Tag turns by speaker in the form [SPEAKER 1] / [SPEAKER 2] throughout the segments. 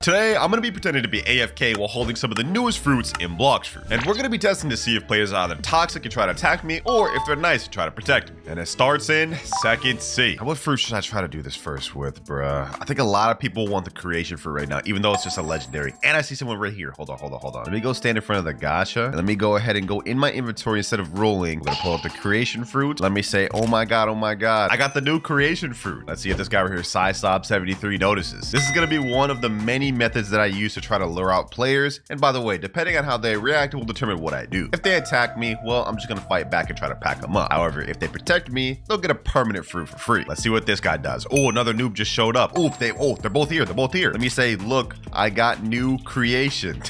[SPEAKER 1] Today, I'm going to be pretending to be AFK while holding some of the newest fruits in Blox fruit. And we're going to be testing to see if players are either toxic and try to attack me, or if they're nice and try to protect me. And it starts in second C. What fruit should I try to do this first with, bruh? I think a lot of people want the creation fruit right now, even though it's just a legendary. And I see someone right here. Hold on. Let me go stand in front of the gacha. And let me go ahead and go in my inventory instead of rolling. I'm going to pull up the creation fruit. Let me say, oh my god. I got the new creation fruit. Let's see if this guy right here, SciSob73, notices. This is going to be one of the many methods that I use to try to lure out players. And by the way, depending on how they react, will determine what I do. If they attack me, well, I'm just going to fight back and try to pack them up. However, if they protect me, they'll get a permanent fruit for free. Let's see what this guy does. Oh, another noob just showed up. They're both here. Let me say, look, I got new creation.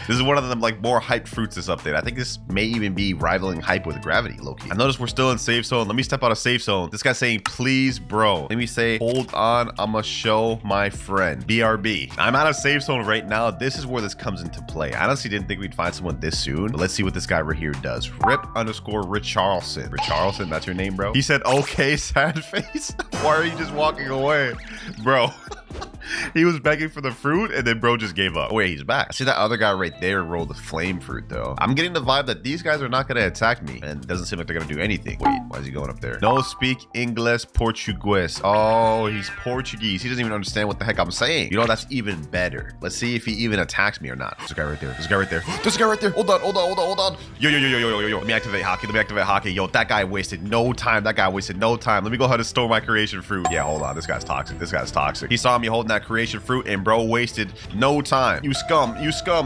[SPEAKER 1] This is one of them like more hyped fruits this update. I think this may even be rivaling hype with gravity, low-key. I noticed we're still in safe zone. Let me step out of safe zone. This guy's saying, please, bro. Let me say, hold on. I'ma show my friend. BRB. I'm out of safe zone right now. This is where this comes into play. I honestly didn't think we'd find someone this soon, but let's see what this guy right here does. Rip_Richarlson. Richarlson, that's your name, bro? He said, okay, sad face. Why are you just walking away? Bro. He was begging for the fruit and then bro just gave up. Oh, wait, he's back. I see that other guy right there roll the flame fruit though. I'm getting the vibe that these guys are not gonna attack me, and it doesn't seem like they're gonna do anything. Wait, why is he going up there? No speak English Portuguese. Oh, he's Portuguese. He doesn't even understand what the heck I'm saying. You know, that's even better. Let's see if he even attacks me or not. There's a guy right there. There's a guy right there. Hold on. Yo. Let me activate hockey. Yo, that guy wasted no time. Let me go ahead and store my creation fruit. Yeah, hold on. This guy's toxic. He saw me holding that creation fruit and bro wasted no time. You scum.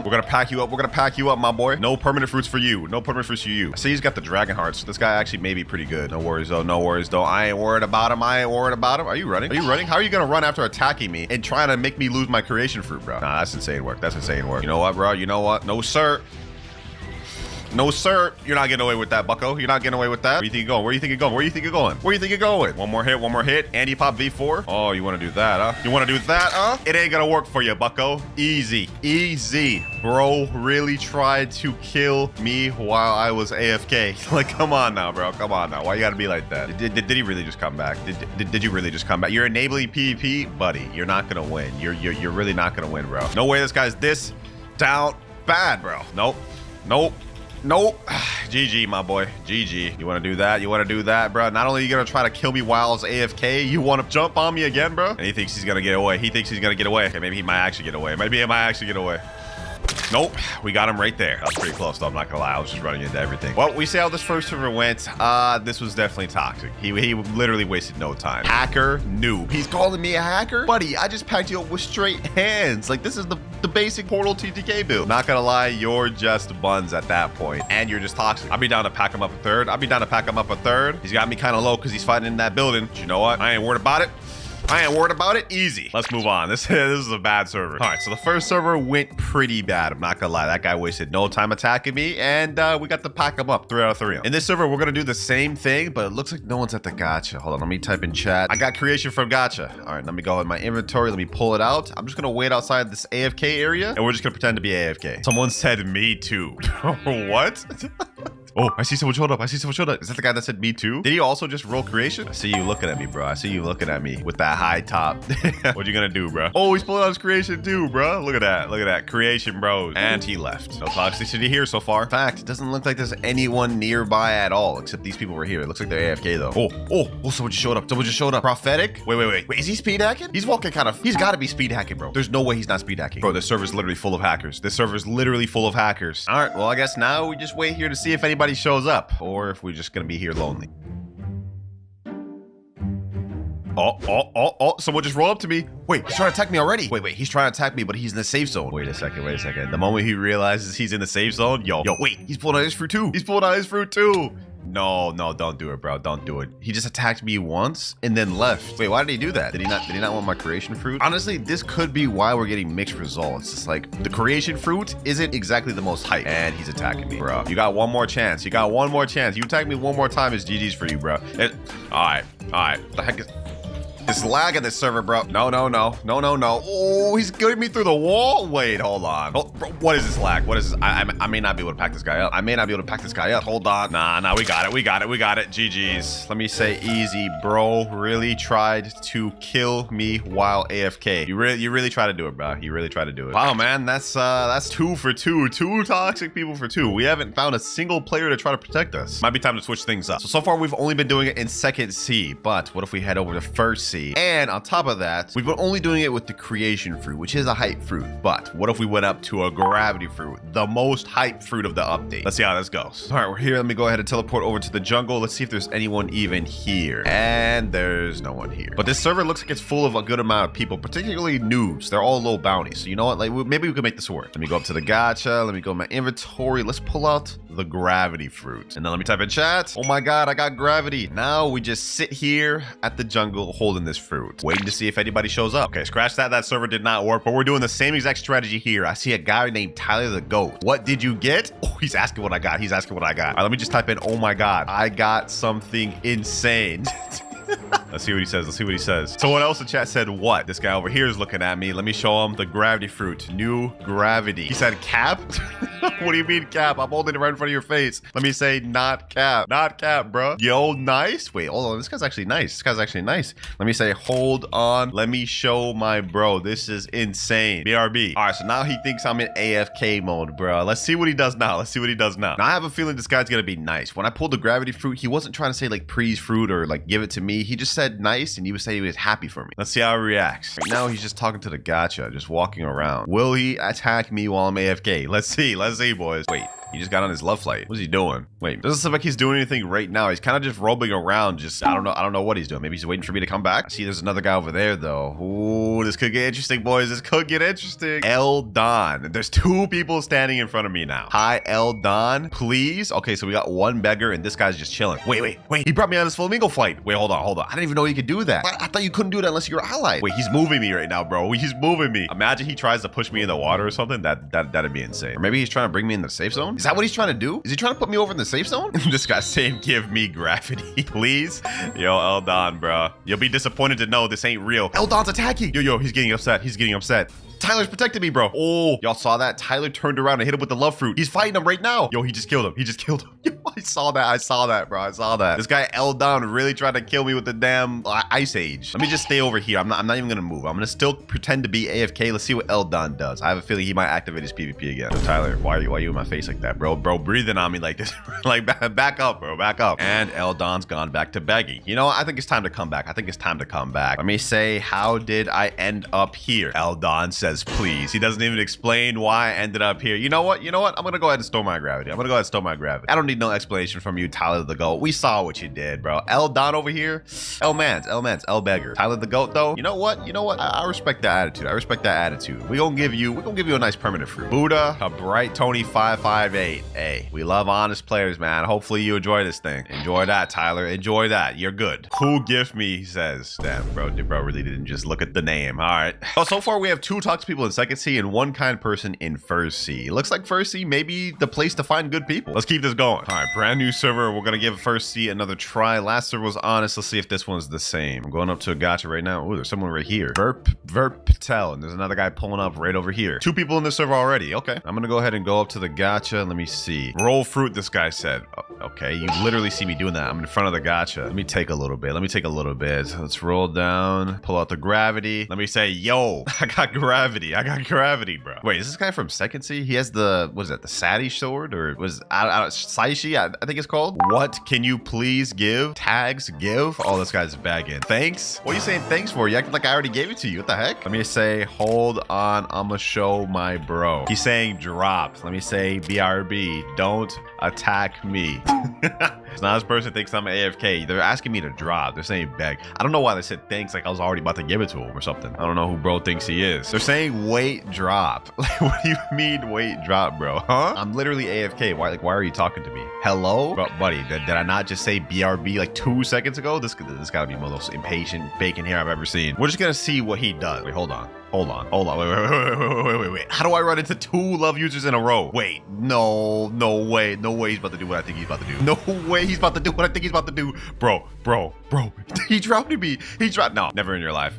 [SPEAKER 1] We're gonna pack you up, my boy. No permanent fruits for you. I see he's got the dragon hearts. This guy actually may be pretty good. No worries though. I ain't worried about him. Are you running? How are you gonna run after attacking me and trying to make me lose my creation fruit, bro? Nah, that's insane work. You know what, bro? No, sir. You're not getting away with that, bucko. You're not getting away with that. Where do you think you're going? One more hit. Andy pop V4. Oh, you want to do that, huh? It ain't gonna work for you, bucko. Easy. Bro really tried to kill me while I was AFK. Like, come on now, bro. Why you gotta be like that? Did he really just come back? Did you really just come back? You're enabling PvP? Buddy, you're not gonna win. You're really not gonna win, bro. No way this guy's this down bad, bro. Nope. GG, my boy. GG. You want to do that, bro? Not only are you going to try to kill me while I was AFK, you want to jump on me again, bro? And he thinks he's going to get away. Okay, maybe he might actually get away. Nope, we got him right there. That was pretty close though, I'm not gonna lie. I was just running into everything. Well, we see how this first server went. This was definitely toxic. He literally wasted no time. Hacker, noob. He's calling me a hacker? Buddy, I just packed you up with straight hands. Like, this is the basic Portal TTK build. Not gonna lie, you're just buns at that point. And you're just toxic. I'll be down to pack him up a third. He's got me kind of low because he's fighting in that building. But you know what? I ain't worried about it. Easy. Let's move on. This is a bad server. All right, so the first server went pretty bad. I'm not gonna lie. That guy wasted no time attacking me, and we got to pack him up 3 out of 3. In this server, we're gonna do the same thing, but it looks like no one's at the gacha. Hold on, let me type in chat. I got creation from gacha. All right, let me go in my inventory. Let me pull it out. I'm just gonna wait outside this AFK area, and we're just gonna pretend to be AFK. Someone said me too. What? Oh, I see someone showed up. Is that the guy that said me too? Did he also just roll creation? I see you looking at me, bro. With that high top. What you gonna do, bro? Oh, he's pulling out his creation too, bro. Look at that. Creation, bros. And he left. No toxicity here so far. In fact, it doesn't look like there's anyone nearby at all, except these people were here. It looks like they're AFK though. Oh, someone just showed up. Prophetic? Wait, is he speed hacking? He's walking he's gotta be speed hacking, bro. There's no way he's not speed hacking. Bro, this server's literally full of hackers. All right, well, I guess now we just wait here to see if anybody shows up, or if we're just gonna be here lonely. Oh, someone just rolled up to me. Wait, he's trying to attack me already. Wait, he's trying to attack me, but he's in the safe zone. Wait a second. The moment he realizes he's in the safe zone, yo, wait, he's pulling out his fruit too. No, don't do it, bro. Don't do it. He just attacked me once and then left. Wait, why did he do that? Did he not want my creation fruit? Honestly, this could be why we're getting mixed results. It's like the creation fruit isn't exactly the most hype, and he's attacking me, bro. You got one more chance. You attack me one more time, it's GG's for you, bro. All right. The heck is This lag in this server, bro. No. Oh, he's getting me through the wall. Wait, hold on. Oh, bro, what is this lag? What is this? I may not be able to pack this guy up. Hold on. Nah, we got it. GG's. Let me say easy, bro. Really tried to kill me while AFK. You really try to do it, bro. You really try to do it. Wow, man, that's 2 for 2. 2 toxic people for 2. We haven't found a single player to try to protect us. Might be time to switch things up. So far we've only been doing it in second C, but what if we head over to first C? And on top of that, we've been only doing it with the creation fruit, which is a hype fruit. But what if we went up to a gravity fruit, the most hype fruit of the update? Let's see how this goes. All right, we're here. Let me go ahead and teleport over to the jungle. Let's see if there's anyone even here. And there's no one here. But this server looks like it's full of a good amount of people, particularly noobs. They're all low bounties. So you know what? Like, maybe we could make this work. Let me go up to the gacha. Let me go in my inventory. Let's pull out the gravity fruit. And then let me type in chat. Oh my God, I got gravity. Now we just sit here at the jungle holding this fruit, waiting to see if anybody shows up. Okay, scratch that. That server did not work, but we're doing the same exact strategy here. I see a guy named Tyler the Goat. What did you get? Oh, he's asking what I got. All right, let me just type in, oh my God, I got something insane. Let's see what he says. Someone else in chat said what? This guy over here is looking at me. Let me show him the gravity fruit. New gravity. He said cap? What do you mean cap? I'm holding it right in front of your face. Let me say not cap. Not cap, bro. Yo, nice. Wait, hold on. This guy's actually nice. Let me say hold on. Let me show my bro. This is insane. BRB. All right, so now he thinks I'm in AFK mode, bro. Let's see what he does now. Now I have a feeling this guy's gonna be nice. When I pulled the gravity fruit, he wasn't trying to say like praise fruit or like give it to me. He just said nice, and he was saying he was happy for me. Let's see how he reacts. Right now, he's just talking to the gacha, just walking around. Will he attack me while I'm AFK? Let's see, boys. Wait. He just got on his love flight. What's he doing? Wait, doesn't seem like he's doing anything right now. He's kind of just roaming around. I don't know what he's doing. Maybe he's waiting for me to come back. I see there's another guy over there though. Ooh, this could get interesting, boys. El Don. There's 2 people standing in front of me now. Hi, El Don, please. Okay, so we got 1 beggar and this guy's just chilling. Wait. He brought me on his flamingo flight. Wait, hold on. I didn't even know you could do that. I thought you couldn't do that unless you're allied. Wait, he's moving me right now, bro. He's moving me. Imagine he tries to push me in the water or something. That'd be insane. Or maybe he's trying to bring me in the safe zone. Is that what he's trying to do? Is he trying to put me over in the safe zone? This guy's saying, give me gravity, please. Yo, El Don, bro. You'll be disappointed to know this ain't real. El Don's attacking. Yo, he's getting upset. Tyler's protecting me, bro. Oh, y'all saw that? Tyler turned around and hit him with the love fruit. He's fighting him right now. Yo, he just killed him. Yo, I saw that, bro. This guy El Don really tried to kill me with the damn ice age. Let me just stay over here. I'm not even gonna move. I'm gonna still pretend to be AFK. Let's see what El Don does. I have a feeling he might activate his PvP again. Yo, Tyler, why are you in my face like that, bro? Bro, breathing on me like this. Like, back up, bro. Back up. And El Don's gone back to begging. You know what? I think it's time to come back. Let me say, how did I end up here? El Don says, please. He doesn't even explain why I ended up here. You know what? I'm gonna go ahead and store my gravity. I don't need no explanation from you, Tyler the Goat. We saw what you did, bro. El Don over here. El Beggar. Tyler the Goat, though. You know what? I respect that attitude. We gonna give you a nice permanent fruit. Buddha, a bright Tony 558. Hey, we love honest players, man. Hopefully you enjoy this thing. Enjoy that, Tyler. Enjoy that. You're good. Who gift me, he says. Damn, bro really didn't just look at the name. All right. Oh, so far we have 2 toxic people in second C and 1 kind person in first C. Looks like first C may be the place to find good people. Let's keep this going. All right, brand new server. We're gonna give first C another try. Last server was honest. Let's see if this one's the same. I'm going up to a gacha right now. Oh, there's someone right here. Verp Patel, and there's another guy pulling up right over here. 2 people in the server already. Okay, I'm gonna go ahead and go up to the gacha. Let me see. Roll fruit, this guy said. Oh, okay, you literally see me doing that. I'm in front of the gacha. Let me take a little bit. Let's roll down, pull out the gravity. Let me say, yo, I got gravity, bro. Wait, is this guy from second C? He has the, what is that, the Sadi sword? Or was Saishi, I think it's called. What can you please give? Tags, give? Oh, this guy's bagging. Thanks? What are you saying thanks for? You acting like I already gave it to you. What the heck? Let me say, hold on, I'ma show my bro. He's saying drop. Let me say, BRB, don't attack me. So now this person thinks I'm AFK. They're asking me to drop. They're saying beg. I don't know why they said thanks like I was already about to give it to him or something. I don't know who bro thinks he is. They're saying wait, drop. Like, what do you mean wait, drop, bro? Huh? I'm literally AFK. Why are you talking to me? Hello? Bro, buddy, did I not just say BRB like 2 seconds ago? This gotta be one of those impatient bacon hair I've ever seen. We're just gonna see what he does. Wait, hold on. Hold on. Wait. How do I run into 2 love users in a row? Wait, no way he's about to do what I think he's about to do. No way he's about to do what I think he's about to do. Bro. He dropped me. No, never in your life,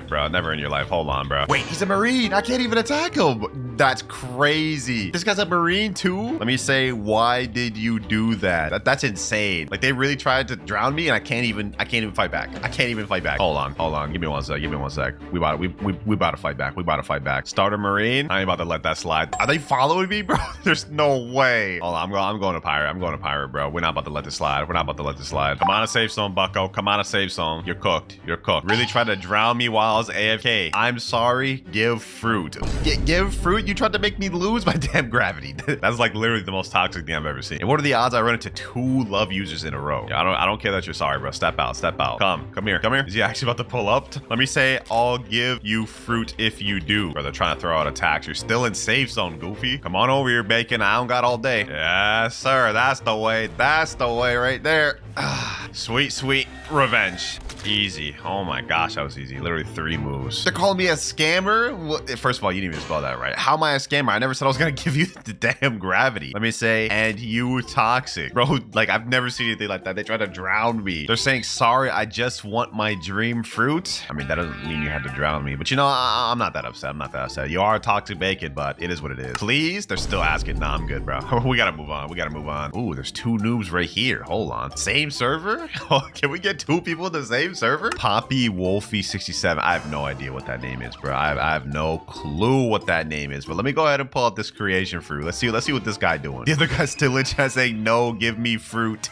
[SPEAKER 1] bro. Never in your life. Hold on, bro. Wait, he's a Marine. I can't even attack him. That's crazy. This guy's a Marine too? Let me say, why did you do that? That's insane. Like, they really tried to drown me and I can't even fight back. Hold on. Give me one sec. We about to fight back. Start a Marine. I ain't about to let that slide. Are they following me, bro? There's no way. Hold on, I'm going to pirate, bro. We're not about to let this slide. Come on, a safe zone, bucko. Come on, a safe zone. You're cooked. Really tried to drown me while I was AFK. I'm sorry. Give fruit. Give fruit? You tried to make me lose my damn gravity. That's like literally the most toxic thing I've ever seen. And what are the odds I run into 2 love users in a row? Yeah, I don't care that you're sorry, bro. Step out. Come here. Is he actually about to pull up? Let me say, I'll give you fruit if you do. Bro, they're trying to throw out attacks. You're still in safe zone, Goofy. Come on over here, Bacon. I don't got all day. Yes, sir. That's the way right there. Sweet revenge. Easy. Oh my gosh, that was easy. Literally 3 moves. They're calling me a scammer? Well, first of all, you didn't even spell that right. How am I a scammer? I never said I was gonna give you the damn gravity. Let me say, and you toxic. Bro, like, I've never seen anything like that. They tried to drown me. They're saying, sorry, I just want my dream fruit. I mean, that doesn't mean you had to drown me. But you know, I'm not that upset. You are a toxic Bacon, but it is what it is. Please? They're still asking. Nah, I'm good, bro. We gotta move on. Ooh, there's 2 noobs right here. Hold on. Same server? Can we get 2 people in the same server? Poppy Wolfie 67. I have no idea what that name is, bro. I have no clue what that name is. But let me go ahead and pull up this creation fruit. Let's see what this guy doing. The other guy's still in chat saying, no, give me fruit.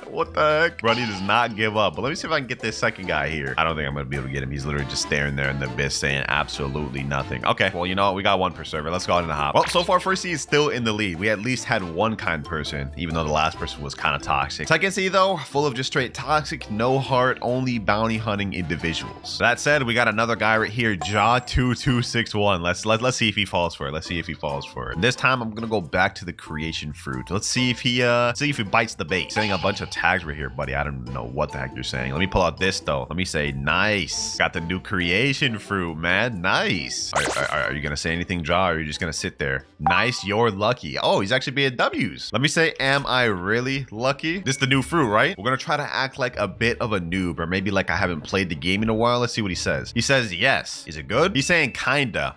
[SPEAKER 1] What the heck? Bro, he does not give up. But let me see if I can get this second guy here. I don't think I'm going to be able to get him. He's literally just staring there in the abyss saying absolutely nothing. Okay, well, you know what? We got 1 per server. Let's go ahead and hop. Well, so far, First C is still in the lead. We at least had 1 kind person, even though the last person was kind of toxic. Second C, though, full of just straight toxic, no heart, only bounty hunting individuals. That said, we got another guy right here, Jaw2261. Let's see if he falls for it. This time, I'm going to go back to the creation fruit. Let's see if he bites the bait. Sending a bunch of tags right here, buddy. I don't know what the heck you're saying. Let me pull out this though. Let me say nice. Got the new creation fruit, man. Nice. Are you gonna say anything, Jaw, or are you just gonna sit there? Nice, you're lucky. Oh, he's actually being W's. Let me say, am I really lucky? This is the new fruit, right? We're gonna try to act like a bit of a noob, or maybe like I haven't played the game in a while. Let's see what he says. He says yes. Is it good? He's saying kinda.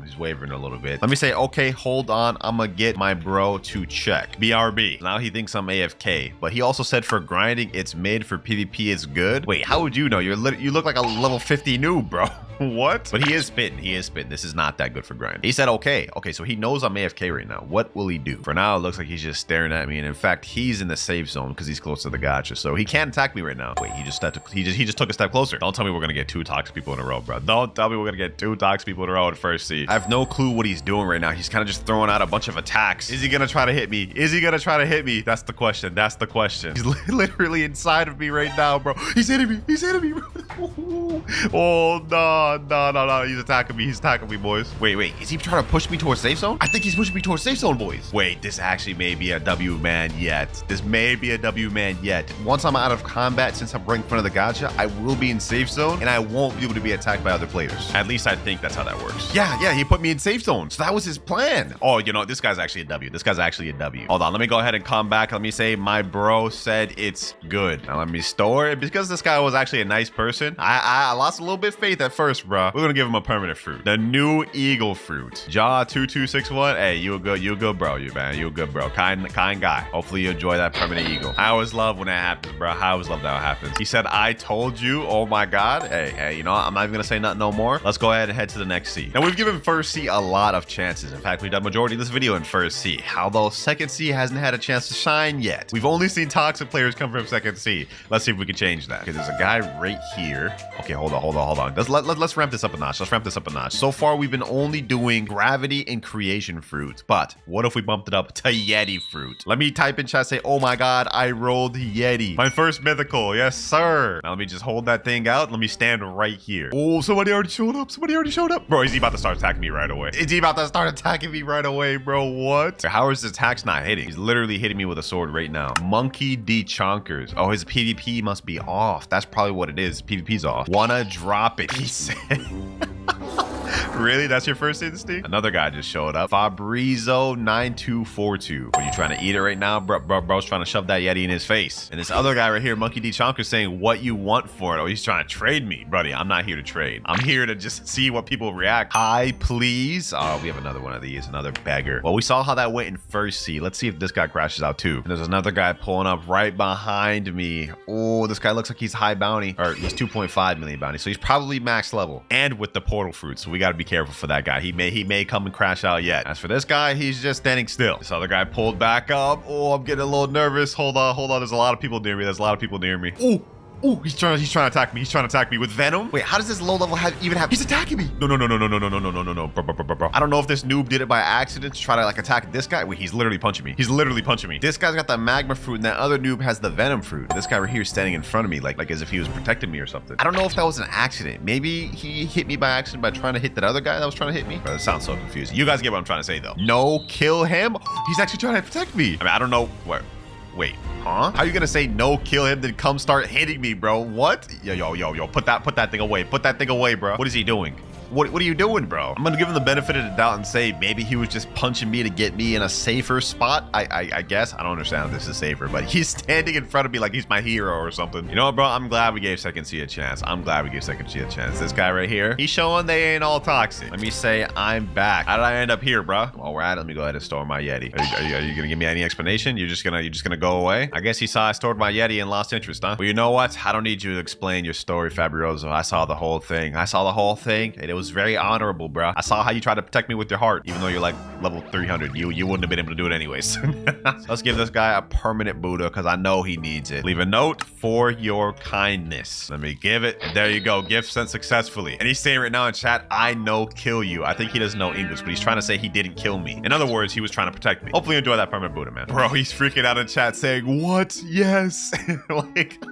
[SPEAKER 1] He's wavering a little bit. Let me say, okay, hold on. I'm gonna get my bro to check. BRB. Now he thinks I'm AFK, but he also said for grinding, it's mid. For PvP, it's good. Wait, how would you know? You look like a level 50 noob, bro. What? But he is spitting. This is not that good for grinding. He said, okay, so he knows I'm AFK right now. What will he do? For now, it looks like he's just staring at me. And in fact, he's in the safe zone because he's close to the gotcha. So he can't attack me right now. Wait, he just took a step closer. Don't tell me we're gonna get 2 toxic people in a row, bro. Don't tell me we're gonna get 2 toxic people in a row at First C. I have no clue what he's doing right now. He's kind of just throwing out a bunch of attacks. Is he gonna try to hit me? That's the question. He's literally inside of me right now, bro. He's hitting me, bro. Oh, no. He's attacking me, boys. Wait. Is he trying to push me towards safe zone? I think he's pushing me towards safe zone, boys. Wait, this actually may be a W man yet. Once I'm out of combat, since I'm right in front of the gotcha, I will be in safe zone and I won't be able to be attacked by other players. At least I think that's how that works. Yeah, he put me in safe zone. So that was his plan. Oh, you know, this guy's actually a W. Hold on, let me go ahead and come back. Let me say my bro said it's good. Now let me store it. Because this guy was actually a nice person, I lost a little bit of faith at first, bro. We're gonna give him a permanent fruit. The new eagle fruit. Jaw2261. Hey, you a good bro, You a good bro. Kind guy. Hopefully you enjoy that permanent eagle. I always love when that happens, bro. I always love that when it happens. He said, I told you. Oh my God. Hey, you know what? I'm not even gonna say nothing no more. Let's go ahead and head to the next C. Now we've given First C a lot of chances. In fact, we've done majority of this video in First C. Although Second C hasn't had a chance to shine yet. We've only seen toxic players come from Second C. Let's see if we can change that. Okay, there's a guy right here. Okay, hold on. Let's ramp this up a notch. So far, we've been only doing gravity and creation fruit. But what if we bumped it up to Yeti fruit? Let me type in chat, say, oh my God, I rolled Yeti. My first mythical. Yes, sir. Now let me just hold that thing out. Let me stand right here. Oh, somebody already showed up. Bro, is he about to start attacking me right away? Bro? What? How is his attacks not hitting? He's literally hitting me with a sword right now. Monkey D Chonkers. Oh, his PvP must be off. That's probably what it is. PvP's off. Wanna drop it, he said. Really? That's your first instinct? Another guy just showed up. Fabrizo9242. Are you trying to eat it right now? Bro's trying to shove that Yeti in his face. And this other guy right here, Monkey D. Chonker, saying what you want for it. Oh, he's trying to trade me. Buddy, I'm not here to trade. I'm here to just see what people react. Hi, please. Oh, we have another one of these. Another beggar. Well, we saw how that went in first seed. Let's see if this guy crashes out too. And there's another guy pulling up right behind me. Oh, this guy looks like he's high bounty. Or he's 2.5 million bounty. So he's probably max level. And with the portal fruit. So we got to be careful for that guy. He may come and crash out yet. As for this guy, he's just standing still. This other guy pulled back up. Oh, I'm getting a little nervous. Hold on. There's a lot of people near me. Ooh. Ooh, he's trying to attack me. He's trying to attack me with venom. Wait, how does this low level even have? He's attacking me. No. Bro. I don't know if this noob did it by accident to try to like attack this guy. Wait, he's literally punching me. This guy's got the magma fruit and that other noob has the venom fruit. This guy right here is standing in front of me like as if he was protecting me or something. I don't know if that was an accident. Maybe he hit me by accident by trying to hit that other guy that was trying to hit me. Bro, it sounds so confusing. You guys get what I'm trying to say though. No, kill him. He's actually trying to protect me. I mean, I don't know where. Wait, huh? How are you gonna say no, kill him, then come start hitting me, bro? What? Yo, put that thing away. Put that thing away, bro. What is he doing? What are you doing, bro? I'm gonna give him the benefit of the doubt and say maybe he was just punching me to get me in a safer spot. I guess. I don't understand if this is safer, but he's standing in front of me like he's my hero or something. You know what, bro? I'm glad we gave Second C a chance. This guy right here, he's showing they ain't all toxic. Let me say I'm back. How did I end up here, bro? While we're at it, let me go ahead and store my Yeti. Are you gonna give me any explanation? You're just gonna go away? I guess he saw I stored my Yeti and lost interest, huh? Well, you know what? I don't need you to explain your story, Fabioso. I saw the whole thing. And it was very honorable, bro. I saw how you tried to protect me with your heart, even though you're like level 300. You wouldn't have been able to do it anyways. Let's give this guy a permanent Buddha because I know he needs it. Leave a note for your kindness. Let me give it. And there you go. Gift sent successfully. And he's saying right now in chat, I know kill you. I think he doesn't know English, but he's trying to say he didn't kill me. In other words, he was trying to protect me. Hopefully you enjoy that permanent Buddha, man. Bro, he's freaking out in chat saying, what? Yes. Like...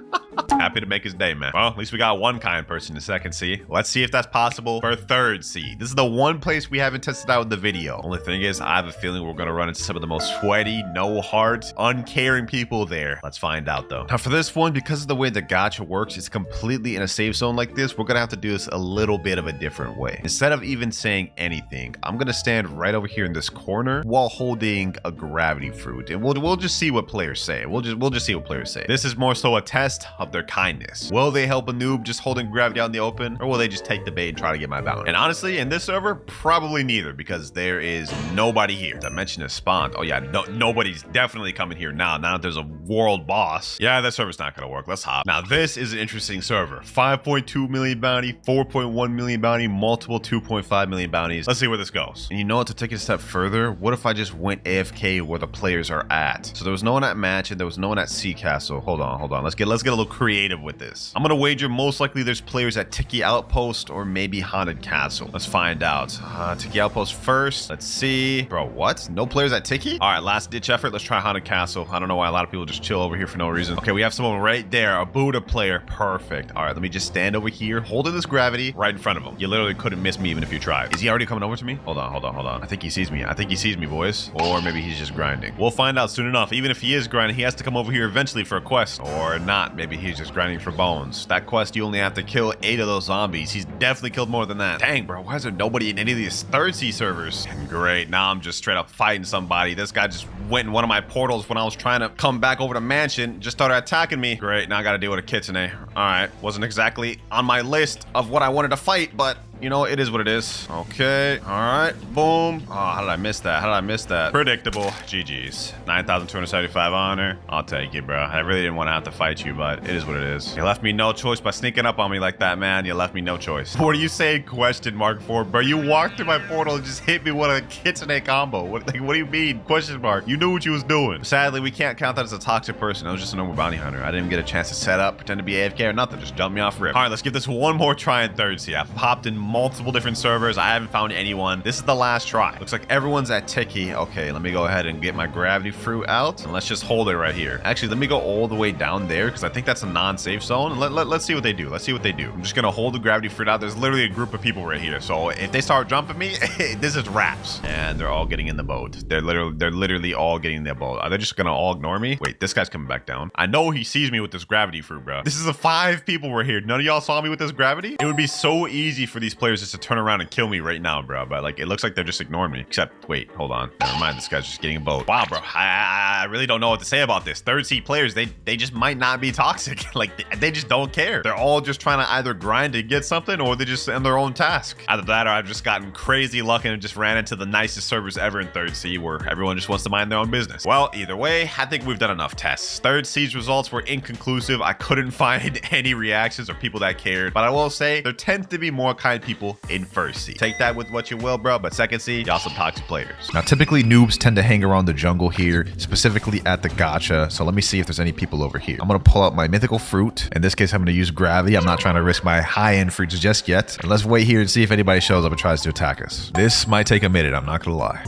[SPEAKER 1] Happy to make his day, man. Well, at least we got one kind person in Second C. Let's see if that's possible for Third C. This is the one place we haven't tested out in the video. Only thing is, I have a feeling we're gonna run into some of the most sweaty, no heart, uncaring people there. Let's find out though. Now for this one, because of the way the gacha works, it's completely in a safe zone like this. We're gonna have to do this a little bit of a different way. Instead of even saying anything, I'm gonna stand right over here in this corner while holding a gravity fruit, and we'll just see what players say. We'll just see what players say. This is more so a test of their kindness. Will they help a noob just holding gravity out in the open, or will they just take the bait and try to get my bounty? And honestly, in this server, probably neither, because there is nobody here. As I mentioned, it spawned. Oh yeah, nobody's definitely coming here now. Now that there's a world boss. Yeah, that server's not gonna work. Let's hop. Now this is an interesting server. 5.2 million bounty, 4.1 million bounty, multiple 2.5 million bounties. Let's see where this goes. And you know what? To take it a step further, what if I just went AFK where the players are at? So there was no one at match and there was no one at Sea Castle. Hold on. Let's get a little creative with this. I'm gonna wager most likely there's players at Tiki Outpost or maybe Haunted Castle. Let's find out. Tiki Outpost first. Let's see. Bro, what? No players at Tiki? All right, last ditch effort. Let's try Haunted Castle. I don't know why a lot of people just chill over here for no reason. Okay, we have someone right there. A Buddha player. Perfect. All right, let me just stand over here, holding this gravity right in front of him. You literally couldn't miss me even if you tried. Is he already coming over to me? Hold on. I think he sees me. Boys. Or maybe he's just grinding. We'll find out soon enough. Even if he is grinding, he has to come over here eventually for a quest. Or not. Maybe he's just grinding for bones. That quest, you only have to kill 8 of those zombies. He's definitely killed more than that. Dang, bro. Why is there nobody in any of these third C servers? And great. Now I'm just straight up fighting somebody. This guy just went in one of my portals when I was trying to come back over to mansion. Just started attacking me. Great. Now I got to deal with a kitsune. All right. Wasn't exactly on my list of what I wanted to fight, but you know, it is what it is. Okay. All right. Boom. Oh, how did I miss that? Predictable. GG's. 9,275 honor. I'll take it, bro. I really didn't want to have to fight you, but it is what it is. You left me no choice by sneaking up on me like that, man. You left me no choice. What are you saying question mark for, bro? You walked through my portal and just hit me with a kitsune combo. What do you mean? Question mark. You knew what you was doing. Sadly, we can't count that as a toxic person. I was just a normal bounty hunter. I didn't even get a chance to set up, pretend to be AFK or nothing. Just dump me off rip. All right, let's give this one more try in third C. I've popped in multiple different servers. I haven't found anyone. This is the last try. Looks like everyone's at Tiki. Okay, let me go ahead and get my gravity fruit out and let's just hold it right here. Actually, let me go all the way down there because I think that's a non-safe zone. Let's see what they do. I'm just gonna hold the gravity fruit out. There's literally a group of people right here. So if they start jumping me, this is wraps. And they're all getting in the boat. They're literally all getting in the boat. Are they just gonna all ignore me? Wait, this guy's coming back down. I know he sees me with this gravity fruit, bro. This is 5 people were here. None of y'all saw me with this gravity? It would be so easy for these players just to turn around and kill me right now, bro. But like, it looks like they're just ignoring me. Except, wait, hold on. Never mind. This guy's just getting a boat. Wow, bro. I really don't know what to say about this. Third seed players, they just might not be toxic. Like, they just don't care. They're all just trying to either grind to get something or they just end their own task. Either that or I've just gotten crazy lucky and just ran into the nicest servers ever in third seed where everyone just wants to mind their own business. Well, either way, I think we've done enough tests. Third seed's results were inconclusive. I couldn't find any reactions or people that cared, but I will say there tends to be more kind people in first seed. Take that with what you will, bro, but second seed, y'all some toxic players. Now, typically noobs tend to hang around the jungle here, specifically at the gacha. So let me see if there's any people over here. I'm gonna pull out my mythical fruit. In this case, I'm gonna use gravity. I'm not trying to risk my high-end fruits just yet. And let's wait here and see if anybody shows up and tries to attack us. This might take a minute, I'm not gonna lie.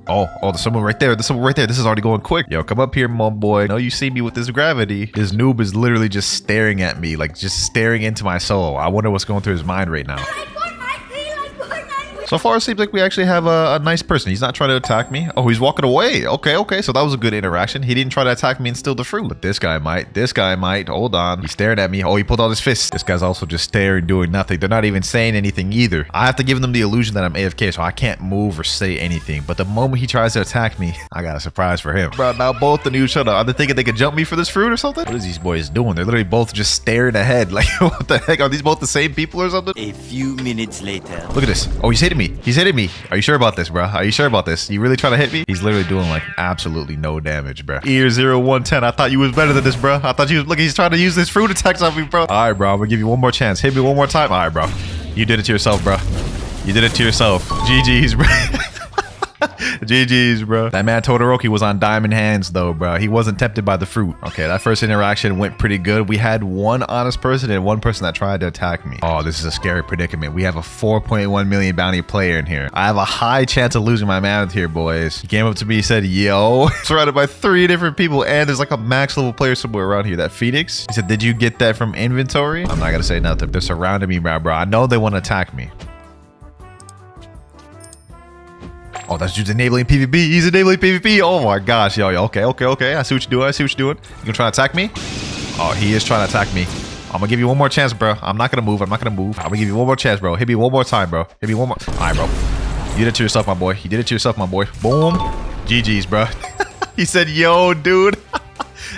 [SPEAKER 1] Oh, there's someone right there. There's someone right there. This is already going quick. Yo, come up here, my boy. No, you see me with this gravity. This noob is literally just staring at me, like just staring into my soul. I wonder what's going through his mind right now. So far, it seems like we actually have a nice person. He's not trying to attack me. Oh, he's walking away. Okay. So that was a good interaction. He didn't try to attack me and steal the fruit. But this guy might. This guy might. Hold on. He's staring at me. Oh, he pulled out his fist. This guy's also just staring, doing nothing. They're not even saying anything either. I have to give them the illusion that I'm AFK, so I can't move or say anything. But the moment he tries to attack me, I got a surprise for him. Bro, now both the new shut up. Are they thinking they could jump me for this fruit or something? What is these boys doing? They're literally both just staring ahead. Like, what the heck? Are these both the same people or something?
[SPEAKER 2] A few minutes later.
[SPEAKER 1] Look at this. Oh, he's hitting me. He's hitting me. Are you sure about this, bro? Are you sure about this? You really trying to hit me? He's literally doing like absolutely no damage, bro. Ear 0110. I thought you was better than this, bro. I thought you was, look, he's trying to use this fruit attacks on me, bro. All right, bro. I'm gonna give you one more chance. Hit me one more time. All right, bro. You did it to yourself, bro. You did it to yourself. GG's, bro. GG's, bro. That man Todoroki was on diamond hands though, bro. He wasn't tempted by the fruit. Okay, that first interaction went pretty good. We had one honest person and one person that tried to attack me. Oh, this is a scary predicament. We have a 4.1 million bounty player in here. I have a high chance of losing my mammoth here, boys. He came up to me and said, yo, surrounded by 3 different people and there's like a max level player somewhere around here. That Phoenix. He said, did you get that from inventory? I'm not gonna say nothing. They're surrounding me, bro. I know they want to attack me. Oh, that dude's enabling PvP. He's enabling PvP. Oh my gosh, yo. Okay. I see what you're doing. You gonna try to attack me? Oh, he is trying to attack me. I'm gonna give you one more chance, bro. I'm not gonna move. I'm gonna give you one more chance, bro. Hit me one more time, bro. Hit me one more. All right, bro. You did it to yourself, my boy. Boom. GG's, bro. He said, yo, dude.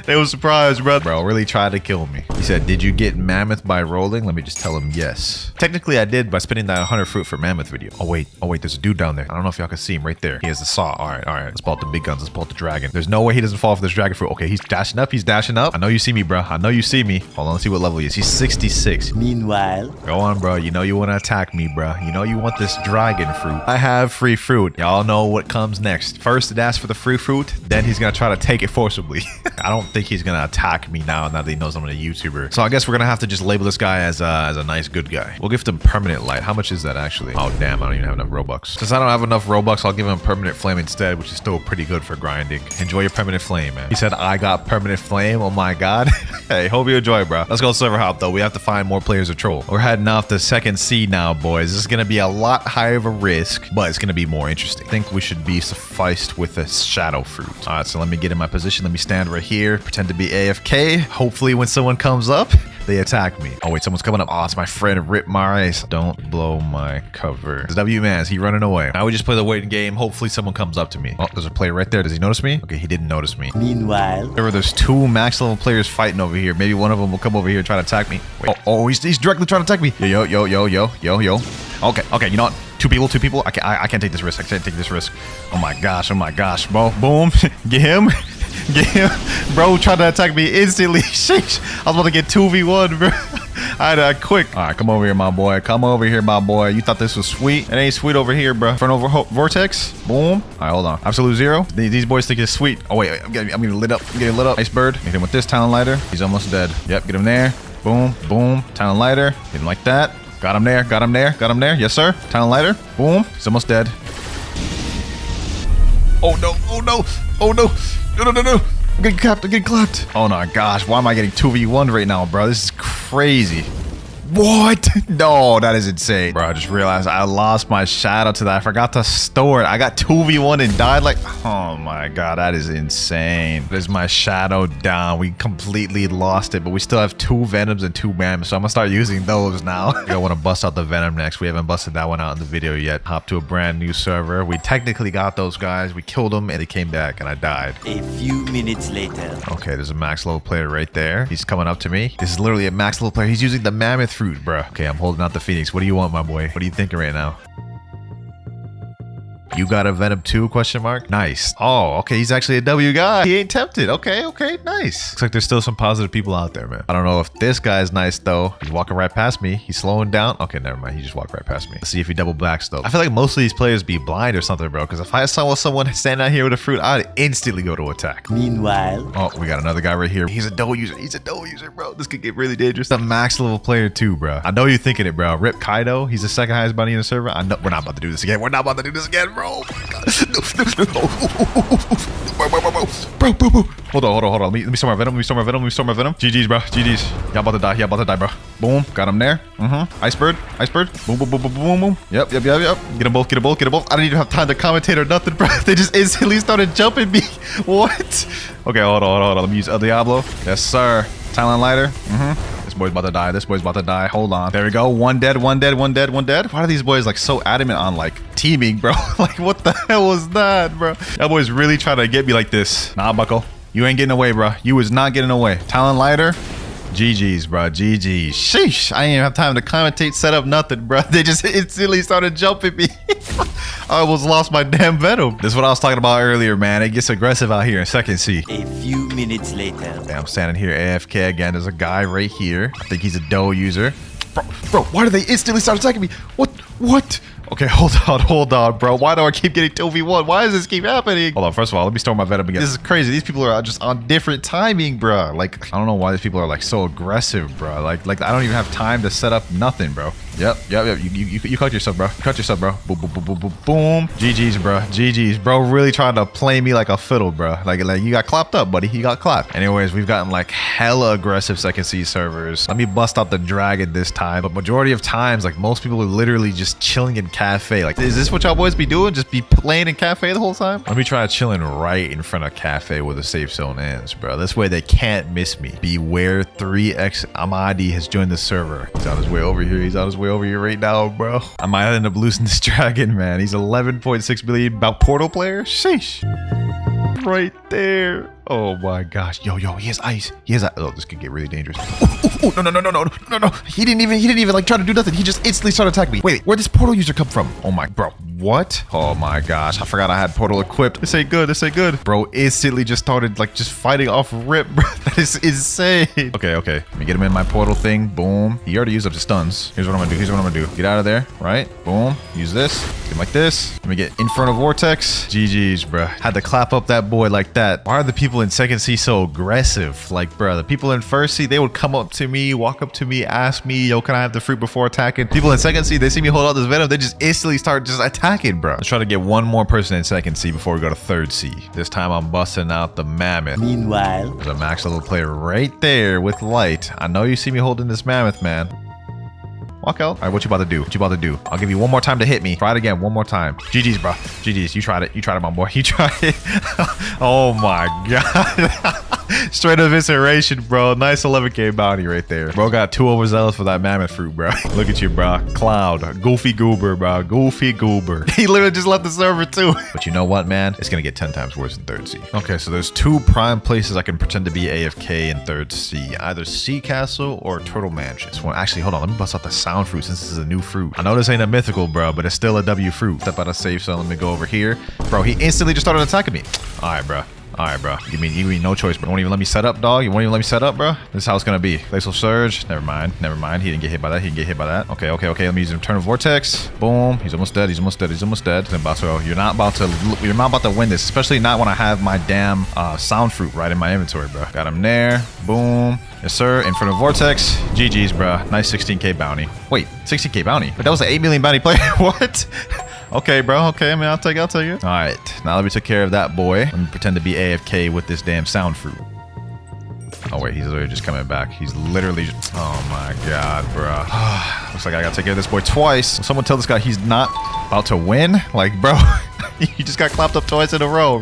[SPEAKER 1] They was surprised, bro. Bro really tried to kill me. He said, did you get mammoth by rolling? Let me just tell him yes. Technically, I did by spinning that 100 fruit for mammoth video. Oh, wait. There's a dude down there. I don't know if y'all can see him right there. He has the saw. All right. Let's pull out the big guns. Let's pull out the dragon. There's no way he doesn't fall for this dragon fruit. Okay, he's dashing up. I know you see me, bro. I know you see me. Hold on. Let's see what level he is. He's 66.
[SPEAKER 2] Meanwhile.
[SPEAKER 1] Go on, bro. You know you want to attack me, bro. You know you want this dragon fruit. I have free fruit. Y'all know what comes next. First, it asks for the free fruit. Then he's going to try to take it forcibly. I don't think he's going to attack me now that he knows I'm a YouTuber. So I guess we're going to have to just label this guy as a nice good guy. We'll gift him permanent light. How much is that actually? Oh, damn. I don't even have enough Robux. Since I don't have enough Robux, I'll give him permanent flame instead, which is still pretty good for grinding. Enjoy your permanent flame, man. He said, I got permanent flame. Oh my God. Hey, hope you enjoy, bro. Let's go server hop, though. We have to find more players to troll. We're heading off the second seed now, boys. This is going to be a lot higher of a risk, but it's going to be more interesting. I think we should be sufficed with a shadow fruit. All right, so let me get in my position. Let me stand right here, pretend to be AFK. Hopefully when someone comes up, they attack me. Oh, wait, someone's coming up. Oh, it's my friend Rip Mares. Don't blow my cover. It's W-Man. He running away. Now we just play the waiting game. Hopefully someone comes up to me. Oh, there's a player right there. Does he notice me? Okay, he didn't notice me.
[SPEAKER 2] Meanwhile.
[SPEAKER 1] There's 2 max level players fighting over here. Maybe one of them will come over here and try to attack me. Wait. Oh, he's directly trying to attack me. Yo. Okay, you know what? 2 people. I can't take this risk. Oh my gosh. Boom. Get him. Bro tried to attack me instantly. Sheesh. I was about to get 2v1, bro. I had to quick. All right, come over here, my boy. You thought this was sweet? It ain't sweet over here, bro. Front over vortex. Boom. All right, hold on. Absolute zero. These boys think it's sweet. Oh, wait. I'm getting lit up. Nice bird. Hit him with this talent lighter. He's almost dead. Yep, get him there. Boom. Talent lighter. Hit him like that. Got him there. Yes, sir. Talent lighter. Boom. He's almost dead. Oh, no. No. I'm getting clapped. Oh, my gosh. Why am I getting 2v1 right now, bro? This is crazy. What? No, that is insane. Bro, I just realized I lost my shadow to that. I forgot to store it. I got 2v1 and died like, oh my God, that is insane. There's my shadow down. We completely lost it, but we still have 2 venoms and 2 mammoths. So I'm gonna start using those now. I want to bust out the venom next. We haven't busted that one out in the video yet. Hop to a brand new server. We technically got those guys. We killed them and they came back and I died.
[SPEAKER 2] A few minutes later.
[SPEAKER 1] Okay, there's a max level player right there. He's coming up to me. This is literally a max level player. He's using the mammoth fruit, bro. Okay, I'm holding out the Phoenix. What do you want, my boy? What are you thinking right now? You got a Venom 2 question mark? Nice. Oh, okay. He's actually a W guy. He ain't tempted. Okay, okay. Nice. Looks like there's still some positive people out there, man. I don't know if this guy's nice, though. He's walking right past me. He's slowing down. Okay, never mind. He just walked right past me. Let's see if he double blacks, though. I feel like most of these players be blind or something, bro. Because if I saw someone standing out here with a fruit, I'd instantly go to attack.
[SPEAKER 2] Meanwhile.
[SPEAKER 1] Oh, we got another guy right here. He's a double user. He's a double user, bro. This could get really dangerous. The max level player, too, bro. I know you're thinking it, bro. Rip Kaido. He's the second highest bounty in the server. I know. We're not about to do this again. We're not about to do this again, bro. Oh my God. Bro. Hold on. Let me store my venom. GG's, bro. GG's. Y'all about to die. Bro. Boom. Got him there. Ice bird. Boom. Yep. Get them both. I didn't even have time to commentate or nothing, bro. They just instantly started jumping me. What? Okay, hold on. Let me use El Diablo. Yes, sir. Talent lighter. This boy's about to die. Hold on. There we go. One dead. Why are these boys like so adamant on like teaming, bro? Like, what the hell was that, bro? That boy's really trying to get me like this. Nah, bucko. You ain't getting away, bro. You was not getting away. Talent lighter. GG's, bro. GG's. Sheesh. I ain't even have time to commentate, set up, nothing, bro. They just instantly started jumping me. I almost lost my damn venom. This is what I was talking about earlier, man. It gets aggressive out here in second C.
[SPEAKER 2] A few minutes later.
[SPEAKER 1] Okay, I'm standing here AFK again. There's a guy right here. I think he's a doe user. Bro, why do they instantly start attacking me? What? Okay, hold on, bro. Why do I keep getting 2v1? Why does this keep happening? Hold on, first of all, let me store my venom again. This is crazy. These people are just on different timing, bro. Like, I don't know why these people are like so aggressive, bro. Like I don't even have time to set up nothing, bro. Yep. You caught yourself, bro. Boom. GG's, bro. Really trying to play me like a fiddle, bro. Like you got clapped up, buddy. You got clapped. Anyways, we've gotten like hella aggressive second C servers. Let me bust out the dragon this time. But majority of times, like most people are literally just chilling in cafe. Like, is this what y'all boys be doing? Just be playing in cafe the whole time? Let me try chilling right in front of cafe where the safe zone ends, bro. This way they can't miss me. Beware 3x Amadi has joined the server. He's on his way over here. Right now, bro. I might end up losing this dragon, man. He's 11.6 billion about portal player. Sheesh. Right there. Oh my gosh. Yo, he has ice. Oh, this could get really dangerous. No. He didn't even like try to do nothing. He just instantly started attacking me. Wait, where'd this portal user come from? Oh my, bro. What? Oh my gosh. I forgot I had portal equipped. This ain't good. Bro instantly just started like just fighting off rip, bro. That is insane. Okay. Let me get him in my portal thing. Boom. He already used up the stuns. Here's what I'm gonna do. Get out of there. Right? Boom. Use this. Get him like this. Let me get Inferno Vortex. GG's, bro. Had to clap up that boy like that. Why are the people in second C so aggressive? Like, bro, the people in first C, they would come up to me, walk up to me, ask me, yo, can I have the fruit before attacking? People in second C, they see me hold out this venom, they just instantly start just attacking, bro. Let's try to get one more person in second C before we go to third C. This time I'm busting out the mammoth.
[SPEAKER 2] Meanwhile,
[SPEAKER 1] there's a max level player right there with light. I know you see me holding this mammoth, man. Walk out. All right, what you about to do? I'll give you one more time to hit me. Try it again, one more time. GG's, bro. GG's. You tried it, my boy. You tried it. Oh my God. Straight up incineration, bro. Nice 11k bounty right there. Bro got 2 overzealous for that mammoth fruit, bro. Look at you, bro. Cloud. Goofy goober, bro. Goofy goober. He literally just left the server too. But you know what, man? It's gonna get 10 times worse in third C. Okay, so there's 2 prime places I can pretend to be AFK in third C. Either Sea Castle or Turtle Mansion. This one, actually, hold on. Let me bust out the sound fruit since this is a new fruit. I know this ain't a mythical, bro, but it's still a W fruit. Step out of safe zone. Let me go over here. Bro, he instantly just started attacking me. All right, bro. You mean no choice, bro. You won't even let me set up, dog. You won't even let me set up, bro. This is how it's gonna be. Glacial Surge. Never mind. He didn't get hit by that. Okay. Let me use Eternal Vortex. Boom. He's almost dead. You're not about to win this, especially not when I have my damn sound fruit right in my inventory, bro. Got him there. Boom. Yes, sir. Inferno Vortex. GG's, bro. Nice 16k bounty. Wait, 16k bounty? But that was an 8 million bounty player. What? Okay, bro. Okay, I mean, I'll take it. All right. Now that we took care of that boy, let me pretend to be AFK with this damn sound fruit. Oh, wait, he's literally just coming back. He's literally just... Oh, my God, bro. Looks like I gotta take care of this boy twice. Will someone tell this guy he's not about to win? Like, bro... You just got clapped up twice in a row.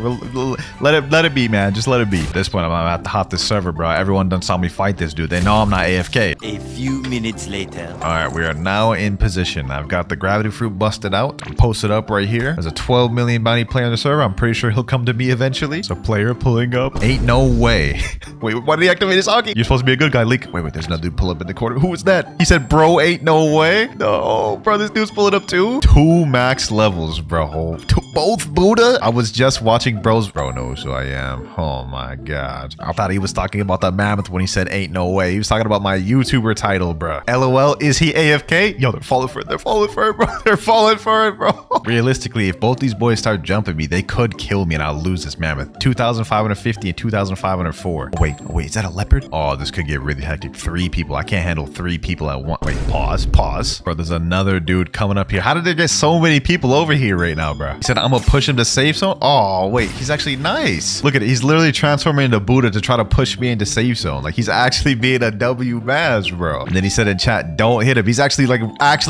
[SPEAKER 1] Let it be, man. Just let it be. At this point, I'm gonna have to hop this server, bro. Everyone done saw me fight this dude. They know I'm not AFK.
[SPEAKER 2] A few minutes later.
[SPEAKER 1] All right, we are now in position. I've got the gravity fruit busted out, posted up right here. There's a 12 million bounty player on the server. I'm pretty sure he'll come to me eventually. So player pulling up. Ain't no way. Wait, why did he activate his hockey? You're supposed to be a good guy, Leak. Wait, there's another dude pull up in the corner. Who was that? He said, bro, ain't no way. No, bro, this dude's pulling up too. 2 max levels, bro. Both Buddha? I was just watching bros. Bro knows who I am. Oh my God. I thought he was talking about that mammoth when he said ain't no way. He was talking about my YouTuber title, bro. LOL, is he AFK? Yo, they're falling for it. They're falling for it, bro. They're falling for it, bro. Realistically, if both these boys start jumping me, they could kill me and I'll lose this mammoth. 2,550 and 2,504. Oh, wait, is that a leopard? Oh, this could get really hectic. 3 people. I can't handle 3 people at once. Wait, pause. Bro, there's another dude coming up here. How did there get so many people over here right now, bro? He said, I'm gonna push him to safe zone. Oh, wait, he's actually nice. Look at it. He's literally transforming into Buddha to try to push me into safe zone. Like, he's actually being a W Maz, bro. And then he said in chat, don't hit him. He's actually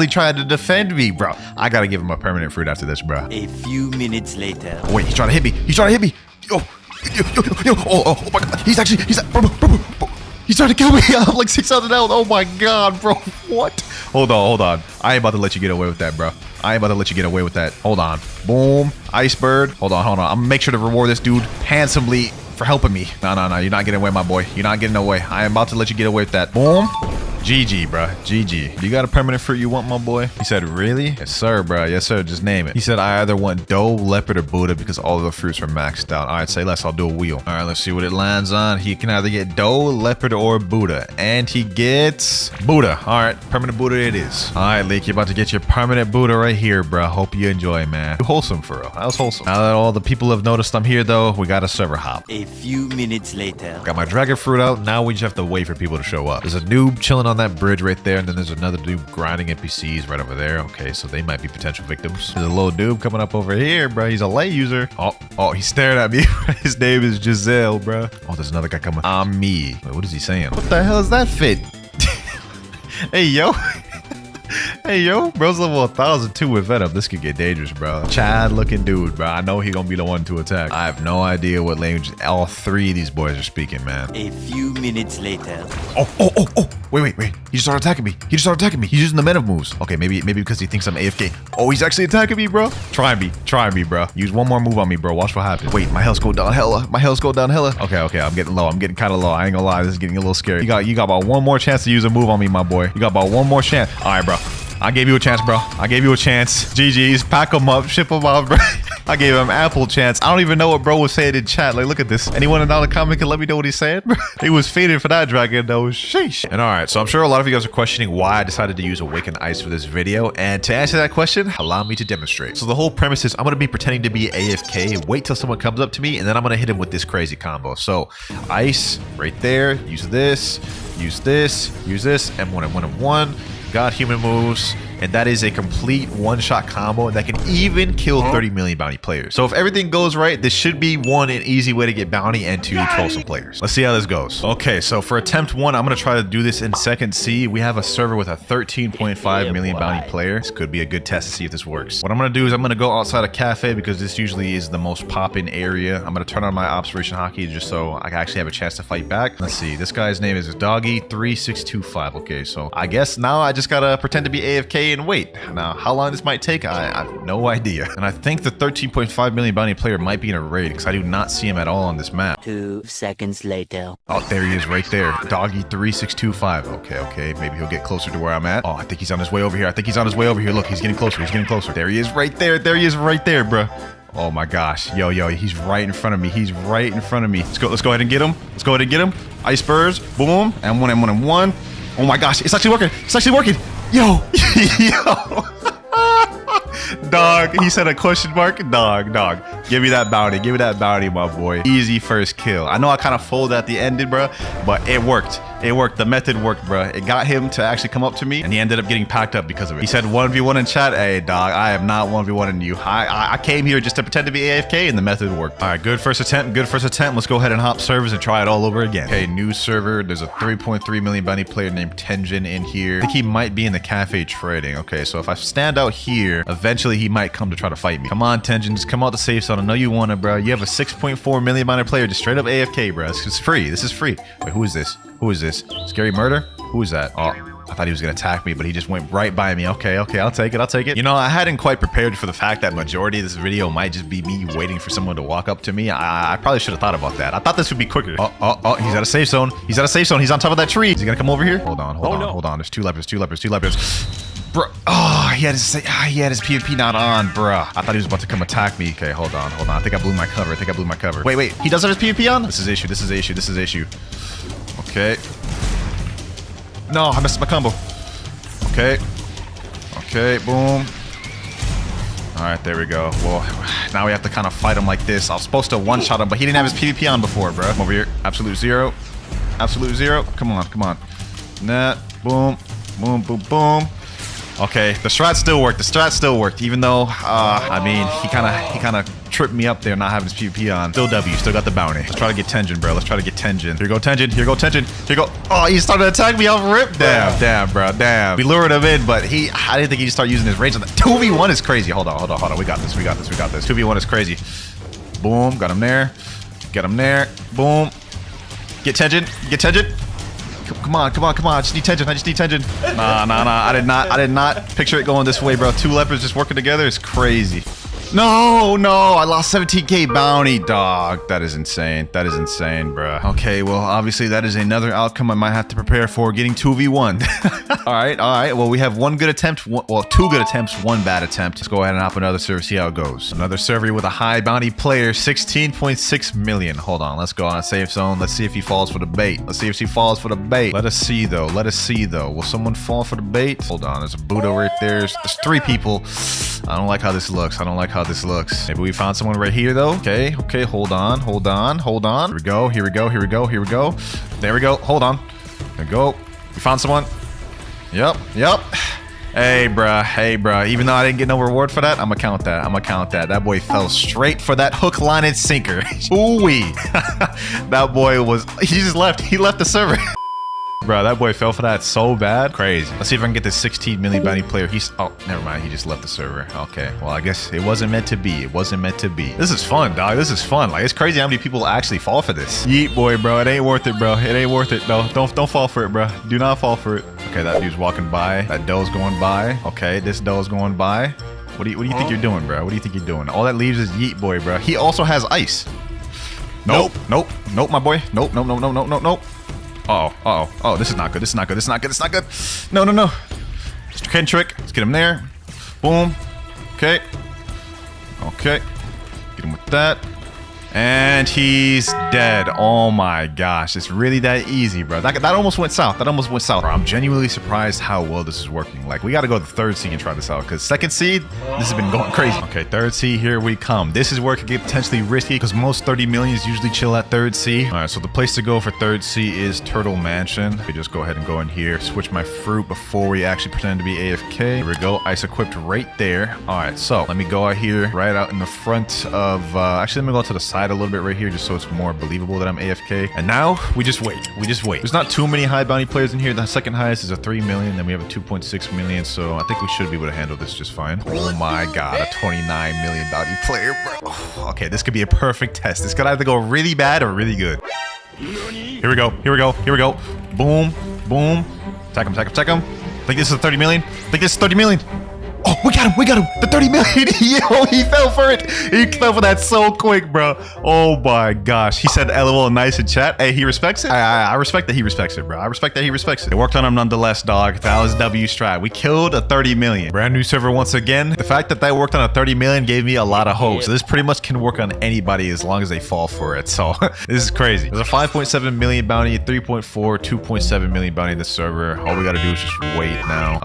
[SPEAKER 1] trying to defend me, bro. I gotta give him a permanent fruit after this, bro.
[SPEAKER 2] A few minutes later.
[SPEAKER 1] Oh, wait, he's trying to hit me. Yo, oh my God. He's bro. He's trying to kill me. I'm like 600 health. Oh my God, bro. What? Hold on. I ain't about to let you get away with that, bro. Hold on. Boom. Iceberg. Hold on. I'm gonna make sure to reward this dude handsomely for helping me. No. You're not getting away, my boy. You're not getting away. I am about to let you get away with that. Boom. GG, bro. GG. You got a permanent fruit you want, my boy? He said, really? Yes, sir, bro. Yes, sir. Just name it. He said, I either want doe, leopard, or Buddha because all of the fruits are maxed out. All right, say less. I'll do a wheel. All right, let's see what it lands on. He can either get doe, leopard, or Buddha. And he gets Buddha. All right, permanent Buddha it is. All right, Leak, you're about to get your permanent Buddha right here, bro. Hope you enjoy, man. Wholesome, for real. That was wholesome. Now that all the people have noticed I'm here, though, we got a server hop.
[SPEAKER 2] A few minutes later.
[SPEAKER 1] Got my dragon fruit out. Now we just have to wait for people to show up. There's a noob chilling on that bridge right there. And then there's another dude grinding NPCs right over there. Okay, so they might be potential victims. There's a little dude coming up over here, bro. He's a light user. Oh, he's staring at me. His name is Giselle, bro. Oh, there's another guy coming. I'm me. Wait, what is he saying? What the hell is that fit? Hey, yo. Hey, yo, bro's level 1,002 with Venom. This could get dangerous, bro. Chad looking dude, bro. I know he gonna be the one to attack. I have no idea what language all 3 of these boys are speaking, man.
[SPEAKER 2] A few minutes later.
[SPEAKER 1] Oh. Wait. He just started attacking me. He's using the meta moves. Okay, maybe because he thinks I'm AFK. Oh, he's actually attacking me, bro. Try me, bro. Use one more move on me, bro. Watch what happens. Wait, my health go down hella. Okay, I'm getting low. I'm getting kind of low. I ain't gonna lie. This is getting a little scary. You got about one more chance to use a move on me, my boy. You got about one more chance. All right, bro. I gave you a chance, bro. GG's. Pack him up. Ship him out, bro. I gave him ample chance. I don't even know what bro was saying in chat. Like, look at this. Anyone in the comment can let me know what he's saying? He was faded for that dragon, though. Sheesh. And all right, so I'm sure a lot of you guys are questioning why I decided to use Awakened Ice for this video. And to answer that question, allow me to demonstrate. So the whole premise is I'm going to be pretending to be AFK, wait till someone comes up to me, and then I'm going to hit him with this crazy combo. So Ice right there. Use this, M1, M1. Got human moves, and that is a complete one-shot combo that can even kill 30 million bounty players. So if everything goes right, this should be an easy way to get bounty and to troll some players. Let's see how this goes. Okay, so for attempt 1, I'm gonna try to do this in second C. We have a server with a 13.5 million bounty player. This could be a good test to see if this works. What I'm gonna do is I'm gonna go outside a cafe because this usually is the most poppin' area. I'm gonna turn on my observation hockey just so I can actually have a chance to fight back. Let's see, this guy's name is Doggy3625. Okay, so I guess now I just gotta pretend to be AFK and wait. Now, how long this might take, I have no idea. And I think the 13.5 million bounty player might be in a raid because I do not see him at all on this map.
[SPEAKER 2] 2 seconds later.
[SPEAKER 1] Oh, there he is right there. Doggy3625. Okay. Maybe he'll get closer to where I'm at. Oh, I think he's on his way over here. Look, he's getting closer. There he is right there, bro. Oh my gosh. Yo, he's right in front of me. Let's go ahead and get him. Icebergs. Boom. M1. Oh my gosh. It's actually working. Yo. Dog, he said a question mark. Dog. Give me that bounty, my boy. Easy first kill. I know I kind of folded at the end, bro, but it worked. The method worked, bro. It got him to actually come up to me, and he ended up getting packed up because of it. He said 1v1 in chat. Hey, dog, I am not 1v1ing you. I came here just to pretend to be AFK, and the method worked. All right, good first attempt. Let's go ahead and hop servers and try it all over again. Okay, new server. There's a 3.3 million bounty player named Tenjin in here. I think he might be in the cafe trading. Okay, so if I stand out here, eventually he might come to try to fight me. Come on, Tenjin, just come out the safe zone. I know you want it, bro. You have a 6.4 million bounty player just straight up AFK, bro. This is free. This is free. Wait, who is this? Who is this? Scary Murder? Who is that? Oh, I thought he was gonna attack me, but he just went right by me. Okay, I'll take it. You know, I hadn't quite prepared for the fact that majority of this video might just be me waiting for someone to walk up to me. I probably should have thought about that. I thought this would be quicker. Oh, he's at a safe zone. He's on top of that tree. Is he gonna come over here? Hold on. There's two lepers. Bro, he had his PvP not on, bro. I thought he was about to come attack me. Okay, hold on. I think I blew my cover. Wait. He does have his PvP on? This is issue. Okay. No, I messed up my combo. Okay, boom. All right, there we go. Well, now we have to kind of fight him like this. I was supposed to one-shot him, but he didn't have his PvP on before, bro. Come over here. Absolute zero. Come on. Nah, boom. Okay, the strat still worked. Even though, I mean, he kind of tripped me up there not having his PvP on. Still W, still got the bounty. Let's try to get Tenjin, bro. Here you go, Tenjin. Oh, he started to attack me off rip. Damn, bro. We lured him in, but I didn't think he'd start using his range on that. 2v1 is crazy. Hold on. We got this. 2v1 is crazy. Boom, got him there. Boom. Get Tenjin. Come on. I just need Tenjin. Nah. I did not picture it going this way, bro. Two lepers just working together is crazy. No, I lost 17k bounty, dog. That is insane, bro. Okay, well, obviously that is another outcome I might have to prepare for, getting 2v1. All right. Well, we have two good attempts, one bad attempt. Let's go ahead and hop another server, see how it goes. Another server with a high bounty player, 16.6 million. Hold on, let's go on a safe zone. Let's see if he falls for the bait. Let us see though. Will someone fall for the bait? Hold on, there's a Buddha right there. There's 3 people. I don't like how this looks. Maybe we found someone right here though. Okay, hold on. Here we go. There we go. Hold on. There we go. We found someone. Yep. Hey, bruh. Even though I didn't get no reward for that, I'm gonna count that. That boy fell straight for that hook, line, and sinker. Ooh-wee. That boy he left the server. Bro, that boy fell for that so bad. Crazy. Let's see if I can get this 16 million bounty player. Oh, never mind. He just left the server. Okay. Well, I guess it wasn't meant to be. This is fun, dog. Like, it's crazy how many people actually fall for this. Yeet, boy, bro. It ain't worth it, bro. No, don't fall for it, bro. Do not fall for it. Okay, that dude's walking by. That doe's going by. Okay, this doe's going by. What do you think you're doing, bro? All that leaves is yeet, boy, bro. He also has ice. Nope, my boy. Nope. Oh, this is not good. No. Just trick. Let's get him there. Boom. Okay. Get him with that. And he's dead. Oh my gosh. It's really that easy, bro. That almost went south. Bro, I'm genuinely surprised how well this is working. Like, we got to go to the 3rd seed and try this out, because 2nd seed, this has been going crazy. Okay, 3rd seed, here we come. This is where it could get potentially risky, because most 30 millions usually chill at 3rd seed. All right, so the place to go for 3rd seed is Turtle Mansion. We just go ahead and go in here, switch my fruit before we actually pretend to be AFK. Here we go. Ice equipped right there. All right, so let me go out here, right out in the front of, actually, let me go to the side a little bit right here, just so it's more believable that I'm AFK. And now we just wait. There's not too many high bounty players in here. The second highest is a 3 million, then we have a 2.6 million, so I think we should be able to handle this just fine. Oh my god, a 29 million bounty player, bro. Okay, this could be a perfect test. This could either go really bad or really good. Here we go. Boom. Attack him. Think this is a 30 million? Oh, we got him. The 30 million. Yo, he fell for it. He fell for that so quick, bro. Oh my gosh. He said LOL nice in chat. Hey, he respects it. I respect that he respects it, bro. It worked on him nonetheless, dog. That was W strat. We killed a 30 million. Brand new server once again. The fact that worked on a 30 million gave me a lot of hope. So this pretty much can work on anybody as long as they fall for it. So this is crazy. There's a 5.7 million bounty, 3.4, 2.7 million bounty in the server. All we gotta do is just wait now.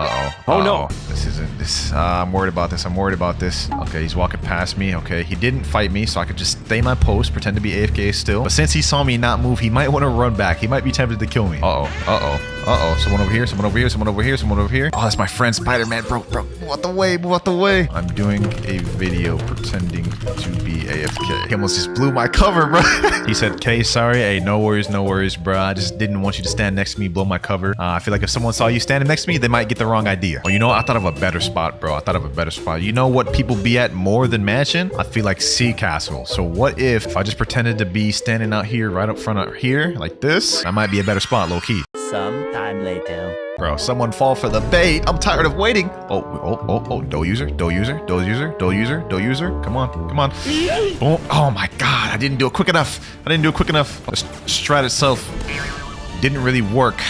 [SPEAKER 1] Oh no. This this. I'm worried about this. I'm worried about this. Okay, he's walking past me. Okay, he didn't fight me, so I could just stay my post, pretend to be AFK still. But since he saw me not move, he might want to run back. He might be tempted to kill me. Someone over here, someone over here, someone over here, someone over here. Oh, that's my friend Spider-Man. Bro, move out the way, move out the way. I'm doing a video pretending to be AFK. He almost just blew my cover, bro. He said, "Okay, sorry. Hey, no worries, bro. I just didn't want you to stand next to me, blow my cover. I feel like if someone saw you standing next to me, they might get the wrong idea." Well, you know what? I thought of a better spot, bro. I thought of a better spot. You know what people be at more than mansion? I feel like sea castle. So what if I just pretended to be standing out here, right up front out here, like this? That might be a better spot, low key.
[SPEAKER 2] Sometime later.
[SPEAKER 1] Bro, someone fall for the bait. I'm tired of waiting. Oh, do user. Come on. Boom. Oh my God, I didn't do it quick enough. The strat itself didn't really work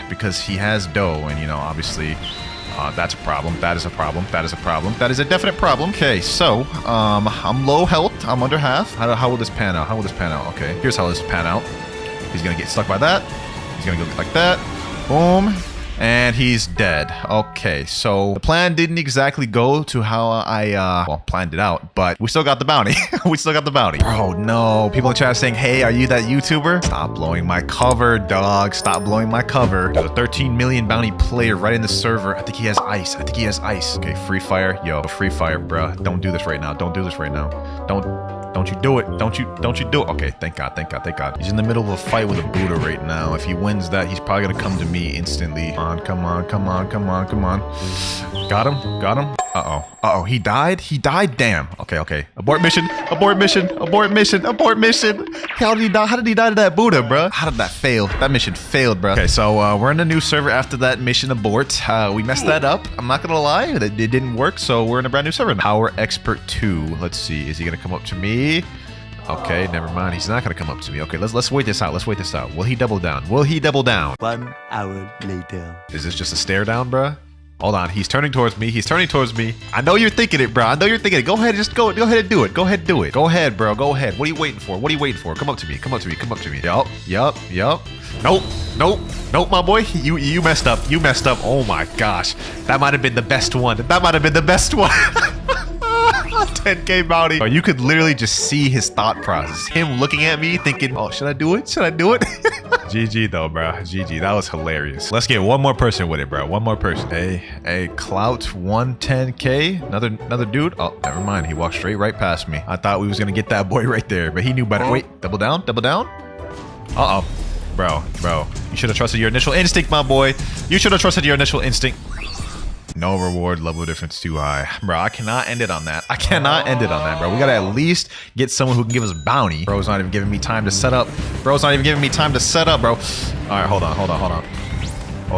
[SPEAKER 1] because he has dough, and you know, obviously that's a problem. That is a definite problem. Okay, so I'm low health. I'm under half. How will this pan out? Okay, here's how this pan out. He's gonna get stuck by that. He's gonna go like that. Boom. And he's dead. Okay, so the plan didn't exactly go to how I planned it out, but we still got the bounty. Bro, no. People in chat saying, "Hey, are you that YouTuber?" Stop blowing my cover, dog. Stop blowing my cover. There's a 13 million bounty player right in the server. I think he has ice. Okay, free fire. Yo, free fire, bro. Don't do this right now. Don't you do it. Don't you do it. Okay, thank God. He's in the middle of a fight with a Buddha right now. If he wins that, he's probably gonna come to me instantly. Come on. Got him. Uh-oh, he died? Damn. Okay. Abort mission. How did he die? How did he die to that Buddha, bro? How did that fail? That mission failed, bro. Okay, so we're in a new server after that mission abort. We messed that up. I'm not gonna lie, it didn't work, so we're in a brand new server. Power Expert 2. Let's see, is he gonna come up to me? Okay, never mind. He's not gonna come up to me. Okay, let's wait this out. Will he double down?
[SPEAKER 2] 1 hour later.
[SPEAKER 1] Is this just a stare down, bruh? Hold on, he's turning towards me. I know you're thinking it, bro. Go ahead, go ahead and do it. Go ahead, bro. Go ahead. What are you waiting for? Come up to me. Yup. Nope, my boy. You messed up. Oh my gosh. That might have been the best one. 10k bounty. Bro, you could literally just see his thought process. Him looking at me thinking, "Oh, should I do it? GG though, bro. GG. That was hilarious. Let's get one more person with it, bro. Hey, Clout 110k. Another dude. Oh, never mind. He walked straight right past me. I thought we was gonna get that boy right there, but he knew better. Wait, double down. Uh-oh. Bro. You should have trusted your initial instinct, my boy. No reward, level difference too high. Bro, I cannot end it on that. Bro. We gotta at least get someone who can give us bounty. Bro's not even giving me time to set up. Bro. All right, hold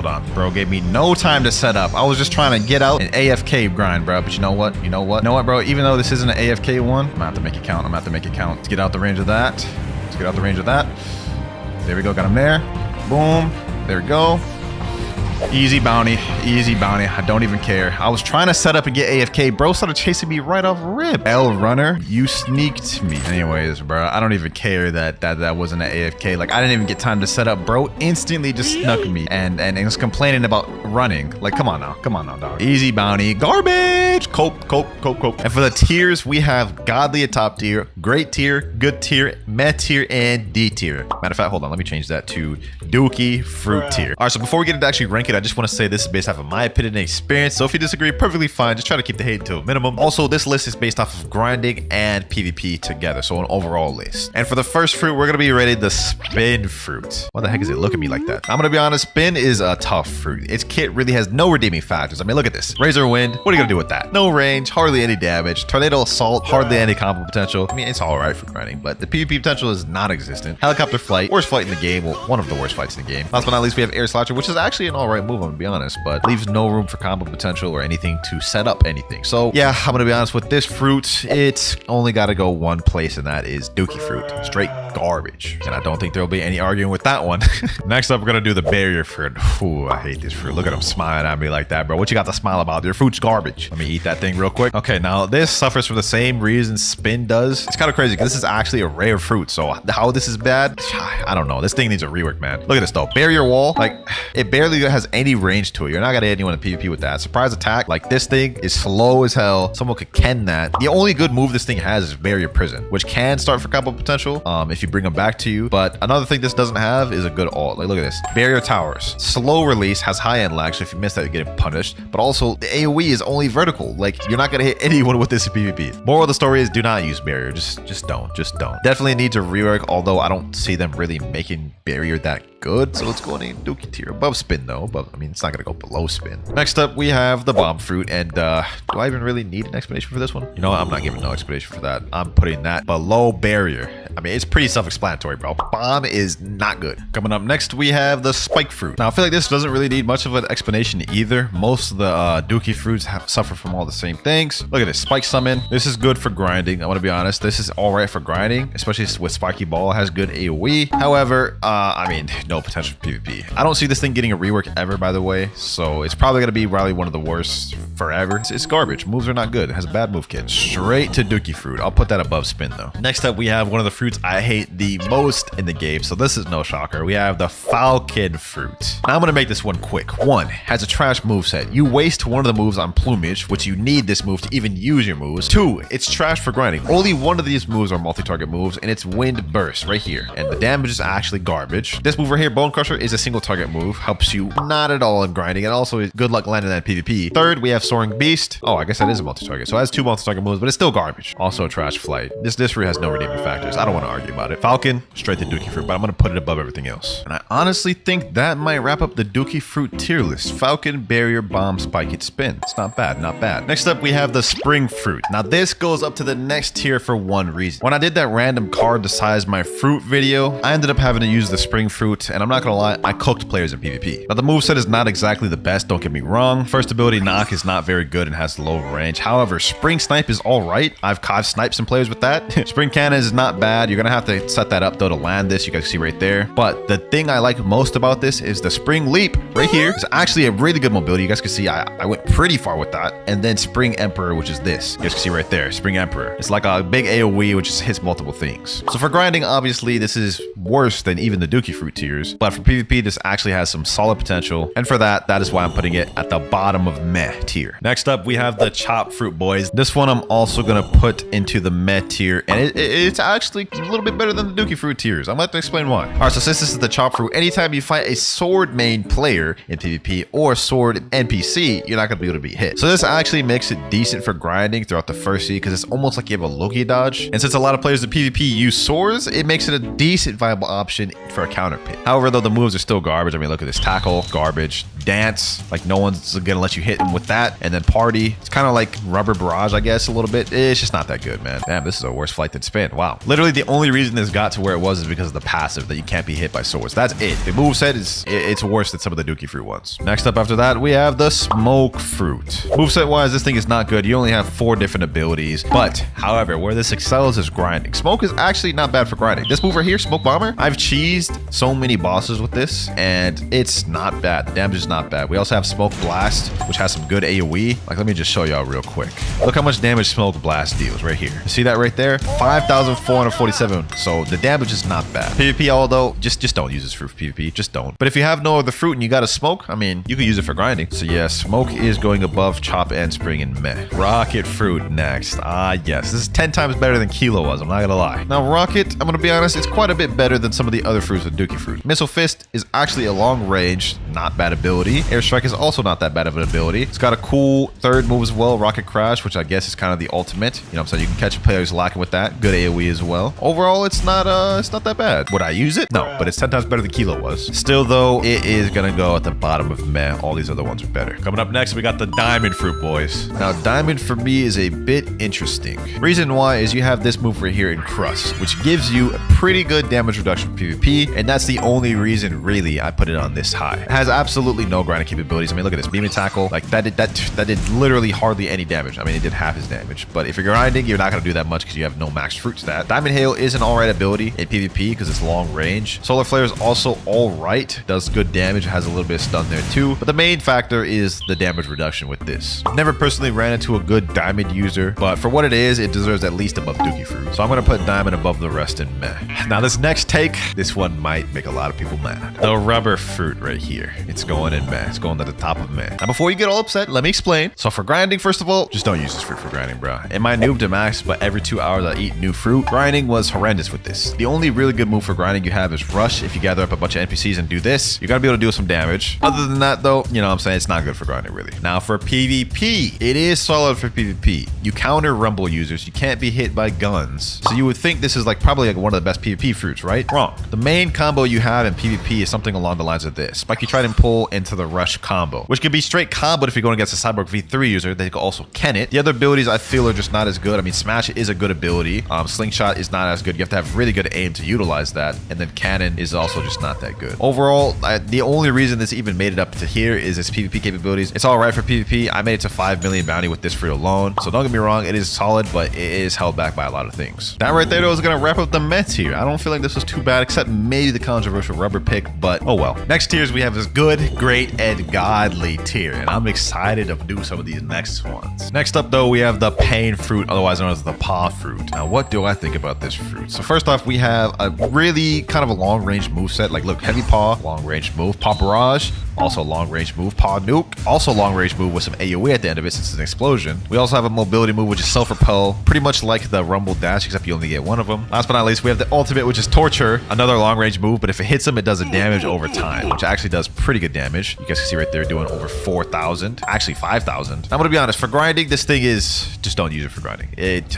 [SPEAKER 1] on. Bro gave me no time to set up. I was just trying to get out an AFK grind, bro. But you know what, bro? Even though this isn't an AFK one, I'm gonna have to make it count. Let's get out the range of that. There we go, got him there. Boom. There we go. Easy bounty. I don't even care. I was trying to set up and get AFK. Bro started chasing me right off rip. L runner, you sneaked me. Anyways, bro, I don't even care that wasn't an AFK. Like, I didn't even get time to set up. Bro instantly just snuck me and was complaining about running. Like, come on now, dog. Easy bounty. Garbage. Cope. And for the tiers, we have godly at top tier, great tier, good tier, meh tier, and D tier. Matter of fact, hold on. Let me change that to Dookie fruit tier. All right, so before we get into actually ranking, I just want to say this is based off of my opinion and experience. So if you disagree, perfectly fine. Just try to keep the hate to a minimum. Also, this list is based off of grinding and PvP together. So an overall list. And for the first fruit, we're going to be rating the spin fruit. Why the heck is it looking at me like that? I'm going to be honest. Spin is a tough fruit. Its kit really has no redeeming factors. I mean, look at this. Razor Wind. What are you going to do with that? No range, hardly any damage. Tornado Assault, hardly any combo potential. I mean, it's all right for grinding, but the PvP potential is non-existent. Helicopter Flight, worst flight in the game. Well, one of the worst fights in the game. Last but not least, we have Air Slasher, which is actually an all right move, I'm gonna be honest, but leaves no room for combo potential or anything to set up anything. So yeah, I'm gonna be honest with this fruit. It's only got to go one place, and that is Dookie fruit. Straight garbage. And I don't think there'll be any arguing with that one. Next up, we're gonna do the barrier fruit. Ooh, I hate this fruit. Look at him smiling at me like that, bro. What you got to smile about? Your fruit's garbage. Let me eat that thing real quick. Okay, now this suffers from the same reason spin does. It's kind of crazy because this is actually a rare fruit. So how this is bad, I don't know. This thing needs a rework, man. Look at this though. Barrier wall, like it barely has any range to it. You're not gonna hit anyone in PvP with that. Surprise attack, like this thing is slow as hell. Someone could ken that. The only good move this thing has is barrier prison, which can start for combo potential if you bring them back to you. But another thing this doesn't have is a good ult. Like look at this. Barrier towers, slow release, has high end lag, so if you miss that, you're getting punished. But also the AoE is only vertical. Like you're not gonna hit anyone with this in PvP. Moral of the story is do not use barrier. Just don't. Definitely needs a rework, although I don't see them really making barrier that good. So let's go in Dookie tier. Above spin though. I mean, it's not gonna go below spin. Next up, we have the bomb fruit. And do I even really need an explanation for this one? You know what? I'm not giving no explanation for that. I'm putting that below barrier. I mean, it's pretty self-explanatory, bro. Bomb is not good. Coming up next, we have the spike fruit. Now, I feel like this doesn't really need much of an explanation either. Most of the Dookie fruits suffer from all the same things. Look at this. Spike summon. This is good for grinding. I want to be honest. This is all right for grinding, especially with spiky ball. It has good AoE. However, I mean, no potential for PvP. I don't see this thing getting a rework ever, by the way. So it's probably going to be probably one of the worst forever. It's garbage. Moves are not good. It has a bad move kit. Straight to Dookie fruit. I'll put that above spin though. Next up, we have one of the fruits I hate the most in the game. So this is no shocker. We have the falcon fruit. Now I'm going to make this one quick. One, has a trash moveset. You waste one of the moves on plumage, which you need this move to even use your moves. Two, it's trash for grinding. Only one of these moves are multi-target moves, and it's wind burst right here. And the damage is actually garbage. This move right here, Bone Crusher, is a single target move. Helps you not at all in grinding, and also is good luck landing that in PvP. Third, we have Soaring Beast. Oh, I guess that is a multi-target. So it has two multi-target moves, but it's still garbage. Also a trash flight. This fruit has no redeeming factors. I don't want to argue about it. Falcon, straight to Dookie fruit, but I'm going to put it above everything else. And I honestly think that might wrap up the Dookie fruit tier list. Falcon, barrier, bomb, spike, hit, spin. It's not bad, not bad. Next up, we have the spring fruit. Now this goes up to the next tier for one reason. When I did that random card the size my fruit video, I ended up having to use the spring fruit, and I'm not gonna lie, I cooked players in PvP. Now the moveset is not exactly the best, don't get me wrong. First ability knock is not very good and has low range. However, spring snipe is all right. I've sniped some players with that. Spring cannon is not bad. You're gonna have to set that up though to land this. You guys see right there. But the thing I like most about this is the spring leap right here. It's actually a really good mobility. You guys can see I went pretty far with that. And then spring emperor, which is this. You guys can see right there, spring emperor. It's like a big AoE which just hits multiple things. So for grinding, obviously this is worse than even the Dookie fruit tiers. But for PvP, this actually has some solid potential. And for that is why I'm putting it at the bottom of meh tier. Next up, we have the chop fruit, boys. This one I'm also gonna put into the meh tier, and it's actually a little bit better than the Dookie fruit tiers. I'm about to explain why. All right, so since this is the chop fruit, anytime you fight a sword main player in PvP or sword NPC, you're not gonna be able to be hit. So this actually makes it decent for grinding throughout the first seed because it's almost like you have a Loki dodge. And since a lot of players in PvP use swords, it makes it a decent viable option for a counter pick. However, though, the moves are still garbage. I mean, look at this. Tackle, garbage. Dance, like no one's gonna let you hit him with that. And then party, it's kind of like rubber barrage, I guess, a little bit. It's just not that good, man. Damn, this is a worse flight than spin. Wow. Literally the only reason this got to where it was is because of the passive that you can't be hit by swords. That's it. The moveset is it's worse than some of the Dookie fruit ones. Next up after that, we have the smoke fruit. Moveset wise, this thing is not good. You only have 4 different abilities. But however, where this excels is grinding. Smoke is actually not bad for grinding. This move right here, smoke bomber, I've cheesed so many bosses with this, and it's not bad. The damage is not bad. We also have smoke blast, which has some good AoE. Like, let me just show y'all real quick. Look how much damage smoke blast deals right here. You see that right there? 5,447. So the damage is not bad. PvP, although, just don't use this fruit for PvP. Just don't. But if you have no other fruit and you got a smoke, I mean, you can use it for grinding. So yeah, smoke is going above chop and spring and meh. Rocket fruit next. Yes, this is 10 times better than Kilo was. I'm not gonna lie. Now rocket, I'm gonna be honest, it's quite a bit better than some of the other fruits with Dookie fruit. Missile fist is actually a long range, not bad ability. Airstrike is also not that bad of an ability. It's got a cool third move as well, rocket crash, which I guess is kind of the ultimate. You know what I'm saying? You can catch a player who's lacking with that. Good AoE as well. Overall, it's not that bad. Would I use it? No, but it's 10 times better than Kilo was. Still though, it is gonna go at the bottom of meh. All these other ones are better. Coming up next, we got the diamond fruit, boys. Now diamond for me is a bit interesting. Reason why is you have this move right here in crust, which gives you a pretty good damage reduction for PvP, and that's the only reason really I put it on this high. It has absolutely no grinding capabilities. I mean, look at this beam and tackle. Like that did literally hardly any damage. I mean, it did half his damage, but if you're grinding, you're not gonna do that much because you have no max fruit stat. Diamond hit
[SPEAKER 3] Hail is an alright ability in PvP because it's long range. Solar Flare is also alright. Does good damage. Has a little bit of stun there too. But the main factor is the damage reduction with this. Never personally ran into a good diamond user, but for what it is, it deserves at least above Dookie fruit. So I'm going to put diamond above the rest in meh. Now this next take, this one might make a lot of people mad. The rubber fruit right here. It's going in meh. It's going to the top of meh. Now before you get all upset, let me explain. So for grinding, first of all, just don't use this fruit for grinding, bro. It might noob to max, but every 2 hours I eat new fruit. Grinding was horrendous with this. The only really good move for grinding you have is rush. If you gather up a bunch of NPCs and do this, you're going to be able to do some damage. Other than that though, you know what I'm saying? It's not good for grinding really. Now for PvP, it is solid for PvP. You counter rumble users. You can't be hit by guns. So you would think this is like probably like one of the best PvP fruits, right? Wrong. The main combo you have in PvP is something along the lines of this. Spiky Trident and pull into the rush combo, which can be straight comboed if you're going against a Cyborg V3 user. They can also Ken it. The other abilities I feel are just not as good. I mean, Smash is a good ability. Slingshot is not as good. You have to have really good aim to utilize that. And then Cannon is also just not that good. Overall, the only reason this even made it up to here is its PvP capabilities. It's all right for PvP. I made it to 5 million bounty with this fruit alone. So don't get me wrong, it is solid, but it is held back by a lot of things. That right there though is going to wrap up the Mets here. I don't feel like this was too bad, except maybe the controversial rubber pick, but oh well. Next tiers we have this good, great, and godly tier, and I'm excited to do some of these next ones. Next up though, we have the pain fruit, otherwise known as the paw fruit. Now what do I think about this fruit? So first off, we have a really kind of a long range move set. Like look, heavy paw, long range move, paw barrage, also long range move, paw nuke, also long range move with some AoE at the end of it since it's an explosion. We also have a mobility move which is self-repel, pretty much like the rumble dash except you only get one of them. Last but not least, we have the ultimate which is torture, another long range move, but if it hits them it does a damage over time, which actually does pretty good damage. You guys can see right there doing over 4,000, actually 5,000. I'm gonna be honest, for grinding this thing is, just don't use it for grinding.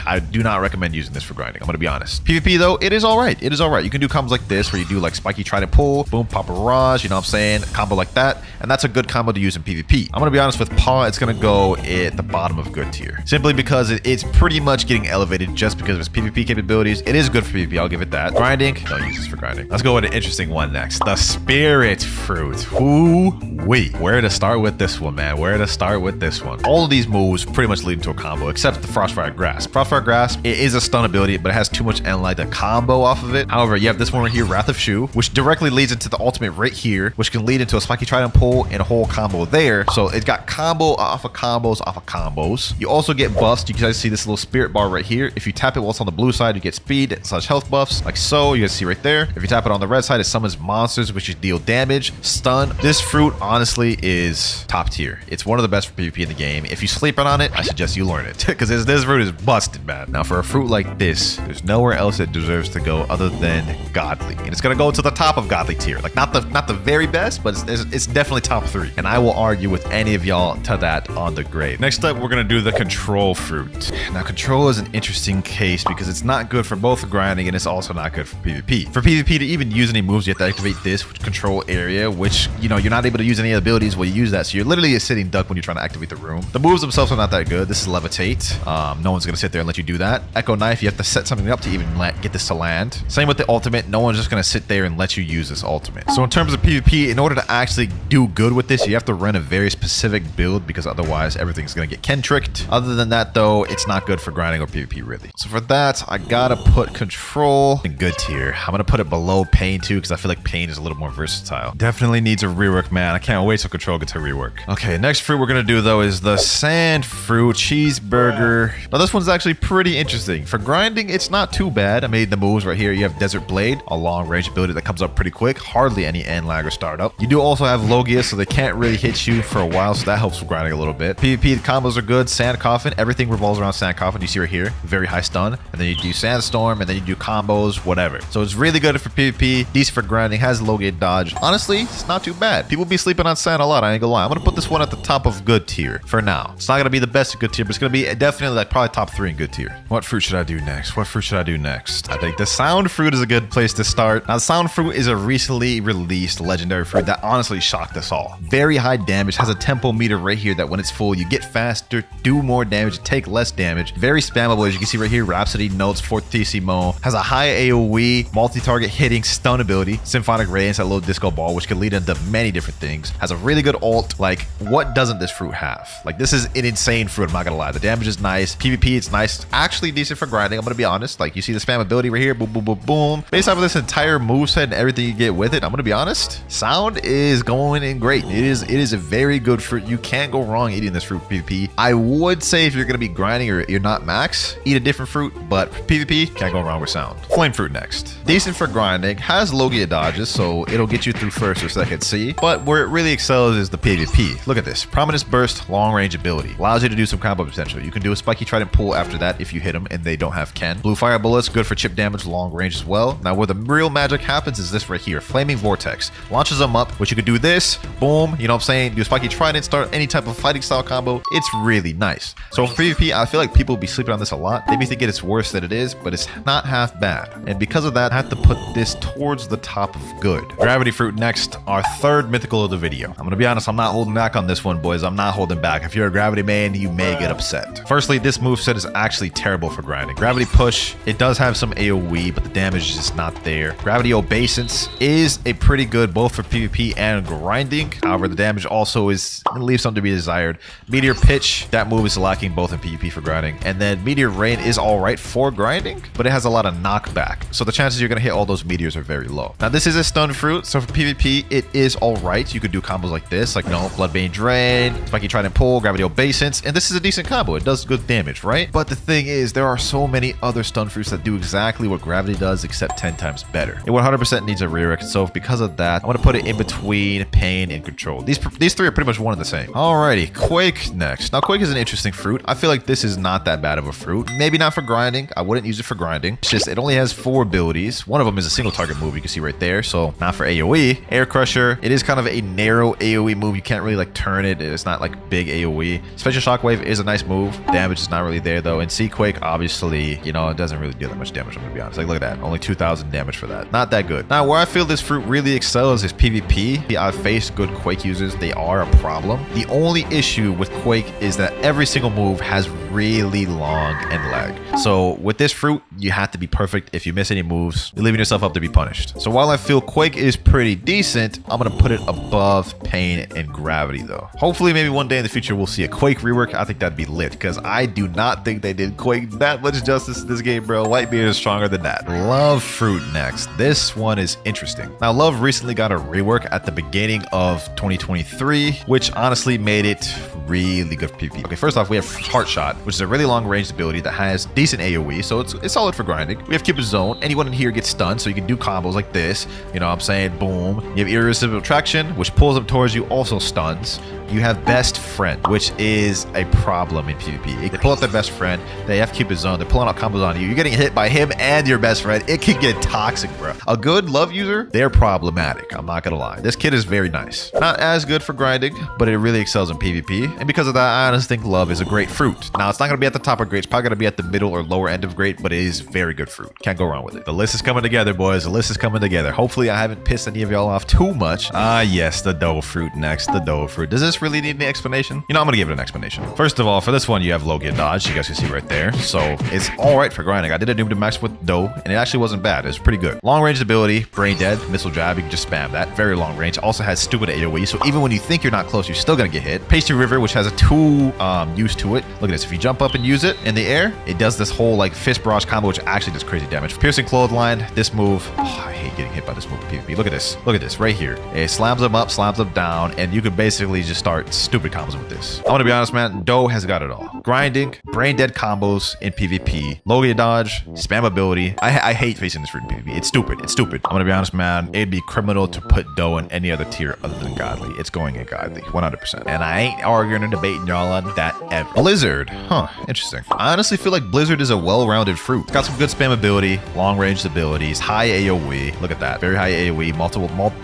[SPEAKER 3] I do not recommend using this for grinding. I'm gonna be honest. PvP though, it is all right. It is all right. You can do combos like this where you do like spiky trident pull, boom, pop barrage, you know what I'm saying, combo like that, and that's a good combo to use in PvP. I'm gonna be honest, with paw it's gonna go at the bottom of good tier simply because it's pretty much getting elevated just because of its PvP capabilities. It is good for PvP, I'll give it that. Grinding, don't use this for grinding. Let's go with an interesting one next, the spirit fruit. Ooh-wee. Where to start with this one, man? Where to start with this one? All of these moves pretty much lead to a combo except the Frostfire Grasp. Frostfire Grasp, it is a stun ability, but it has too much Enlight to combo off of it. However, you have this one right here, Wrath of Shu, which directly leads into the ultimate right here, which can lead into a Spiky Trident pull and a whole combo there. So it's got combo off of combos off of combos. You also get buffs. You guys see this little spirit bar right here. If you tap it while it's on the blue side, you get speed / health buffs, like so. You guys see right there. If you tap it on the red side, it summons monsters, which deal damage, stun. This fruit honestly is top tier. It's one of the best for PvP in the game. If you sleeping on it, I suggest you learn it because this fruit is busted, man. Now for a fruit like this, there's nowhere else it deserves to go other than godly, and it's gonna go to the top of godly tier. Like not the very best, but it's definitely top 3, and I will argue with any of y'all to that on the grave. Next up, we're gonna do the control fruit. Now control is an interesting case because it's not good for both grinding and it's also not good for PvP. For PvP to even use any moves, you have to activate this control area, which, you know, you're not able to use any abilities while you use that. So you're literally a sitting duck when you're trying to activate the room. The moves themselves are not that good. This is levitate. No one's gonna sit there and let you do that. Echo knife, you have to set something up to even get this to land. Same with the ultimate. No one's just gonna sit there and let you use this ultimate. So in terms of PvP, in order to actually do good with this, you have to run a very specific build because otherwise everything's gonna get Ken tricked. Other than that though, it's not good for grinding or PvP really. So for that, I gotta put control in good tier. I'm gonna put it below pain too because I feel like pain is a little more versatile. Definitely needs a rework, man. I can't wait till control gets a rework. Okay, next fruit we're gonna do though is the sand fruit cheeseburger. Now this one's actually pretty interesting. For grinding, it's not too bad. I made the moves right here. You have Desert Blade, a long range ability that comes up pretty quick. Hardly any end lag or startup. You do also have Logia, so they can't really hit you for a while, so that helps with grinding a little bit. PvP, the combos are good. Sand Coffin, everything revolves around Sand Coffin. You see right here, very high stun. And then you do Sandstorm, and then you do combos, whatever. So it's really good for PvP, decent for grinding, has Logia dodge. Honestly, it's not too bad. People be sleeping on Sand a lot, I ain't gonna lie. I'm gonna put this one at the top of good tier for now. It's not gonna be the best of good tier, but it's gonna be definitely like probably top 3 in good tier. What fruit should I do next? What fruit should I do next? I think the sound fruit is a good place to start. Now, the sound fruit is a recently released legendary fruit that honestly shocked us us all. Very high damage, has a tempo meter right here that when it's full, you get faster, do more damage, take less damage. Very spammable, as you can see right here. Rhapsody notes, Fortissimo. Has a high AoE, multi-target hitting, stun ability, Symphonic Radiance, that little disco ball, which can lead into many different things. Has a really good ult. Like, what doesn't this fruit have? Like, this is an insane fruit, I'm not gonna lie. The damage is nice. PvP, it's nice. Actually decent for grinding, I'm gonna be honest. Like, you see the spam ability right here, boom, boom, boom, boom. Based off of this entire moveset and everything you get with it, I'm gonna be honest. Sound is going in great. It is a very good fruit. You can't go wrong eating this fruit for PvP. I would say if you're gonna be grinding or you're not max, eat a different fruit, but for PvP, can't go wrong with sound. Flame fruit next. Decent for grinding, has Logia dodges, so it'll get you through first or second C, but where it really excels is the PvP. Look at this. Prominence burst, long range ability. Allows you to do some combo potential. You can do a spiky trident pull after that if you hit them and they don't have Ken. Blue fire bullets, good for chip damage, long range as well. Now where the real magic happens is this right here. Flaming vortex. Launches them up, which you could do this, boom, you know what I'm saying? Do a spiky trident, start any type of fighting style combo. It's really nice. So for PvP, I feel like people will be sleeping on this a lot. They may think it's worse than it is, but it's not half bad. And because of that, I have to put this towards the top of good. Gravity fruit next, our third mythical of the video. I'm gonna be honest, I'm not holding back on this one, boys. I'm not holding back. If you're a gravity main, you may get upset. Firstly, this moveset is actually terrible for grinding. Gravity push, it does have some AoE, but the damage is just not there. Gravity obeisance is a pretty good both for PvP and grinding. However, the damage also leaves something to be desired. Meteor pitch, that move is lacking both in PvP for grinding. And then Meteor rain is all right for grinding, but it has a lot of knockback. So the chances you're gonna hit all those meteors are very low. Now this is a stun fruit, so for PvP, it is all right. You could do combos like this, like Bloodbane Drain, Spiky Trident Pull, Gravity Obeisance, and this is a decent combo. It does good damage, right? But the thing is, there are so many other stun fruits that do exactly what Gravity does, except 10 times better. It 100% needs a rework, so because of that, I'm gonna put it in between Pain and Control. These three are pretty much one and the same. Alrighty, Quake next. Now Quake is an interesting fruit. I feel like this is not that bad of a fruit. Maybe not for grinding. I wouldn't use it for grinding. It's just, it only has 4 abilities. One of them is a single target move, you can see right there, so not for AoE. Air Crusher, it is kind of a narrow AoE move. You can't really like turn it. It's not like big AoE. Special Shockwave is a nice move. Damage is not really there though. And Sea Quake, obviously, you know, it doesn't really do that much damage, I'm gonna be honest. Like, look at that. Only 2,000 damage for that. Not that good. Now, where I feel this fruit really excels is PvP. I've faced good Quake users. They are a problem. The only issue with Quake is that every single move has really long end lag. So with this fruit, you have to be perfect. If you miss any moves, you're leaving yourself up to be punished. So while I feel Quake is pretty decent, I'm gonna put it above Pain and Gravity though. Hopefully maybe one day in the future we'll see a Quake rework. I think that'd be lit because I do not think they did Quake that much justice in this game, bro. Whitebeard is stronger than that. Love fruit next. This one is interesting. Now Love recently got a rework at the beginning of 2023, which honestly made it really good for PvP. Okay, first off, we have Heart Shot, which is a really long range ability that has decent AoE, so it's solid for grinding. We have Cupid Zone. Anyone in here gets stunned, so you can do combos like this. You know what I'm saying? Boom. You have Irresistible Attraction, which pulls them towards you, also stuns. You have Best Friend, which is a problem in PvP. They pull out their best friend, they have Cupid Zone, they're pulling out combos on you. You're getting hit by him and your best friend. It can get toxic, bro. A good Love user, they're problematic. I'm not gonna lie. This kid is very nice. Not as good for grinding, but it really excels in PvP. And because of that, I honestly think Love is a great fruit. Now, it's not gonna be at the top of great. It's probably gonna be at the middle or lower end of great, but it is very good fruit. Can't go wrong with it. The list is coming together, boys. The list is coming together. Hopefully, I haven't pissed any of y'all off too much. Yes, the dough fruit next. The dough fruit. Does this really need an explanation? You know, I'm gonna give it an explanation. First of all, for this one, you have Logia dodge. You guys can see right there. So it's all right for grinding. I did a noob to max with dough, and it actually wasn't bad. It was pretty good. Long range ability, Brain Dead, Missile Jab. You can just spam that. Very long range. Also has stupid AoE. So even when you think you're not close, you're still gonna get hit. Pastry River, which has a 2 use to it. Look at this. If you jump up and use it in the air, it does this whole like fist barrage combo, which actually does crazy damage. Piercing Clothesline. This move. Oh, I hate getting hit by this move in PvP. Look at this. Look at this right here. It slams them up, slams them down, and you can basically just start stupid combos with this. I'm gonna be honest, man. Dough has got it all. Grinding, brain dead combos in PvP, Logia dodge, spam ability. I hate facing this fruit in PvP. It's stupid. It's stupid. I'm gonna be honest, man. It'd be criminal to put Dough in any other tier other than Godly. It's going in Godly, 100%. And I ain't arguing or debating y'all on that ever. Blizzard, huh? Interesting. I honestly feel like Blizzard is a well-rounded fruit. It's got some good spam ability, long-range abilities, high AoE. Look at that, very high AoE.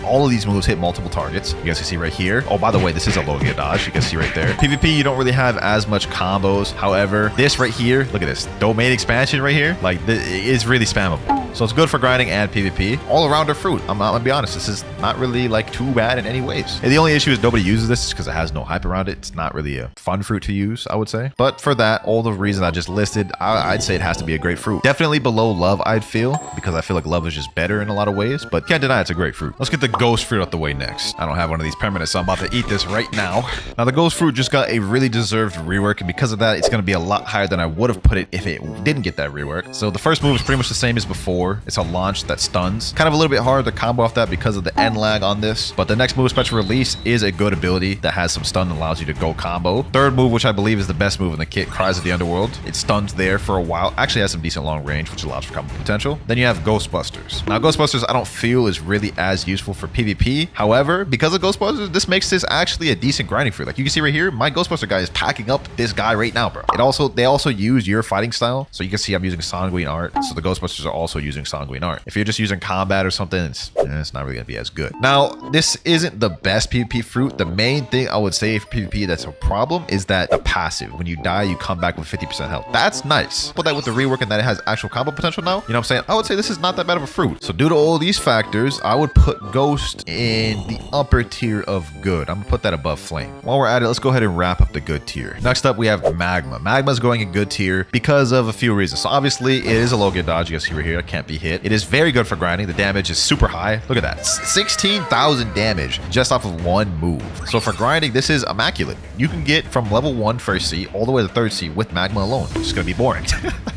[SPEAKER 3] All of these moves hit multiple targets. You guys can see right here. Oh, by the way, this is a Logia dodge. You can see right there. PvP, you don't really have as much combos. However, this right here, look at this domain expansion right here. Like, it's really spammable. So it's good for grinding and PvP. All-arounder fruit. I'm gonna be honest, this is not really like too bad in any ways. And the only issue is nobody uses this because it has no hype around it. It's not really a fun fruit to use, I would say. But for that, all the reasons I just listed, I'd say it has to be a great fruit. Definitely below love, I'd feel, because I feel like love is just better in a lot of ways, but can't deny it's a great fruit. Let's get the ghost fruit out the way next. I don't have one of these permanents, so I'm about to eat this right now. Now, the ghost fruit just got a really deserved rework, and because of that, it's going to be a lot higher than I would have put it if it didn't get that rework. So the first move is pretty much the same as before. It's a launch that stuns. Kind of a little bit hard to combo off that because of the end lag on this, but the next move, special release, is a good ability that has some stun and allows you to go combo. Third move, which I believe is the best move in the kit, Cries of the Underworld. It stuns there for a while. Actually has some decent long range, which allows for combo potential. Then you have Ghostbusters. Now, Ghostbusters I don't feel is really as useful for PvP. However, because of Ghostbusters, this makes this actually a decent grinding fruit. Like you can see right here, my Ghostbuster guy is packing up this guy right now, bro. They also use your fighting style. So you can see I'm using Sanguine Art. So the Ghostbusters are also using Sanguine Art. If you're just using combat or something, it's not really gonna be as good. Now, this isn't the best PvP fruit. The main thing I would say for PvP that's a problem is that the passive. When you die, you come back with 50% health. That's nice. Put that with the rework and that it has actual combo potential now. You know what I'm saying? I would say this is not that bad of a fruit. So due to all these factors, I would put Ghost in the upper tier of good. I'm gonna put that above Flame. While we're at it, let's go ahead and wrap up the good tier. Next up, we have Magma. Magma's going in good tier because of a few reasons. So obviously, it is a low get dodge. You can see right here, it can't be hit. It is very good for grinding. The damage is super high. Look at that. 16,000 damage just off of one move. So for grinding, this is immaculate. You can get from level 1 first C all the way to third C with Magma alone. It's just gonna be boring.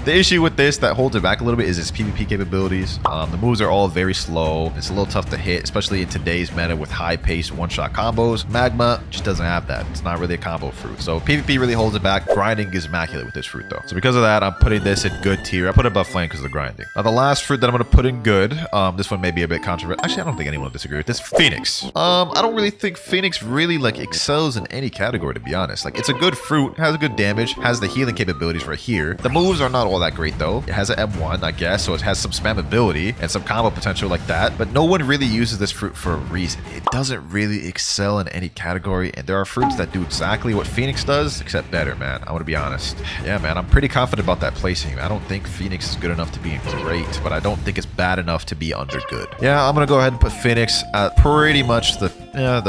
[SPEAKER 3] The issue with this that holds it back a little bit is its PvP capabilities. The moves are all very slow. It's a little tough to hit, especially in today's meta with high-paced one-shot combos. Magma just doesn't have that. It's not really a combo fruit. So PvP really holds it back. Grinding is immaculate with this fruit, though. So because of that, I'm putting this in good tier. I put it above Flame because of the grinding. Now, the last fruit that I'm going to put in good, this one may be a bit controversial. Actually, I don't think anyone will disagree with this. Phoenix. I don't really think Phoenix really, like, excels in any category, to be honest. Like, it's a good fruit, has a good damage, has the healing capabilities right here. The moves are not all that great, though. It has an M1, I guess, so it has some spammability and some combo potential like that, but no one really uses this fruit for a reason. It doesn't really excel in any category, and there are fruits that do exactly what Phoenix does, except better, man. I want to be honest. Yeah, man, I'm pretty confident about that placing. I don't think Phoenix is good enough to be great, but I don't think it's bad enough to be under good. Yeah, I'm gonna go ahead and put Phoenix at pretty much the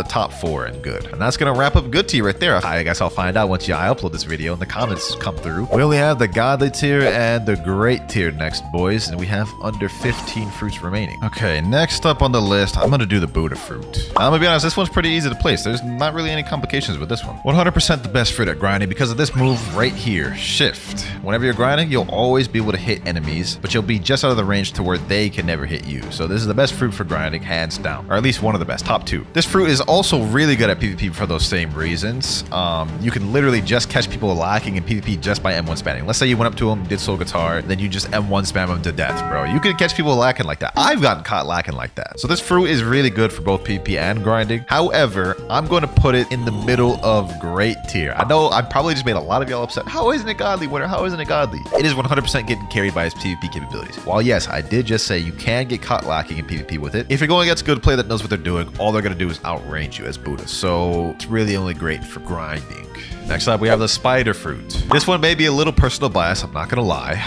[SPEAKER 3] top 4 in good. And that's gonna wrap up good tier right there. I guess I'll find out once I upload this video and the comments come through. We only have the godly tier and the great tier next, boys, and we have under 15 fruits remaining. Okay, next up on the list, I'm gonna do the Buddha fruit. I'm gonna be honest, this one's pretty easy to place. There's not really any complications with this one. 100% the best fruit at grinding because of this move right here, Shift. Whenever you're grinding, you'll always be able to hit enemies, but you'll be just out of the range to where they can never hit you. So this is the best fruit for grinding, hands down, or at least one of the best, top 2. This fruit is also really good at PvP for those same reasons. You can literally just catch people lacking in PvP just by M1 spamming. Let's say you went up to them, did soul guitar, then you just M1 spam them to death, bro. You can catch people lacking like that. I've gotten caught lacking like that. So this fruit is really good for both PvP and grinding. However, I'm going to put it in the middle of great tier. I know I probably just made a lot of y'all upset. How isn't it godly, Winter? How isn't it godly? It is 100% getting carried by its PvP capabilities. While yes, I did just say you can get caught lacking in PvP with it. If you're going against a good player that knows what they're doing, all they're going to do is outrange you as Buddha. So it's really only great for grinding. Next up, we have the spider fruit. This one may be a little personal bias, I'm not gonna lie.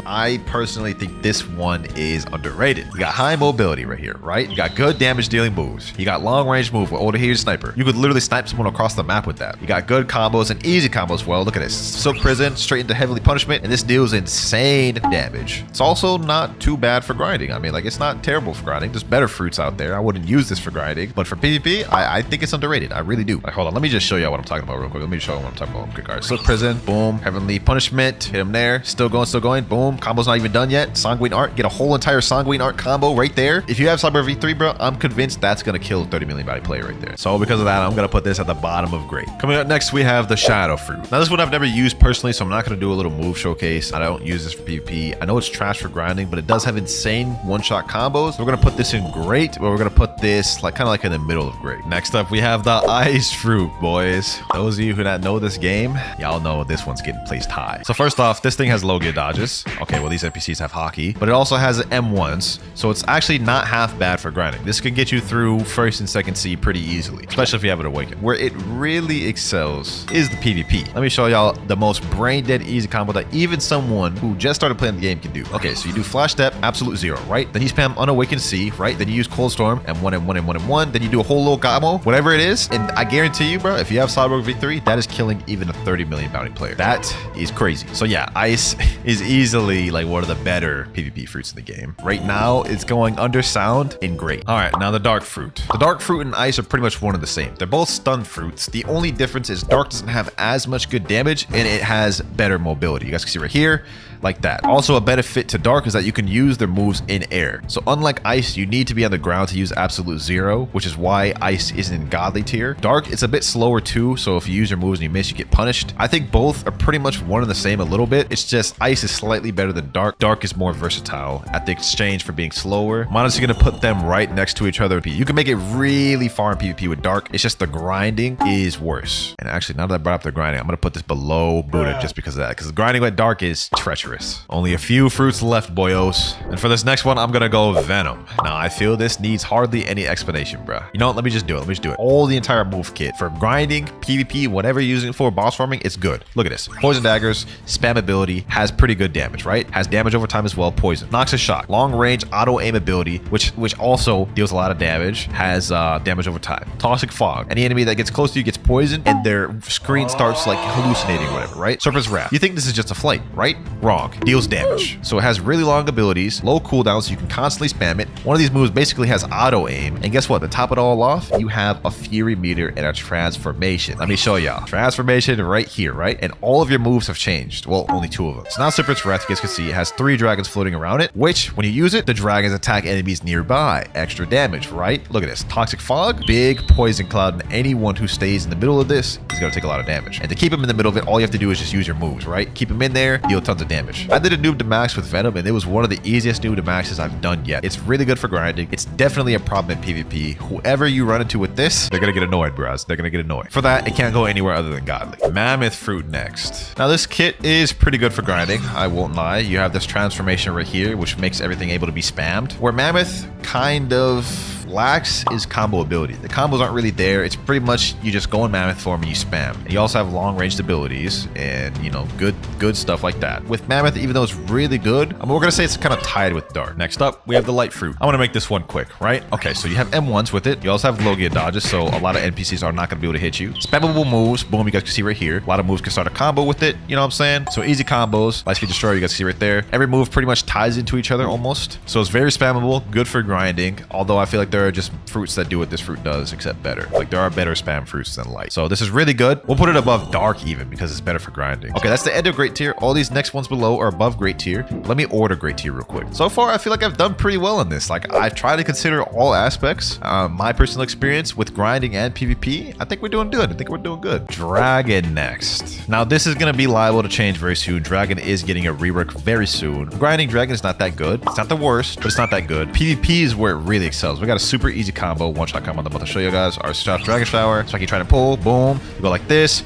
[SPEAKER 3] I personally think this one is underrated. You got high mobility right here, right? You got good damage dealing moves. You got long range move with Oda Sniper. You could literally snipe someone across the map with that. You got good combos and easy combos. Well, look at this. Silk Prison, straight into Heavenly Punishment, and this deals insane damage. It's also not too bad for grinding. I mean, like, it's not terrible for grinding. There's better fruits out there. I wouldn't use this for grinding, but for PvP, I think it's underrated. I really do. Like, hold on, let me just show you what I'm talking about real quick. Let me show you what I'm talking about. Quick card. Silk Prison, boom. Heavenly Punishment, hit him there. Still going, boom. Combo's not even done yet. Sanguine Art, get a whole entire Sanguine Art combo right there. If you have Cyber V3, bro, I'm convinced that's gonna kill 30 million body player right there. So because of that, I'm gonna put this at the bottom of great. Coming up next, we have the Shadow Fruit. Now this one I've never used personally, so I'm not gonna do a little move showcase. I don't use this for PvP. I know it's trash for grinding, but it does have insane one-shot combos. We're gonna put this in great, but we're gonna put this like kind of like in the middle of great. Next up, we have the Ice Fruit, boys. Those of you who not know this game, y'all know this one's getting placed high. So first off, this thing has low gear dodges. Okay, well, these NPCs have hockey, but it also has M1s, so it's actually not half bad for grinding. This can get you through first and second C pretty easily, especially if you have it awakened. Where it really excels is the PvP. Let me show y'all the most brain dead easy combo that even someone who just started playing the game can do. Okay, so you do flash slash step, absolute 0, right? Then you spam unawakened C, right? Then you use cold storm and 1 and 1 and 1 and 1. Then you do a whole little combo, whatever it is. And I guarantee you, bro, if you have Cyborg V3, that is killing even a 30 million bounty player. That is crazy. So yeah, ice is easily like one of the better PvP fruits in the game. Right now, it's going under sound and great. All right, now the dark fruit. The dark fruit and ice are pretty much one and the same. They're both stun fruits. The only difference is dark doesn't have as much good damage and it has better mobility. You guys can see right here, like that. Also, a benefit to dark is that you can use their moves in air. So unlike ice, you need to be on the ground to use absolute 0, which is why ice isn't in godly tier. Dark, it's a bit slower too, so if you use your moves and you miss, you get punished. I think both are pretty much one and the same a little bit. It's just ice is slightly better than dark. Dark is more versatile at the exchange for being slower. I'm honestly gonna put them right next to each other. You can make it really far in PvP with dark. It's just the grinding is worse. And actually, now that I brought up the grinding, I'm gonna put this below Buddha just because of that, because the grinding with dark is treacherous. Only a few fruits left, boyos. And for this next one, I'm gonna go Venom. Now, I feel this needs hardly any explanation, bruh. You know what? Let me just do it. Let me just do it. All the entire move kit. For grinding, PvP, whatever you're using it for, boss farming, it's good. Look at this. Poison daggers, spam ability, has pretty good damage, right? Has damage over time as well. Poison. Noxious shock. Long range auto aim ability, which also deals a lot of damage. Has damage over time. Toxic fog. Any enemy that gets close to you gets poisoned and their screen starts like hallucinating or whatever, right? Serpent's Wrath. You think this is just a flight, right? Wrong. Deals damage. So it has really long abilities, low cooldowns, so you can constantly spam it. One of these moves basically has auto aim. And guess what? To top it all off, you have a fury meter and a transformation. Let me show y'all. Transformation right here, right? And all of your moves have changed. Well, only 2 of them. So now Serpent's Wrath, you guys can see, it has 3 dragons floating around it, which when you use it, the dragons attack enemies nearby. Extra damage, right? Look at this. Toxic fog, big poison cloud, and anyone who stays in the middle of this is going to take a lot of damage. And to keep him in the middle of it, all you have to do is just use your moves, right? Keep him in there, deal tons of damage. I did a noob to max with Venom, and it was one of the easiest noob to maxes I've done yet. It's really good for grinding. It's definitely a problem in PvP. Whoever you run into with this, they're gonna get annoyed, bros. They're gonna get annoyed. For that, it can't go anywhere other than godly. Mammoth fruit next. Now this kit is pretty good for grinding, I won't lie. You have this transformation right here, which makes everything able to be spammed. Where Mammoth kind of lacks is combo ability. The combos aren't really there. It's pretty much you just go in Mammoth form and you spam. And you also have long ranged abilities and, you know, good stuff like that. With Mammoth, even though it's really good, we're gonna say it's kind of tied with dark. Next up, we have the light fruit. I want to make this one quick, right? Okay, so you have M1s with it. You also have Logia dodges, so a lot of NPCs are not gonna be able to hit you. Spammable moves, boom, you guys can see right here. A lot of moves can start a combo with it, you know what I'm saying? So easy combos. Light Speed Destroyer, you guys can see right there. Every move pretty much ties into each other almost. So it's very spammable, good for grinding, although I feel like there are just fruits that do what this fruit does, except better. Like there are better spam fruits than light. So this is really good. We'll put it above dark even because it's better for grinding. Okay, that's the end of great tier. All these next ones below are above great tier. Let me order great tier real quick. So far, I feel like I've done pretty well in this. Like I've tried to consider all aspects. My personal experience with grinding and PvP, I think we're doing good. I think we're doing good. Dragon next. Now this is gonna be liable to change very soon. Dragon is getting a rework very soon. Grinding Dragon is not that good. It's not the worst, but it's not that good. PvP is where it really excels. We got a super easy combo, one-shot combo I'm about to show you guys. Our shot Dragon Shower. So I can try to pull, boom. You go like this,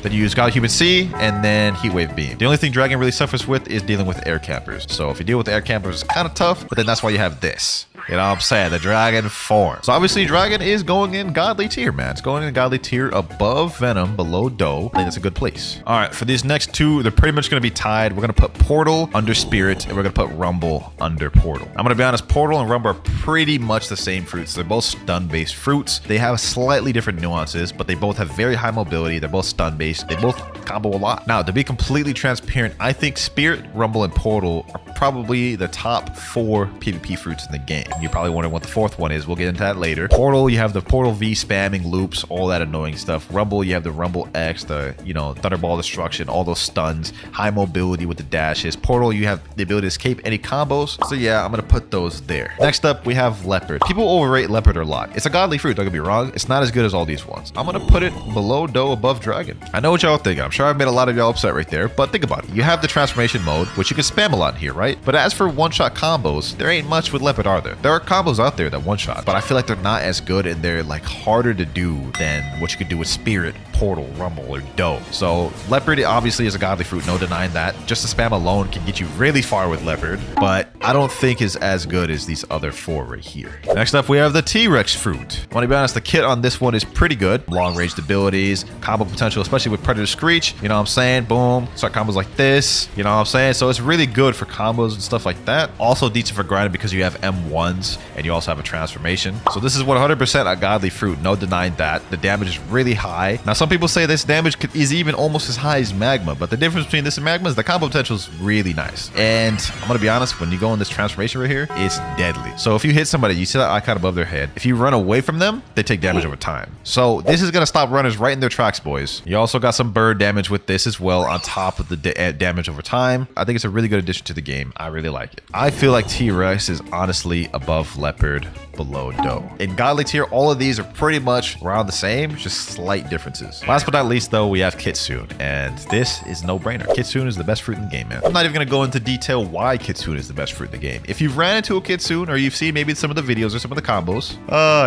[SPEAKER 3] then you use God Human C, and then Heat Wave Beam. The only thing Dragon really suffers with is dealing with air campers. So if you deal with the air campers, it's kind of tough, but then that's why you have this. You know what I'm saying? The Dragon form. So obviously Dragon is going in godly tier, man. It's going in godly tier above Venom, below Doe. I think that's a good place. All right, for these next two, they're pretty much going to be tied. We're going to put Portal under Spirit, and we're going to put Rumble under Portal. I'm going to be honest, Portal and Rumble are pretty much the same fruits. They're both stun-based fruits. They have slightly different nuances, but they both have very high mobility. They're both stun-based. They both combo a lot. Now, to be completely transparent, I think Spirit, Rumble, and Portal are probably the top 4 PvP fruits in the game. You're probably wondering what the 4th one is. We'll get into that later. Portal, you have the Portal V spamming loops, all that annoying stuff. Rumble, you have the Rumble X, the, you know, Thunderball Destruction, all those stuns, high mobility with the dashes. Portal, you have the ability to escape any combos. So yeah, I'm gonna put those there. Next up, we have Leopard. People overrate Leopard a lot. It's a godly fruit, don't get me wrong. It's not as good as all these ones. I'm gonna put it below Doe, above Dragon. I know what y'all think. I'm sure I've made a lot of y'all upset right there, but think about it. You have the transformation mode, which you can spam a lot here, right? But as for one-shot combos, there ain't much with Leopard, are there? There are combos out there that one-shot, but I feel like they're not as good and they're like harder to do than what you could do with Spirit, portal, rumble, or dough. So leopard obviously is a godly fruit, no denying that. Just the spam alone can get you really far with leopard, but I don't think is as good as these other 4 right here. Next up, we have the T-Rex fruit. Want to be honest, the kit on this one is pretty good. Long ranged abilities, combo potential, especially with Predator Screech. You know what I'm saying? Boom. Start combos like this. You know what I'm saying? So it's really good for combos and stuff like that. Also decent for grinding because you have M1s and you also have a transformation. So this is 100% a godly fruit. No denying that. The damage is really high. Now, some people say this damage is even almost as high as magma, but the difference between this and magma is the combo potential is really nice. And I'm gonna be honest, when you go in this transformation right here, it's deadly. So if you hit somebody, you see that icon above their head. If you run away from them, they take damage over time. So this is gonna stop runners right in their tracks, boys. You also got some bird damage with this as well on top of the damage over time. I think it's a really good addition to the game. I really like it. I feel like T-Rex is honestly above leopard, below dough. In godly tier, all of these are pretty much around the same, just slight differences. Last but not least though, we have Kitsune, and this is no brainer. Kitsune is the best fruit in the game, man. I'm not even gonna go into detail why Kitsune is the best fruit in the game. If you've ran into a Kitsune or you've seen maybe some of the videos or some of the combos,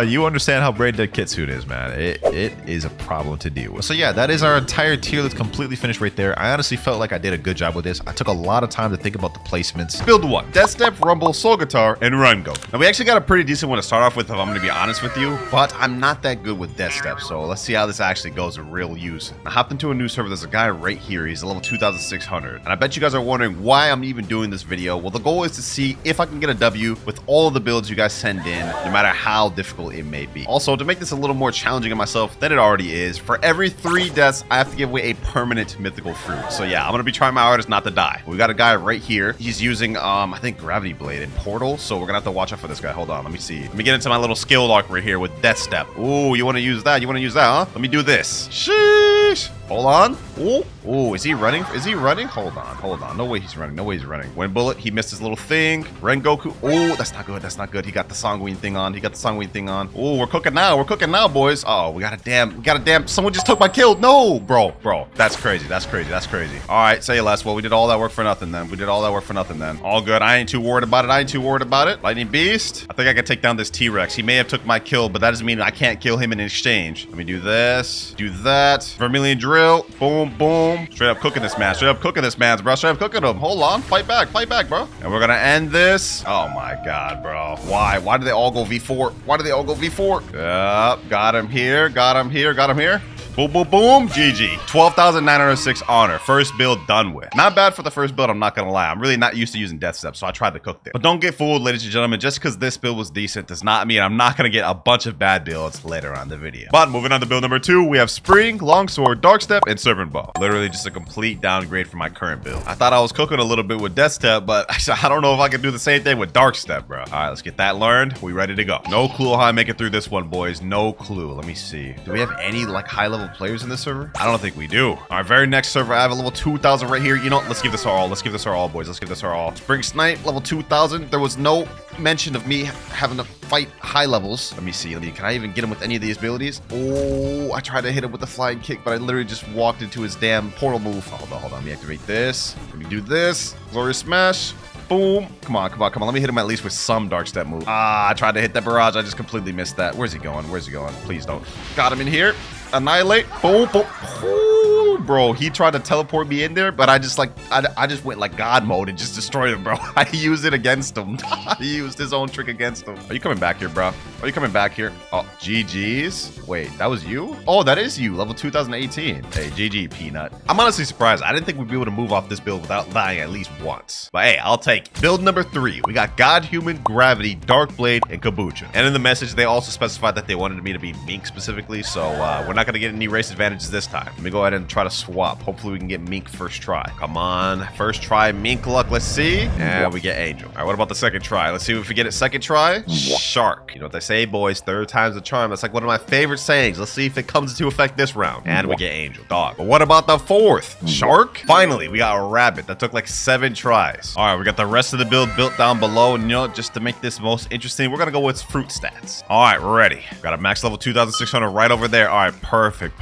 [SPEAKER 3] you understand how brain dead Kitsune is, man. It is a problem to deal with. So yeah, that is our entire tier list completely finished right there. I honestly felt like I did a good job with this. I took a lot of time to think about the placements.
[SPEAKER 1] Build 1, Death Step, Rumble, Soul Guitar, and Run Go. Now we actually got a pretty decent one to start off with, if I'm gonna be honest with you, but I'm not that good with Death Step, so let's see how this actually goes in real use. I hopped into a new server. There's a guy right here. He's a level 2600, and I bet you guys are wondering why I'm even doing this video. Well, the goal is to see if I can get a W with all of the builds you guys send in, no matter how difficult it may be. Also, to make this a little more challenging on myself than it already is, for every 3 deaths, I have to give away a permanent mythical fruit. So yeah, I'm gonna be trying my hardest not to die. We got a guy right here. He's using, I think Gravity Blade and Portal, so we're gonna have to watch out for this guy. Hold on, let me see. Let me get into my little skill lock right here with Death Step. Ooh, you wanna use that? You wanna use that, huh? Let me do this. Sheesh. Hold on. Ooh. Ooh, is he running? Is he running? Hold on, hold on. No way he's running. No way he's running. Wind Bullet, he missed his little thing. Rengoku. Oh, that's not good. That's not good. He got the Sanguine thing on. He got the Sanguine thing on. Oh, we're cooking now. We're cooking now, boys. Oh, we got a damn. Someone just took my kill. No, bro. That's crazy. That's crazy. That's crazy. All right, say less. Well, we did all that work for nothing then. We did all that work for nothing then. All good. I ain't too worried about it. I ain't too worried about it. Lightning Beast. I think I can take down this T-Rex. He may have took my kill, but that doesn't mean I can't kill him in exchange. Let me do this. Do that. Vermilion Drill. Boom, boom. Straight up cooking this man. Straight up cooking this man, bro. Straight up cooking him. Hold on. Fight back, bro. And we're gonna end this. Oh my god, bro. Why? Why do they all go V4? Why do they all go V4? Yep. Got him here. Got him here. Got him here. Boom, boom, boom. GG. 12,906 honor. First build done with. Not bad for the first build, I'm not gonna lie. I'm really not used to using Death Step, so I tried to cook there. But don't get fooled, ladies and gentlemen. Just because this build was decent does not mean I'm not gonna get a bunch of bad builds later on in the video. But moving on to build number 2, we have Spring, Longsword, Dark Step, and Serpent Ball. Literally just a complete downgrade from my current build. I thought I was cooking a little bit with Death Step, but I don't know if I can do the same thing with Dark Step, bro. All right, let's get that learned. We ready to go. No clue how I make it through this one, boys. No clue. Let me see. Do we have any like high-level players in this server? I don't think we do. Our very next server, I have a level 2,000 right here. You know, let's give this our all. Let's give this our all, boys. Let's give this our all. Spring Snipe, level 2,000. There was no mention of me having to fight high levels. Let me see. Can I even get him with any of these abilities? Oh, I tried to hit him with the flying kick, but I literally just walked into his damn portal move. Hold on. Let me activate this. Let me do this. Glorious Smash. Boom. Come on. Let me hit him at least with some Dark Step move. Ah, I tried to hit that barrage. I just completely missed that. Where's he going? Please don't. Got him in here. Annihilate. Boom, boom. Ooh, bro, he tried to teleport me in there, but I just went like God mode and just destroyed him, bro. I used it against him. He used his own trick against him. Are you coming back here, bro? Are you coming back here? Oh, GG's. Wait, that was you? Oh, that is you. Level 2018. Hey, GG, Peanut. I'm honestly surprised. I didn't think we'd be able to move off this build without dying at least once. But hey, I'll take it. Build number 3. We got God, Human, Gravity, Dark Blade, and Kabucha. And in the message, they also specified that they wanted me to be Mink specifically, so we're not going to get any race advantages this time. Let me go ahead and try to swap. Hopefully we can get Mink first try. Come on. First try, Mink luck. Let's see. And we get Angel. All right, what about the second try? Let's see if we get it second try. Shark. You know what they say, boys? Third time's the charm. That's like one of my favorite sayings. Let's see if it comes into effect this round. And we get Angel. Dog. But what about the fourth? Shark? Finally, we got a rabbit. That took like 7 tries. All right, we got the rest of the build built down below. And you know, just to make this most interesting, we're going to go with fruit stats. All right, we're ready. Got a max level 2,600 right over there. All right, perfect.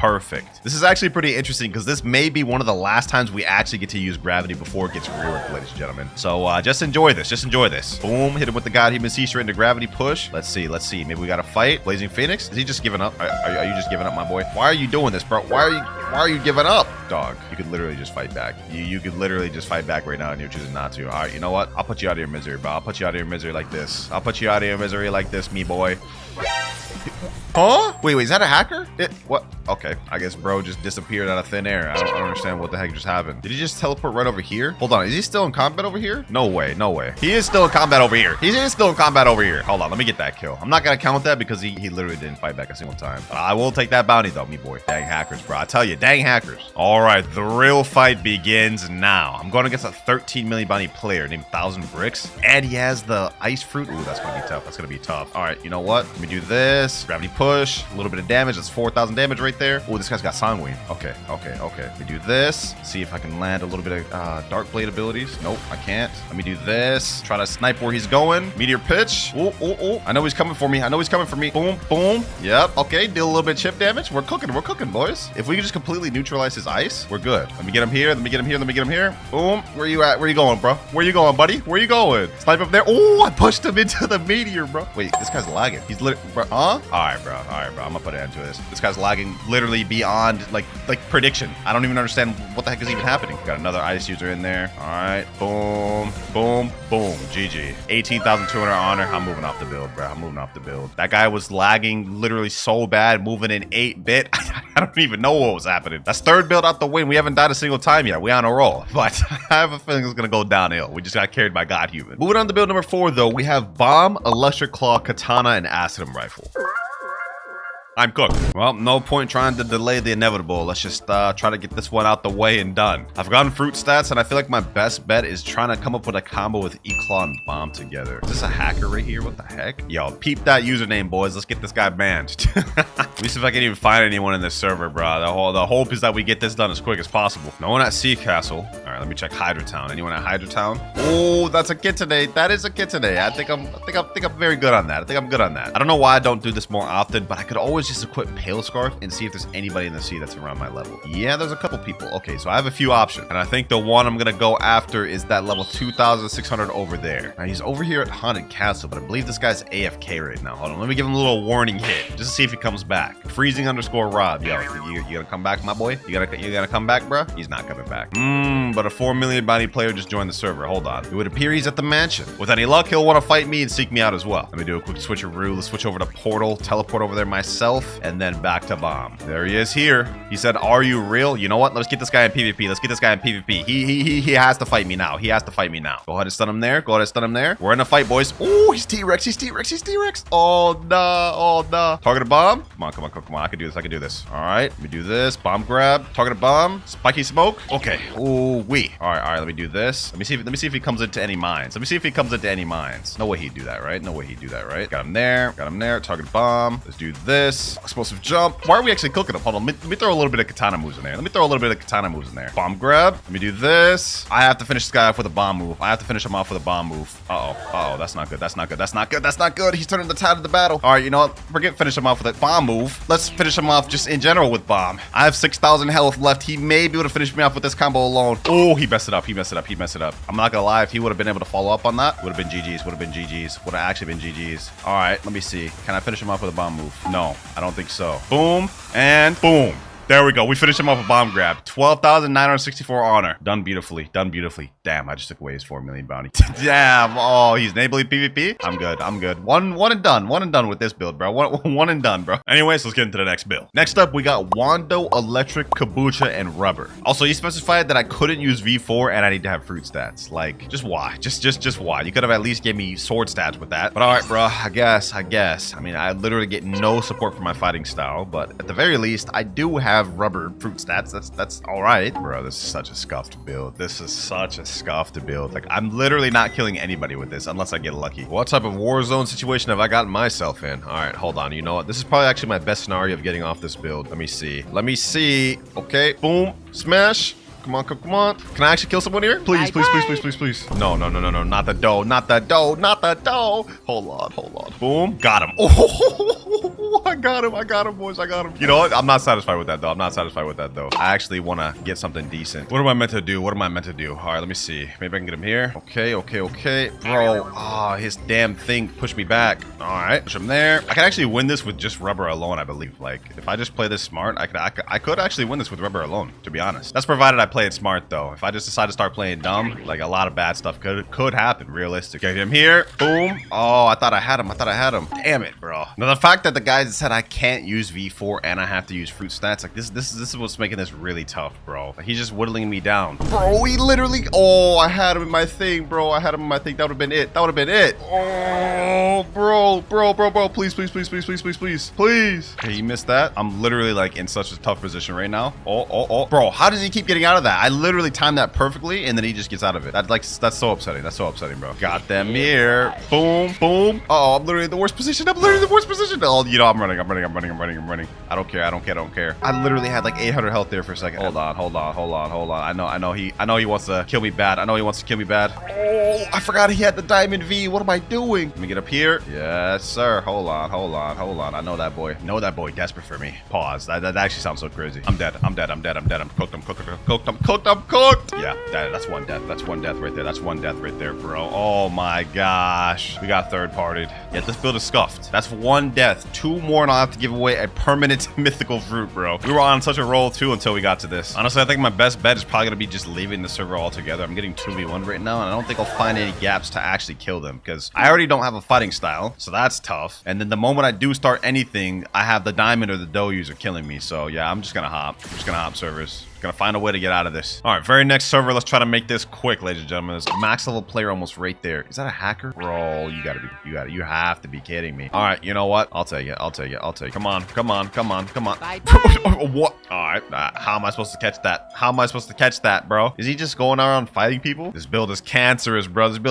[SPEAKER 1] This is actually pretty interesting because this may be one of the last times we actually get to use gravity before it gets reworked, ladies and gentlemen. So just enjoy this. Boom, hit him with the God Human Sea straight into gravity push. Let's see
[SPEAKER 3] see. Maybe we got to fight. Blazing Phoenix? Is he just giving up? Are you just giving up, my boy? Why are you doing this, bro? Why are you giving up? Dog, you could literally just fight back. You could literally just fight back right now and you're choosing not to. All right, you know what? I'll put you out of your misery, bro. I'll put you out of your misery like this. I'll put you out of your misery like this, me boy. Huh? Wait, is that a hacker? What? Okay, I guess bro just disappeared out of thin air. I don't understand what the heck just happened. Did he just teleport right over here? Hold on, is he still in combat over here? No way, no way. He is still in combat over here. He is still in combat over here. Hold on, let me get that kill. I'm not gonna count that because he literally didn't fight back a single time. But I will take that bounty though, me boy. Dang hackers, bro. I tell you, dang hackers. All right, the real fight begins now. I'm going against a 13 million bounty player named 1,000 Bricks, and he has the ice fruit. Ooh, that's gonna be tough. That's gonna be tough. All right, you know what? Let me do this. Gravity push. A little bit of damage. That's 4,000 damage right there. Oh, this guy's got sanguine. Okay. Let me do this. See if I can land a little bit of dark blade abilities. Nope, I can't. Let me do this. Try to snipe where he's going. Meteor pitch. Oh. I know he's coming for me. Boom, boom. Yep. Okay, deal a little bit of chip damage. We're cooking, boys. If we can just completely neutralize his ice, we're good. Let me get him here. Boom. Where you at? Where you going, bro? Where you going, buddy? Where you going? Snipe up there. Oh, I pushed him into the meteor, bro. Wait, this guy's lagging. He's literally, bro. Huh? All right, bro. I'm gonna put an end to this. This guy's lagging literally beyond like prediction. I don't even understand what the heck is even happening. Got another ice user in there. All right, boom. GG. 18,200 honor. I'm moving off the build, bro. That guy was lagging literally so bad, moving in 8-bit. I don't even know what was happening. That's third build out the win. We haven't died a single time yet. We on a roll, but I have a feeling it's gonna go downhill. We just got carried by God human. Moving on to build number 4 though, we have bomb, electric claw, katana, and acidum rifle. I'm cooked. Well, no point trying to delay the inevitable. Let's just try to get this one out the way and done. I've gotten fruit stats, and I feel like my best bet is trying to come up with a combo with E-Claw and Bomb together. Is this a hacker right here? What the heck? Yo, peep that username, boys. Let's get this guy banned. At least if I can even find anyone in this server, bro. The hope is that we get this done as quick as possible. No one at Sea Castle. All right, let me check Hydra Town. Anyone at Hydra Town? Oh, that's a kit today. That is a kit today. I think I'm very good on that. I don't know why I don't do this more often, but I could always just equip Pale Scarf and see if there's anybody in the sea that's around my level. Yeah, there's a couple people. Okay, so I have a few options, and I think the one I'm gonna go after is that level 2,600 over there. Now he's over here at Haunted Castle, but I believe this guy's AFK right now. Hold on, let me give him a little warning hit just to see if he comes back. Freezing_Rob. Yo, you gonna come back, my boy? You gonna come back, bro? He's not coming back. But a 4 million bounty player just joined the server. Hold on. It would appear he's at the mansion. With any luck, he'll want to fight me and seek me out as well. Let me do a quick switcheroo. Let's switch over to Portal, teleport over there myself, and then back to Bomb. There he is here. He said, "Are you real?" You know what? Let's get this guy in PvP. He has to fight me now. Go ahead and stun him there. We're in a fight, boys. Oh, he's T-Rex. Oh, no. Target a bomb. Come on. I can do this. All right. Let me do this. Bomb grab. Target a bomb. Spiky smoke. Okay. Ooh, wee. All right. Let me do this. Let me see if he comes into any mines. No way he'd do that, right? Got him there. Target bomb. Let's do this. Explosive jump. Why are we actually cooking him? Hold on. Let me throw a little bit of katana moves in there. Bomb grab. Let me do this. I have to finish this guy off with a bomb move. Uh-oh. That's not good. He's turning the tide of the battle. All right, you know what? Forget finish him off with a bomb move. Let's finish him off just in general with bomb. I have 6,000 health left. He may be able to finish me off with this combo alone. Oh, he messed it up. I'm not gonna lie. If he would have been able to follow up on that, would have been GG's. Would have actually been GG's. All right, let me see. Can I finish him off with a bomb move? No, I don't think so. Boom and boom. There we go. We finished him off a bomb grab. 12,964 honor. Done beautifully. Damn, I just took away his 4 million bounty. Damn. Oh, he's enabling PvP. I'm good. One and done with this build, bro. One and done, bro. Anyways, let's get into the next build. Next up, we got Wando, Electric, Kabucha, and Rubber. Also, he specified that I couldn't use V4 and I need to have fruit stats. Like, just why? Just why? You could have at least gave me sword stats with that. But all right, bro. I guess. I mean, I literally get no support for my fighting style, but at the very least, I do have rubber fruit stats. That's all right, bro. This is such a scuffed build. Like, I'm literally not killing anybody with this unless I get lucky. What type of war zone situation have I gotten myself in? All right, hold on. You know what? This is probably actually my best scenario of getting off this build. Let me see. Okay, boom, smash.
[SPEAKER 1] Come on, come on. Can I actually kill someone here? Please, please, please, please, please, please. No, no, no, no, no. Not the dough. Not the dough. Not the dough. Hold on, hold on. Boom. Got him. Oh, I got him. I got him, boys. I got him. You know what? I'm not satisfied with that, though. I'm not satisfied with that, though. I actually want to get something decent. What am I meant to do? What am I meant to do? All right, let me see. Maybe I can get him here. Okay, okay, okay. Bro, his damn thing pushed me back. All right, push him there. I can actually win this with just rubber alone, I believe. Like, if I just play this smart, I could actually win this with rubber alone, to be honest. That's provided I play it smart, though. If I just decide to start playing dumb, like, a lot of bad stuff could happen, realistic. Get him here. Boom. Oh, I thought I had him. I thought I had him. Damn it, bro. Now, the fact that the guys said I can't use V4 and I have to use fruit stats, like, this is what's making this really tough, bro. Like, he's just whittling me down. Bro, he literally... Oh, I had him in my thing, bro. I had him in my thing. That would have been it. That would have been it. Oh, bro. Please, please, please, please, please, please, please. Please. Okay, you missed that. I'm literally, like, in such a tough position right now. Oh. Bro, how does he keep getting out of that? I literally timed that perfectly, and then he just gets out of it. That's so upsetting. That's so upsetting, bro. Got them here. Boom, boom. Oh, I'm literally in the worst position. Oh, you know, I'm running. I don't care. I literally had like 800 health there for a second. Hold on. I know he wants to kill me bad. Oh, I forgot he had the diamond V. What am I doing? Let me get up here. Yes, sir. Hold on. I know that boy. Desperate for me. Pause. That actually sounds so crazy. I'm dead. I'm cooked. Yeah, that's one death. That's one death right there, bro. Oh my gosh. We got third partied. Yeah, this build is scuffed. That's one death. Two more and I'll have to give away a permanent mythical fruit, bro. We were on such a roll too until we got to this. Honestly, I think my best bet is probably gonna be just leaving the server altogether. I'm getting 2v1 right now, and I don't think I'll find any gaps to actually kill them because I already don't have a fighting style, so that's tough. And then the moment I do start anything, I have the diamond or the dough user killing me. So yeah, I'm just gonna hop. servers. Gonna find a way to get out of this. All right, very next server. Let's try to make this quick, ladies and gentlemen. There's a max level player almost right there. Is that a hacker? Bro, you have to be kidding me. All right, you know what? I'll take it. Come on. What? All right, how am I supposed to catch that? Bro? Is he just going around fighting people? This build is cancerous, bro. It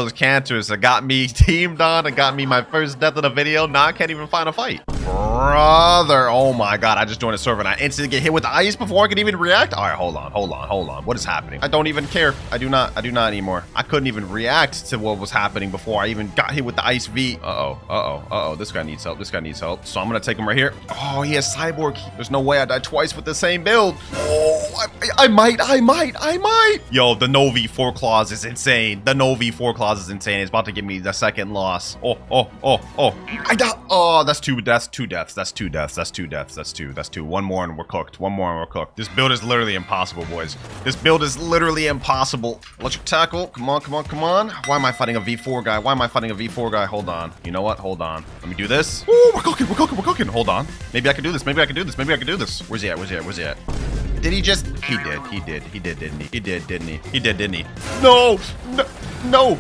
[SPEAKER 1] got me teamed on. It got me my first death in a video. Now I can't even find a fight. Brother, oh my god, I just joined a server and I instantly get hit with the ice before I can even react. All right, hold on. What is happening? I don't even care. I do not anymore. I couldn't even react to what was happening before I even got hit with the ice V. Uh-oh. This guy needs help. So I'm gonna take him right here. Oh, he has cyborg. There's no way I died twice with the same build. Oh, I might. Yo, the no V4 clause is insane. It's about to give me the second loss. Oh. I died. Oh, that's two deaths. One more and we're cooked. This build is literally impossible, boys. Electric tackle. Come on. Why am I fighting a V4 guy? Hold on. You know what? Hold on. Let me do this. Oh, we're cooking. Hold on. Maybe I can do this. Where's he at? Did he just... He did, didn't he? No.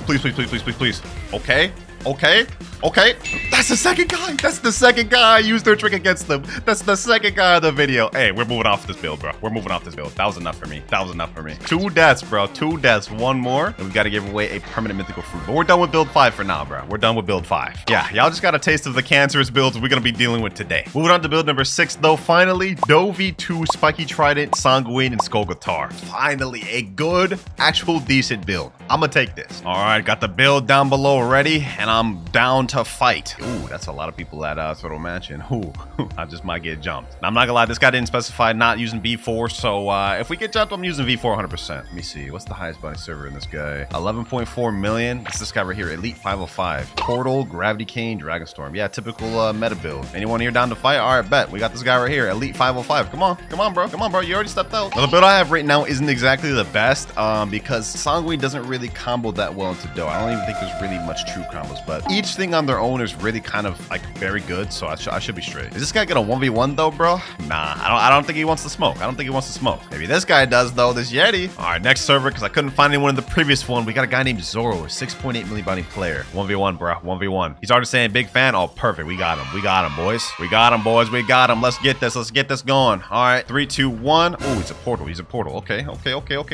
[SPEAKER 1] Please. Okay. That's the second guy. I used their trick against them. That's the second guy of the video. Hey, we're moving off this build, bro. That was enough for me. 2 deaths, bro. 2 deaths. One more. And we got to give away a permanent mythical fruit. But we're done with build 5 for now, bro. Yeah, y'all just got a taste of the cancerous builds we're going to be dealing with today. Moving on to build number 6, though. Finally, Dovey 2, Spiky Trident, Sanguine, and Skull Guitar. Finally, a good, actual decent build. I'm going to take this. All right, got the build down below already, and I'm down to fight. Ooh, that's a lot of people at Throttle Mansion. Ooh, I just might get jumped. Now, I'm not gonna lie, this guy didn't specify not using V4, so if we get jumped, I'm using V4 100%. Let me see, what's the highest bounty server in this guy? 11.4 million. It's this guy right here, Elite 505. Portal, Gravity Cane, Dragonstorm. Yeah, typical meta build. Anyone here down to fight? All right, bet. We got this guy right here, Elite 505. Come on, bro. You already stepped out. Now, the build I have right now isn't exactly the best because Sanguine doesn't really combo that well into Dough. I don't even think there's really much true combos, but each thing on their own is really kind of like very good, so I should be straight. Is this guy gonna 1v1 though, bro? Nah, I don't think he wants to smoke. Maybe this guy does though, this Yeti. All right, next server, because I couldn't find anyone in the previous one. We got a guy named Zoro, a 6.8 million bounty player. 1v1, bro. 1v1. He's already saying big fan. Oh, perfect. We got him, boys. Let's get this going. All right, 3, 2, 1. Oh, he's a portal. Okay.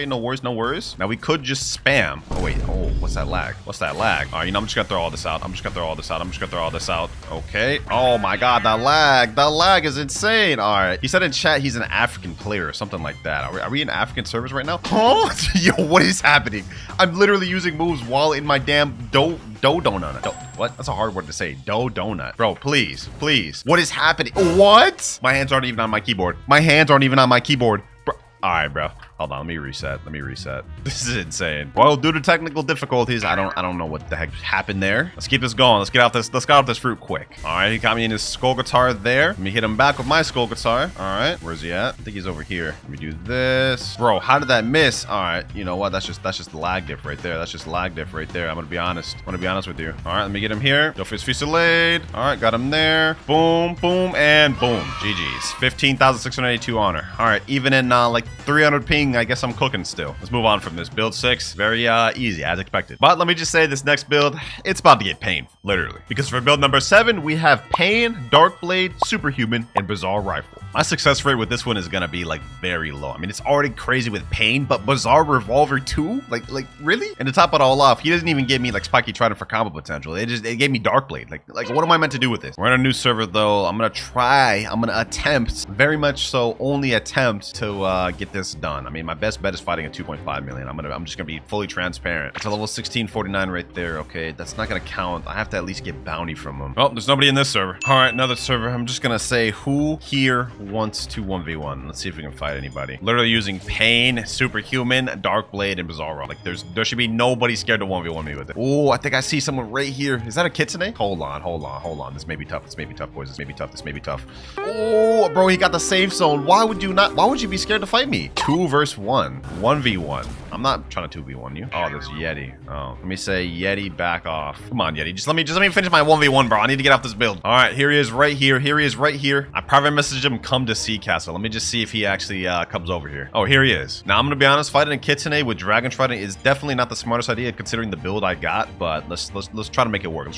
[SPEAKER 1] No worries. Now we could just spam Damn. Oh, wait. Oh, what's that lag? What's that lag? All right, you know, I'm just gonna throw all this out. I'm just gonna throw all this out. I'm just gonna throw all this out. Okay. Oh my God, that lag. That lag is insane. All right. He said in chat he's an African player or something like that. Are we in African servers right now? Huh? Yo, what is happening? I'm literally using moves while in my damn donut. What? That's a hard word to say. Donut. Bro, please. Please. What is happening? What? My hands aren't even on my keyboard. My hands aren't even on my keyboard. Bro. All right, bro. Hold on, let me reset. This is insane. Well, due to technical difficulties, I don't know what the heck happened there. Let's keep this going. Let's get off this fruit quick. All right, he got me in his skull guitar there. Let me hit him back with my skull guitar. All right, where's he at? I think he's over here. Let me do this. Bro, how did that miss? All right, you know what? That's just the lag diff right there. That's just lag diff right there. I'm gonna be honest. With you. All right, let me get him here. Yo, fusillade. All right, got him there. Boom, boom, and boom. GG's. 15,682 honor. All right, even in like 300 ping, I guess I'm cooking still. Let's move on from this. Build 6, very easy as expected. But let me just say this next build, it's about to get pain, literally. Because for build number 7, we have Pain, Dark Blade, Superhuman, and Bizarre Rifle. My success rate with this one is gonna be like very low. I mean, it's already crazy with Pain, but Bizarre Revolver too? Like really? And to top it all off, he doesn't even give me like Spiky Trident for combo potential. It gave me Dark Blade. Like what am I meant to do with this? We're in a new server though. I'm gonna attempt, very much so, only attempt to get this done. I mean, my best bet is fighting at 2.5 million. I'm just gonna be fully transparent. It's a level 1649 right there. Okay, that's not gonna count. I have to at least get bounty from him. Oh, there's nobody in this server. All right, another server. I'm just gonna say who here wants to 1v1. Let's see if we can fight anybody. Literally using Pain, Superhuman, Dark Blade, and Bizarre. Like there should be nobody scared to 1v1 me with it. Oh, I think I see someone right here. Is that a Kitsune? Hold on. This may be tough. This may be tough, boys. This may be tough. Oh, bro, he got the safe zone. Why would you be scared to fight me? 2 versus 1. 1v1. I'm not trying to 2v1 you. Oh, there's Yeti. Oh, let me say Yeti, back off. Come on, Yeti. Just let me finish my 1v1, bro. I need to get off this build. All right, here he is right here. I private messaged him, come to Sea Castle. Let me just see if he actually comes over here. Oh, here he is. Now, I'm gonna be honest, fighting a Kitsune with Dragon Trident is definitely not the smartest idea considering the build I got, but let's try to make it work.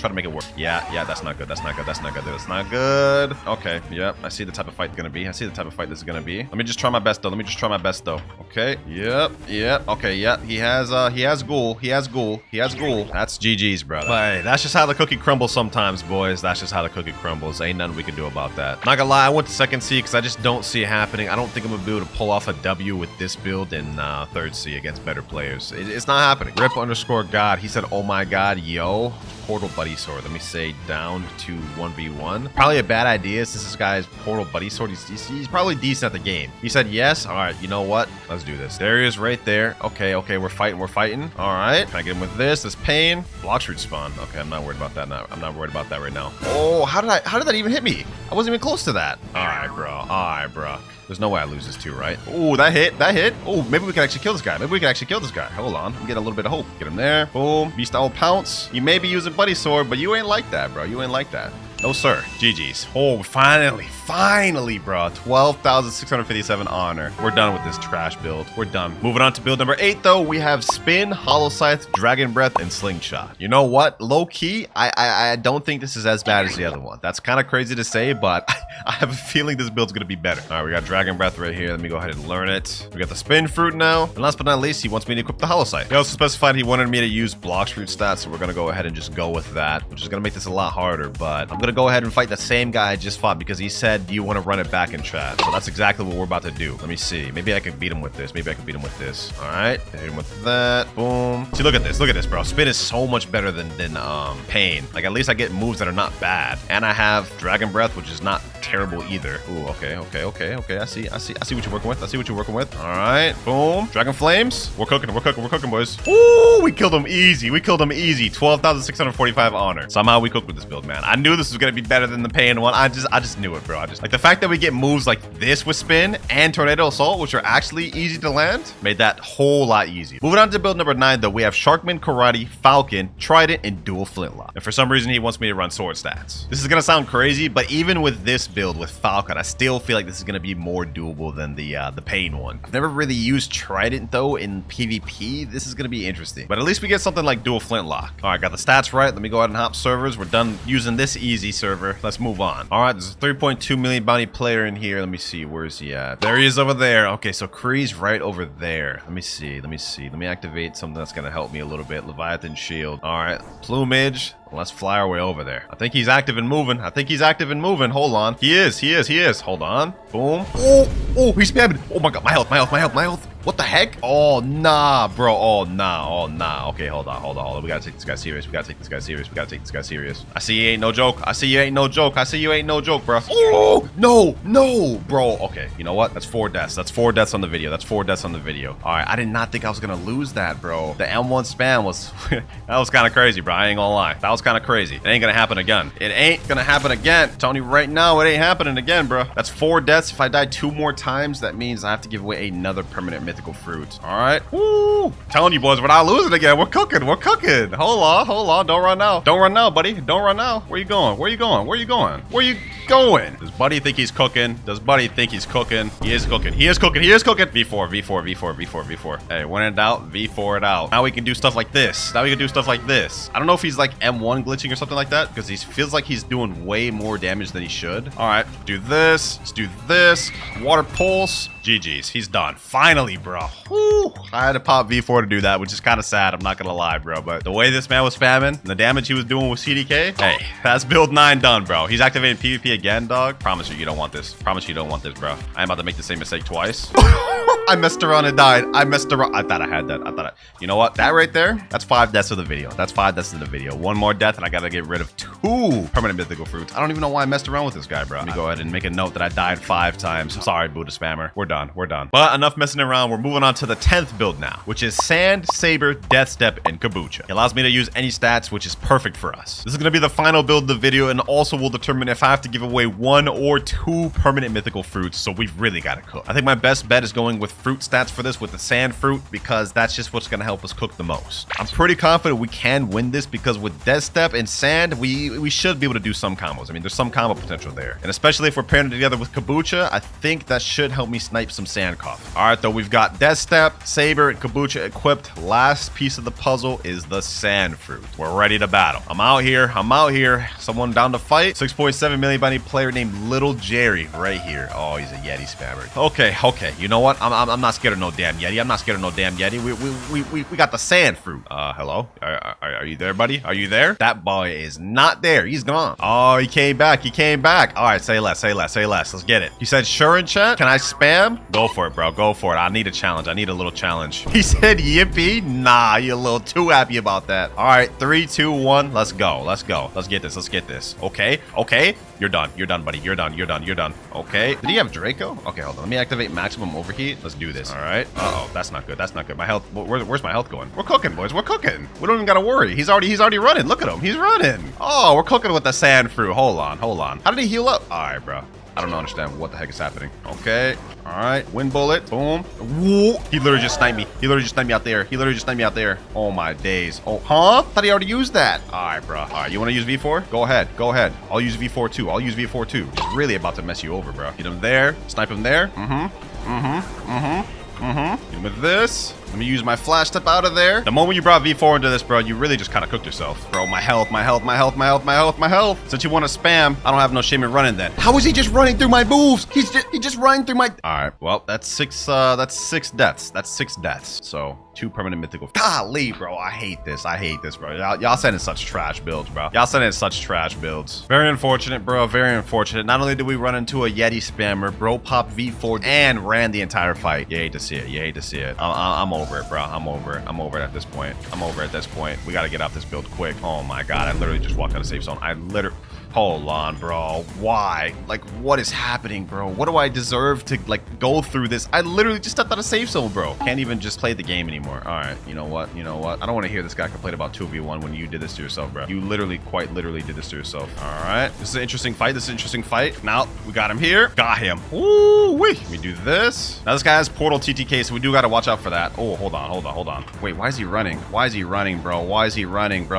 [SPEAKER 1] Yeah, that's not good. That's not good. Okay, yep. I see the type of fight it's gonna be. Let me just try my best though. Okay, yep. Okay, yeah, he has ghoul. That's GG's, brother. But that's just how the cookie crumbles sometimes, boys. That's just how the cookie crumbles. Ain't nothing we can do about that. Not gonna lie, I went to second C because I just don't see it happening. I don't think I'm gonna be able to pull off a W with this build in third C against better players. It's not happening. Rip_God, he said, oh my God, yo. Portal Buddy Sword. Let me say down to 1v1. Probably a bad idea since this guy's Portal Buddy Sword. He's probably decent at the game. He said yes. All right, you know what? Let's do this. There he is right there. Okay, we're fighting. All right. Can I get him with this Pain? Blox root spawn. Okay, I'm not worried about that now. I'm not worried about that right now. Oh, how did that even hit me? I wasn't even close to that. All right, bro. There's no way I lose this too, right? Oh, that hit. Oh, maybe we can actually kill this guy. Hold on. I'm getting a little bit of hope. Get him there. Boom. Beast Owl Pounce. You may be using Buddy Sword, but you ain't like that, bro. No, sir. GG's. Oh, finally, bro. 12,657 honor. We're done with this trash build. We're done. Moving on to build number 8, though. We have Spin, Hollow Scythe, Dragon Breath, and Slingshot. You know what? Low key, I don't think this is as bad as the other one. That's kind of crazy to say, but I have a feeling this build's going to be better. All right, we got Dragon Breath right here. Let me go ahead and learn it. We got the Spin Fruit now. And last but not least, he wants me to equip the Hollow Scythe. He also specified he wanted me to use Blox Fruit stats, so we're going to go ahead and just go with that, which is going to make this a lot harder, but I'm going to go ahead and fight the same guy I just fought because he said, do you want to run it back in chat? So that's exactly what we're about to do. Let me see. Maybe I can beat him with this. All right. Hit him with that. Boom. See, look at this, bro. Spin is so much better than Pain. Like, at least I get moves that are not bad. And I have Dragon Breath, which is not terrible either. Ooh, okay. I see what you're working with. All right. Boom. Dragon Flames. We're cooking, boys. Ooh, we killed him easy. 12,645 honor. Somehow we cooked with this build, man. I knew this was going to be better than the Pain one. I just knew it, bro. Like the fact that we get moves like this with Spin and Tornado Assault, which are actually easy to land, made that whole lot easy. Moving on to build number 9, though, we have Sharkman, Karate, Falcon, Trident, and Dual Flintlock. And for some reason, he wants me to run sword stats. This is going to sound crazy, but even with this build with Falcon, I still feel like this is going to be more doable than the Pain one. I've never really used Trident, though, in PvP. This is going to be interesting. But at least we get something like Dual Flintlock. All right, got the stats right. Let me go ahead and hop servers. We're done using this easy. easy server. Let's move on. All right, there's a 3.2 million bounty player in here. Let me see. Where's he at? There he is over there. Okay, so Kree's right over there. Let me see. Let me activate something that's gonna help me a little bit. Leviathan shield. All right, plumage. Let's fly our way over there. I think he's active and moving. Hold on. He is. Hold on. Boom. Oh, he's spamming. Oh my god, my health. What the heck? Oh, nah, bro. Oh, nah. Okay, hold on. We gotta take this guy serious. I see you ain't no joke. Bro. Oh, no, bro. Okay, you know what? That's 4 deaths. That's 4 deaths on the video. All right, I did not think I was gonna lose that, bro. The M1 spam was, that was kind of crazy, bro. I ain't gonna lie. That was kind of crazy. It ain't gonna happen again. I'm telling you right now, it ain't happening again, bro. That's 4 deaths. If I die 2 more times, that means I have to give away another permanent mythical fruit. All right. Woo. Telling you boys, we're not losing again. We're cooking. Hold on. Don't run now, buddy. Where you going? Does buddy think he's cooking? He is cooking. V4. Hey, when in doubt, V4 it out. Now we can do stuff like this. I don't know if he's like M1 glitching or something like that, because he feels like he's doing way more damage than he should. All right, do this. Let's do this. Water pulse. GG's. He's done. Finally, bro. Woo. I had to pop V4 to do that, which is kind of sad. I'm not gonna lie, bro. But the way this man was spamming, and the damage he was doing with CDK, hey, that's build 9 done, bro. He's activating PvP again, dog. Promise you don't want this. Bro. I'm about to make the same mistake twice. I messed around and died. I thought I had that. You know what? That right there, that's 5 deaths of the video. 1 more death, and I gotta get rid of 2 permanent mythical fruits. I don't even know why I messed around with this guy, bro. Let me go ahead and make a note that I died 5 times. Sorry, Buddha spammer. We're done. But enough messing around. We're moving on to the 10th build now, which is Sand, Saber, Death Step, and Kombucha. It allows me to use any stats, which is perfect for us. This is gonna be the final build of the video, and also will determine if I have to give away 1 or 2 permanent mythical fruits, so we've really got to cook. I think my best bet is going with fruit stats for this with the sand fruit, because that's just what's going to help us cook the most. I'm pretty confident we can win this, because with Death Step and sand, we should be able to do some combos. I mean, there's some combo potential there. And especially if we're pairing it together with Kombucha, I think that should help me snipe some sand cough. All right, though, we've got Death Step, Saber, and Kombucha equipped. Last piece of the puzzle is the sand fruit. We're ready to battle. I'm out here. Someone down to fight. 6.7 million bounty player named Little Jerry right here. Oh, he's a Yeti spammer. Okay. You know what? I'm not scared of no damn Yeti. We got the sand fruit. Hello? Are you there, buddy? Are you there? That boy is not there. He's gone. Oh, he came back. All right, say less. Let's get it. He said, sure in chat. Can I spam? Go for it, bro. I need a challenge. I need a little challenge. He said, yippee. Nah, you're a little too happy about that. All right, 3, 2, 1. Let's go. Let's get this. Okay. You're done, buddy. You're done. Okay. Did he have Draco? Okay, hold on. Let me activate maximum overheat. Let's do this. All right. Uh-oh, that's not good. My health. Where's my health going? We're cooking, boys. We don't even gotta worry. He's already running. Look at him. He's running. Oh, we're cooking with the sand fruit. Hold on. How did he heal up? All right, bro. I don't understand what the heck is happening. Okay. All right. Wind bullet. Boom. Whoa. He literally just sniped me. out there. Oh, my days. Oh, huh? Thought he already used that. All right, bro. All right. You want to use V4? Go ahead. I'll use V4 too. He's really about to mess you over, bro. Get him there. Snipe him there. Hit him with this. Let me use my flash step out of there. The moment you brought V4 into this, bro, you really just kind of cooked yourself. Bro, my health. Since you want to spam, I don't have no shame in running then. How is he just running through my moves? He's just running through my... All right, well, that's 6 deaths. So 2 permanent mythical. Golly, bro, I hate this, bro. Y'all sending such trash builds, bro. Very unfortunate, bro. Not only did we run into a Yeti spammer, bro popped V4 and ran the entire fight. You hate to see it. I'm over it, bro. I'm over it at this point. We gotta get off this build quick. Oh my god, I literally just walked out of safe zone. Hold on, bro. Why? Like, what is happening, bro? What do I deserve to, like, go through this? I literally just stepped out of safe zone, bro. Can't even just play the game anymore. All right, you know what? I don't want to hear this guy complain about 2v1 when you did this to yourself, bro. You quite literally did this to yourself. All right. This is an interesting fight. Now, we got him here. Got him. Ooh-wee. We do this. Now, this guy has portal TTK, so we do got to watch out for that. Oh, hold on. Wait, why is he running? Bro?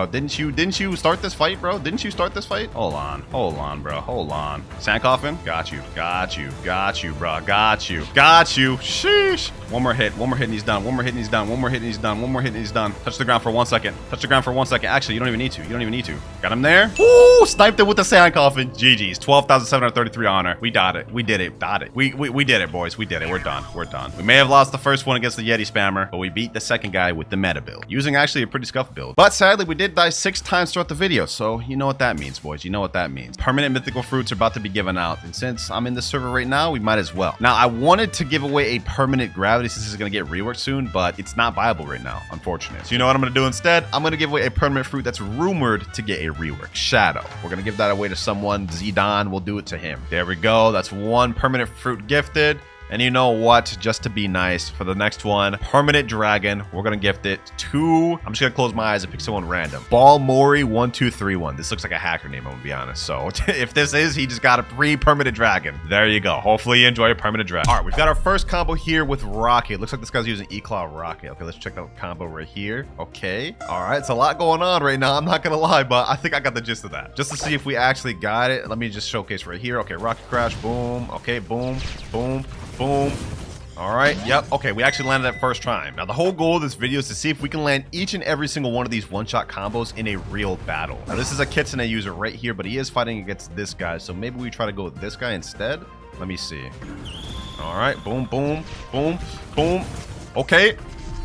[SPEAKER 1] Didn't you start this fight, bro? Hold on. Hold on, bro. Hold on. Sand coffin. Got you. Got you. Got you, bro. Got you. Got you. Sheesh. One more hit. One more hit and he's done. One more hit and he's done. One more hit and he's done. One more hit and he's done. Touch the ground for 1 second. Touch the ground for 1 second. Actually, you don't even need to. You don't even need to. Got him there. Woo! Sniped it with the sand coffin. GG's. 12,733 honor. We got it. We did it. Got it. We did it, boys. We did it. We're done. We're done. We may have lost the first one against the Yeti spammer, but we beat the second guy with the meta build. Using actually a pretty scuffed build. But sadly, we did die 6 times throughout the video, so you know what that means, boys. You know what that means. Permanent mythical fruits are about to be given out, and since I'm in the server right now, we might as well. Now, I wanted to give away a permanent gravity since this is going to get reworked soon, but it's not viable right now, unfortunately. So you know what I'm going to do instead? I'm going to give away a permanent fruit that's rumored to get a rework. Shadow. We're going to give that away to someone. Zidane will do it to him. There we go. That's 1 permanent fruit gifted. And you know what? Just to be nice, for the next one, permanent dragon, we're gonna gift it to. I'm just gonna close my eyes and pick someone random. Balmori1231. This looks like a hacker name, I'm gonna be honest. So if this is, he just got a free permanent dragon. There you go. Hopefully you enjoy a permanent dragon. All right, we've got our first combo here with Rocket. Looks like this guy's using eCloud Rocket. Okay, let's check out the combo right here. Okay. All right, it's a lot going on right now. I'm not gonna lie, but I think I got the gist of that. Just to see if we actually got it, let me just showcase right here. Okay, Rocket Crash, boom. Okay, boom, boom. Boom. All right. Yep. Okay. We actually landed that first time. Now, the whole goal of this video is to see if we can land each and every single one of these one-shot combos in a real battle. Now, this is a Kitsune user right here, but he is fighting against this guy. So maybe we try to go with this guy instead. Let me see. All right. Boom, boom, boom, boom. Okay.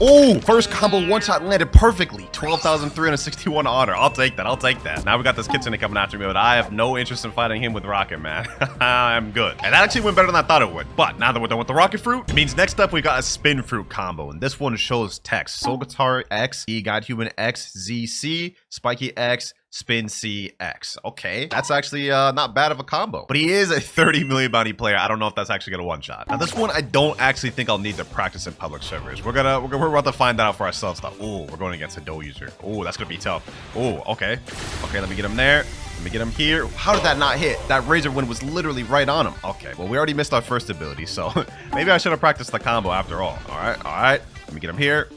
[SPEAKER 1] Oh, first combo one-shot landed perfectly. 12,361 honor. I'll take that. I'll take that. Now we got this Kitsune coming after me, but I have no interest in fighting him with Rocket, man. I'm good. And that actually went better than I thought it would. But now that we're done with the Rocket Fruit, it means next up we got a Spin Fruit combo. And this one shows text. Soul Guitar X, E God Human X, ZC, Spiky X, Spin CX. Okay, that's actually not bad of a combo. But he is a 30 million bounty player. I don't know if that's actually gonna one-shot. Now this one, I don't actually think I'll need to practice in public servers. We're about to find that out for ourselves though. Oh, we're going against a Do user. Oh, that's gonna be tough. Oh, okay. Okay, let me get him there. Let me get him here. How did that not hit? That Razor Wind was literally right on him. Okay, well, we already missed our first ability, so maybe I should have practiced the combo after all. All right, all right. Let me get him here.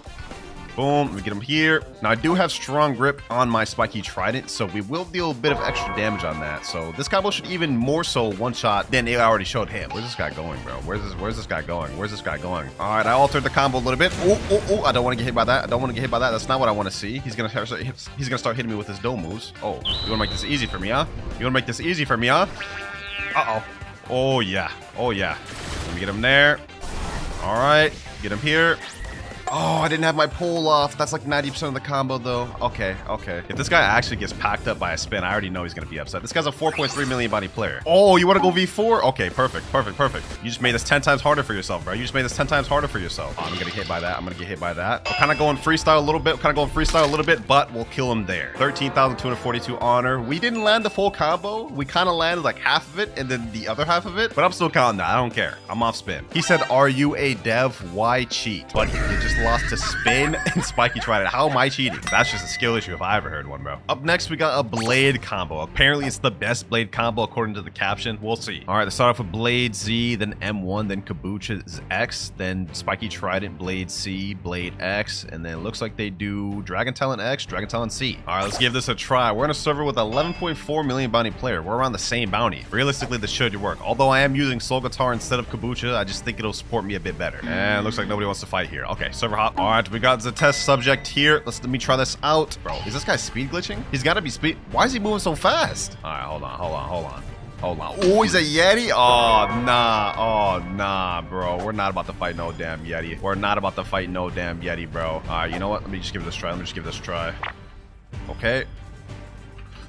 [SPEAKER 1] Boom, let me get him here. Now, I do have strong grip on my Spiky Trident, so we will deal a bit of extra damage on that. So this combo should even more so one-shot than it already showed him. Where's this guy going, bro? Where's this guy going? Where's this guy going? All right, I altered the combo a little bit. Oh, I don't want to get hit by that. I don't want to get hit by that. That's not what I want to see. He's gonna start hitting me with his Do moves. Oh, you want to make this easy for me, huh? You want to make this easy for me, huh? Uh-oh. Oh, yeah. Oh, yeah. Let me get him there. All right, get him here. Oh, I didn't have my pole off. That's like 90% of the combo, though. Okay, okay. If this guy actually gets packed up by a spin, I already know he's going to be upset. This guy's a 4.3 million bounty player. Oh, you want to go V4? Okay, perfect, perfect, perfect. You just made this 10 times harder for yourself, bro. You just made this 10 times harder for yourself. Oh, I'm going to get hit by that. I'm going to get hit by that. We're kind of going freestyle a little bit, but we'll kill him there. 13,242 honor. We didn't land the full combo. We kind of landed like half of it and then the other half of it, but I'm still counting that. I don't care. I'm off spin. He said, are you a dev? Why cheat? But he just lost to spin and Spiky Trident. How am I cheating? That's just a skill issue if I ever heard one, bro. Up next, we got a Blade combo. Apparently, it's the best Blade combo according to the caption. We'll see. All right, let's start off with Blade Z, then M1, then Kabucha's X, then Spiky Trident, Blade C, Blade X, and then it looks like they do Dragon Talent X, Dragon Talent C. All right, let's give this a try. We're in a server with 11.4 million bounty player. We're around the same bounty. Realistically, this should work. Although I am using Soul Guitar instead of Kabucha, I just think it'll support me a bit better. And looks like nobody wants to fight here. Okay, server hop. All right, we got the test subject here. Let me try this out. Bro, is this guy speed glitching? He's got to be speed. Why is he moving so fast? All right, hold on. Oh, he's a Yeti? Oh, nah, bro. We're not about to fight no damn Yeti. We're not about to fight no damn Yeti, bro. All right, you know what? Let me just give this a try. Okay.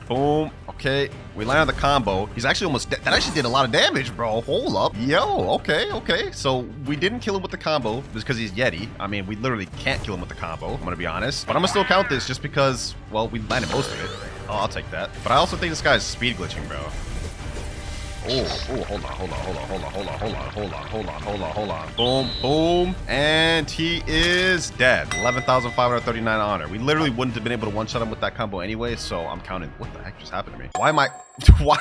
[SPEAKER 1] Boom. Okay. We landed the combo. He's actually almost dead. That actually did a lot of damage, bro. Hold up. Yo. Okay. So we didn't kill him with the combo just because he's Yeti. I mean, we literally can't kill him with the combo. I'm going to be honest. But I'm going to still count this just because, well, we landed most of it. Oh, I'll take that. But I also think this guy's speed glitching, bro. Oh, hold on. Boom. And he is dead. 11,539 honor. We literally wouldn't have been able to one-shot him with that combo anyway, so I'm counting. What the heck just happened to me? Why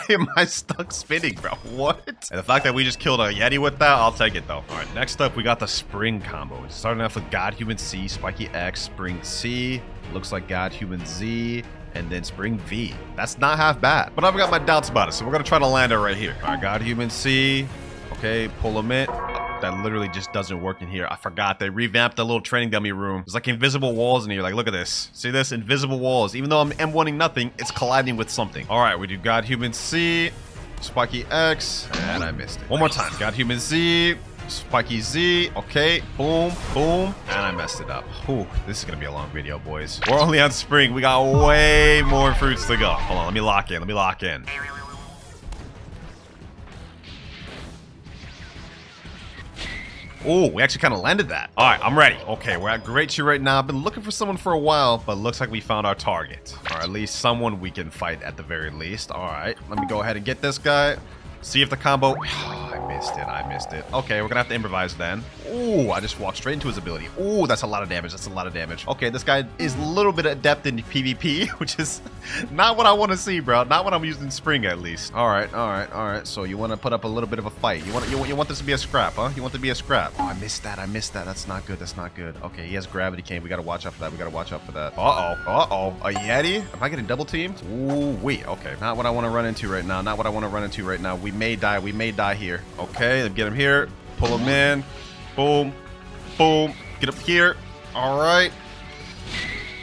[SPEAKER 1] am I stuck spinning, bro? What? And the fact that we just killed a Yeti with that, I'll take it, though. All right, next up, we got the Spring combo. Starting off with God Human C, Spiky X, Spring C. Looks like God Human Z. and then Spring V. That's not half bad. But I've got my doubts about it, so we're gonna try to land it right here. All right, God Human C. Okay, pull him in. That literally just doesn't work in here. I forgot. They revamped the little training dummy room. There's like invisible walls in here. Like, look at this. See this? Invisible walls. Even though I'm M1ing nothing, it's colliding with something. All right, we do God Human C, Spiky X, and I missed it. One more time. God Human Z, Spiky Z. Okay, boom, boom, and I messed it up. Whew, this is gonna be a long video, boys. We're only on spring. We got way more fruits to go. Hold on, let me lock in. Let me lock in. Oh, we actually kind of landed that. All right, I'm ready. Okay, we're at Great Tree right now. I've been looking for someone for a while, but looks like we found our target. Or at least someone we can fight at the very least. All right, let me go ahead and get this guy. See if the combo... Oh, I missed it. I missed it. Okay, we're going to have to improvise then. Ooh, I just walked straight into his ability. Ooh, that's a lot of damage. That's a lot of damage. Okay, this guy is a little bit adept in PvP, which is not what I want to see, bro. Not when I'm using Spring, at least. All right, all right, all right. So you want to put up a little bit of a fight. You want this to be a scrap, huh? You want it to be a scrap. Oh, I missed that. I missed that. That's not good. That's not good. Okay, he has gravity cane. We got to watch out for that. We got to watch out for that. Uh-oh. Uh-oh. A Yeti? Am I getting double teamed? Ooh, wait. Okay, not what I want to run into right now. Not what I want to run into right now. We may die. We may die here. Okay, let's get him here. Pull him in. Boom. Boom. Get up here. All right.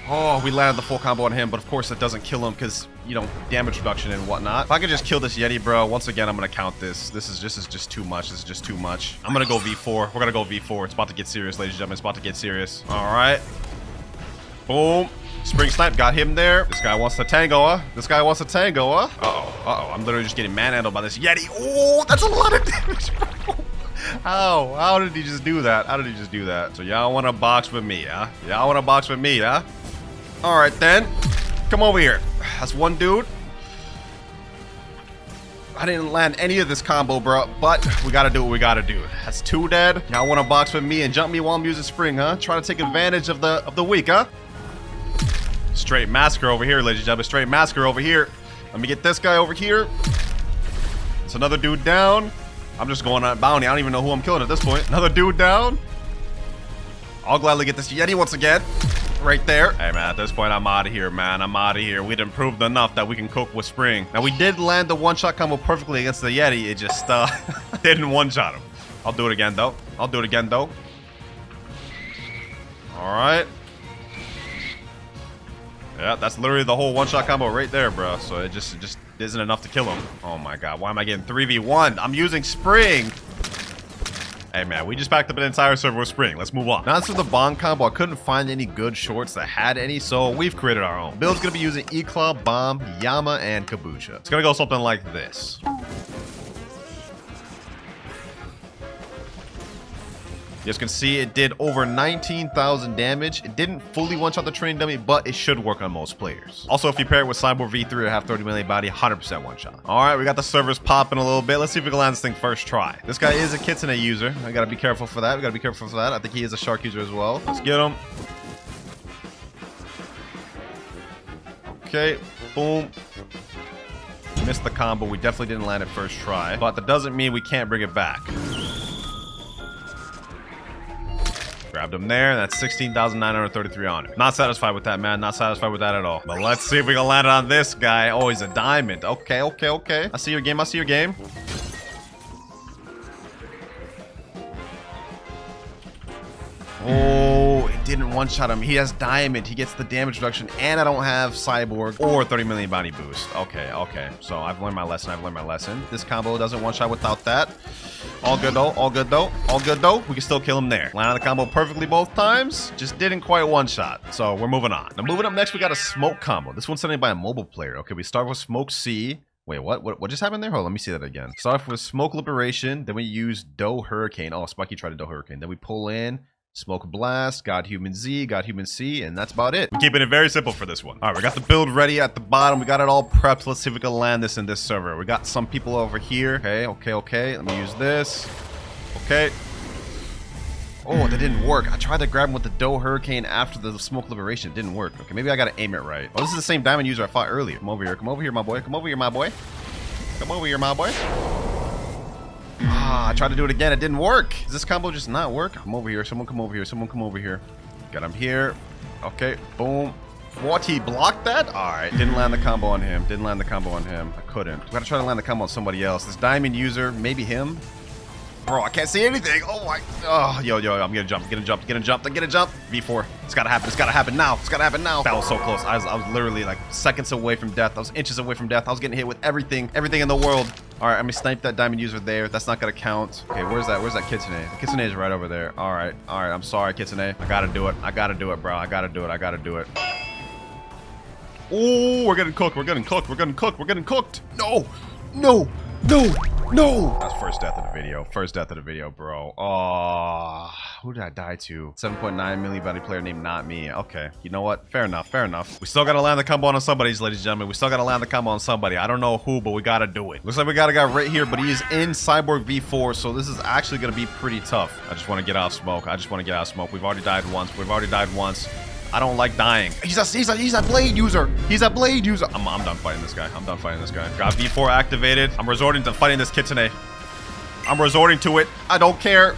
[SPEAKER 1] Oh, we landed the full combo on him, but of course it doesn't kill him because, you know, damage reduction and whatnot. If I could just kill this Yeti, bro, once again, I'm going to count this. This is just too much. This is just too much. I'm going to go V4. We're going to go V4. It's about to get serious, ladies and gentlemen. It's about to get serious. All right. Boom. Spring Snipe got him there. This guy wants to tango, huh? This guy wants to tango, huh? Uh-oh. Uh-oh. I'm literally just getting manhandled by this Yeti. Oh, that's a lot of damage, bro. How? How did he just do that? How did he just do that? So y'all want to box with me, huh? Y'all want to box with me, huh? All right, then. Come over here. That's one dude. I didn't land any of this combo, bro, but we got to do what we got to do. That's two dead. Y'all want to box with me and jump me while I'm using Spring, huh? Trying to take advantage of the weak, huh? Straight massacre over here, ladies and gentlemen. Straight massacre over here. Let me get this guy over here. It's another dude down. I'm just going on bounty. I don't even know who I'm killing at this point. Another dude down. I'll gladly get this Yeti once again. Right there. Hey, man, at this point, I'm out of here, man. I'm out of here. We done proved enough that we can cook with Spring. Now, we did land the one-shot combo perfectly against the Yeti. It just didn't one-shot him. I'll do it again, though. I'll do it again, though. All right. Yeah, that's literally the whole one-shot combo right there, bro. So it just isn't enough to kill him. Oh, my God. Why am I getting 3v1? I'm using Spring. Hey, man, we just backed up an entire server with Spring. Let's move on. Now, as for the Bomb combo, I couldn't find any good shorts that had any, so we've created our own. Build's going to be using Eclaw, Bomb, Yama, and Kabucha. It's going to go something like this. You guys can see it did over 19,000 damage. It didn't fully one-shot the training dummy, but it should work on most players. Also, if you pair it with Cyborg V3 or have 30 melee body, 100% one-shot. All right, we got the servers popping a little bit. Let's see if we can land this thing first try. This guy is a Kitsune user. I gotta be careful for that. We gotta be careful for that. I think he is a Shark user as well. Let's get him. Okay, boom. Missed the combo. We definitely didn't land it first try, but that doesn't mean we can't bring it back. Grabbed him there. That's 16,933 on it. Not satisfied with that, man. Not satisfied with that at all. But let's see if we can land it on this guy. Oh, he's a diamond. Okay, okay, okay. I see your game. I see your game. Oh, it didn't one-shot him. He has diamond. He gets the damage reduction, and I don't have cyborg or 30 million body boost. Okay, okay. So I've learned my lesson. I've learned my lesson. This combo doesn't one-shot without that. All good though. All good though. All good though. We can still kill him there. Landed the combo perfectly both times. Just didn't quite one-shot. So we're moving on. Now moving up next, we got a smoke combo. This one's sent in by a mobile player. Okay, we start with Smoke C. Wait, what just happened there? Hold on, let me see that again. Start off with Smoke Liberation. Then we use Doe Hurricane. Oh, Spiky tried to Doe Hurricane. Then we pull in Smoke Blast, God Human Z, God Human C, and that's about it. We're keeping it very simple for this one. All right, we got the build ready at the bottom. We got it all prepped. Let's see if we can land this in this server. We got some people over here. Okay, okay, okay. Let me use this. Okay. Oh, that didn't work. I tried to grab him with the Doe Hurricane after the Smoke Liberation. It didn't work. Okay, maybe I gotta aim it right. Oh, this is the same diamond user I fought earlier. Come over here. Come over here, my boy. Come over here, my boy. Come over here, my boy. Ah, I tried to do it again. It didn't work. Does this combo just not work? Come over here. Someone come over here. Someone come over here. Got him here. Okay. Boom. What, he blocked that? All right. Didn't land the combo on him. Didn't land the combo on him. I couldn't. Gotta try to land the combo on somebody else. This diamond user, maybe him. Bro, I can't see anything. Oh my. Oh, yo, I'm gonna jump. Gonna jump. V4. It's gotta happen. It's gotta happen now. It's gotta happen now. That was so close. I was literally like seconds away from death. I was inches away from death. I was getting hit with everything in the world. All right, I'm gonna snipe that diamond user there. That's not gonna count. Okay, where's that kitsune? The kitsune is right over there. All right. I'm sorry, kitsune. I gotta do it, bro. I gotta do it. Oh, we're getting cooked. No. That's first death of the video, bro. Oh, who did I die to? 7.9 million value player named not me. Okay, you know what? Fair enough. We still gotta land the combo on somebody, ladies and gentlemen. We still gotta land the combo on somebody. I don't know who, but we gotta do it. Looks like we got a guy right here, but he is in Cyborg V4, so this is actually gonna be pretty tough. I just want to get out of smoke. We've already died once. I don't like dying. He's a blade user. I'm done fighting this guy. Got V4 activated. I'm resorting to fighting this kitsune. I'm resorting to it. I don't care.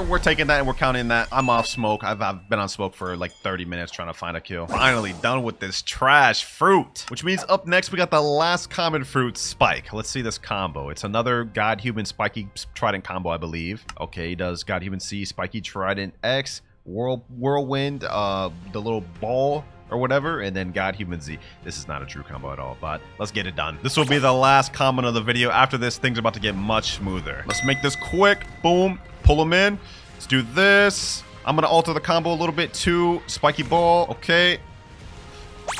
[SPEAKER 1] We're taking that and we're counting that. I'm off smoke. I've been on smoke for like 30 minutes trying to find a kill. Finally done with this trash fruit. Which means up next we got the last common fruit, Spike. Let's see this combo. It's another God Human Spiky Trident combo, I believe. Okay, he does God Human C, Spiky Trident X, Whirlwind, the little ball or whatever, and then God Human Z. This is not a true combo at all, but let's get it done. This will be the last comment of the video. After this, things are about to get much smoother. Let's make this quick. Boom. Pull him in. Let's do this. I'm gonna alter the combo a little bit too. Spiky ball. Okay.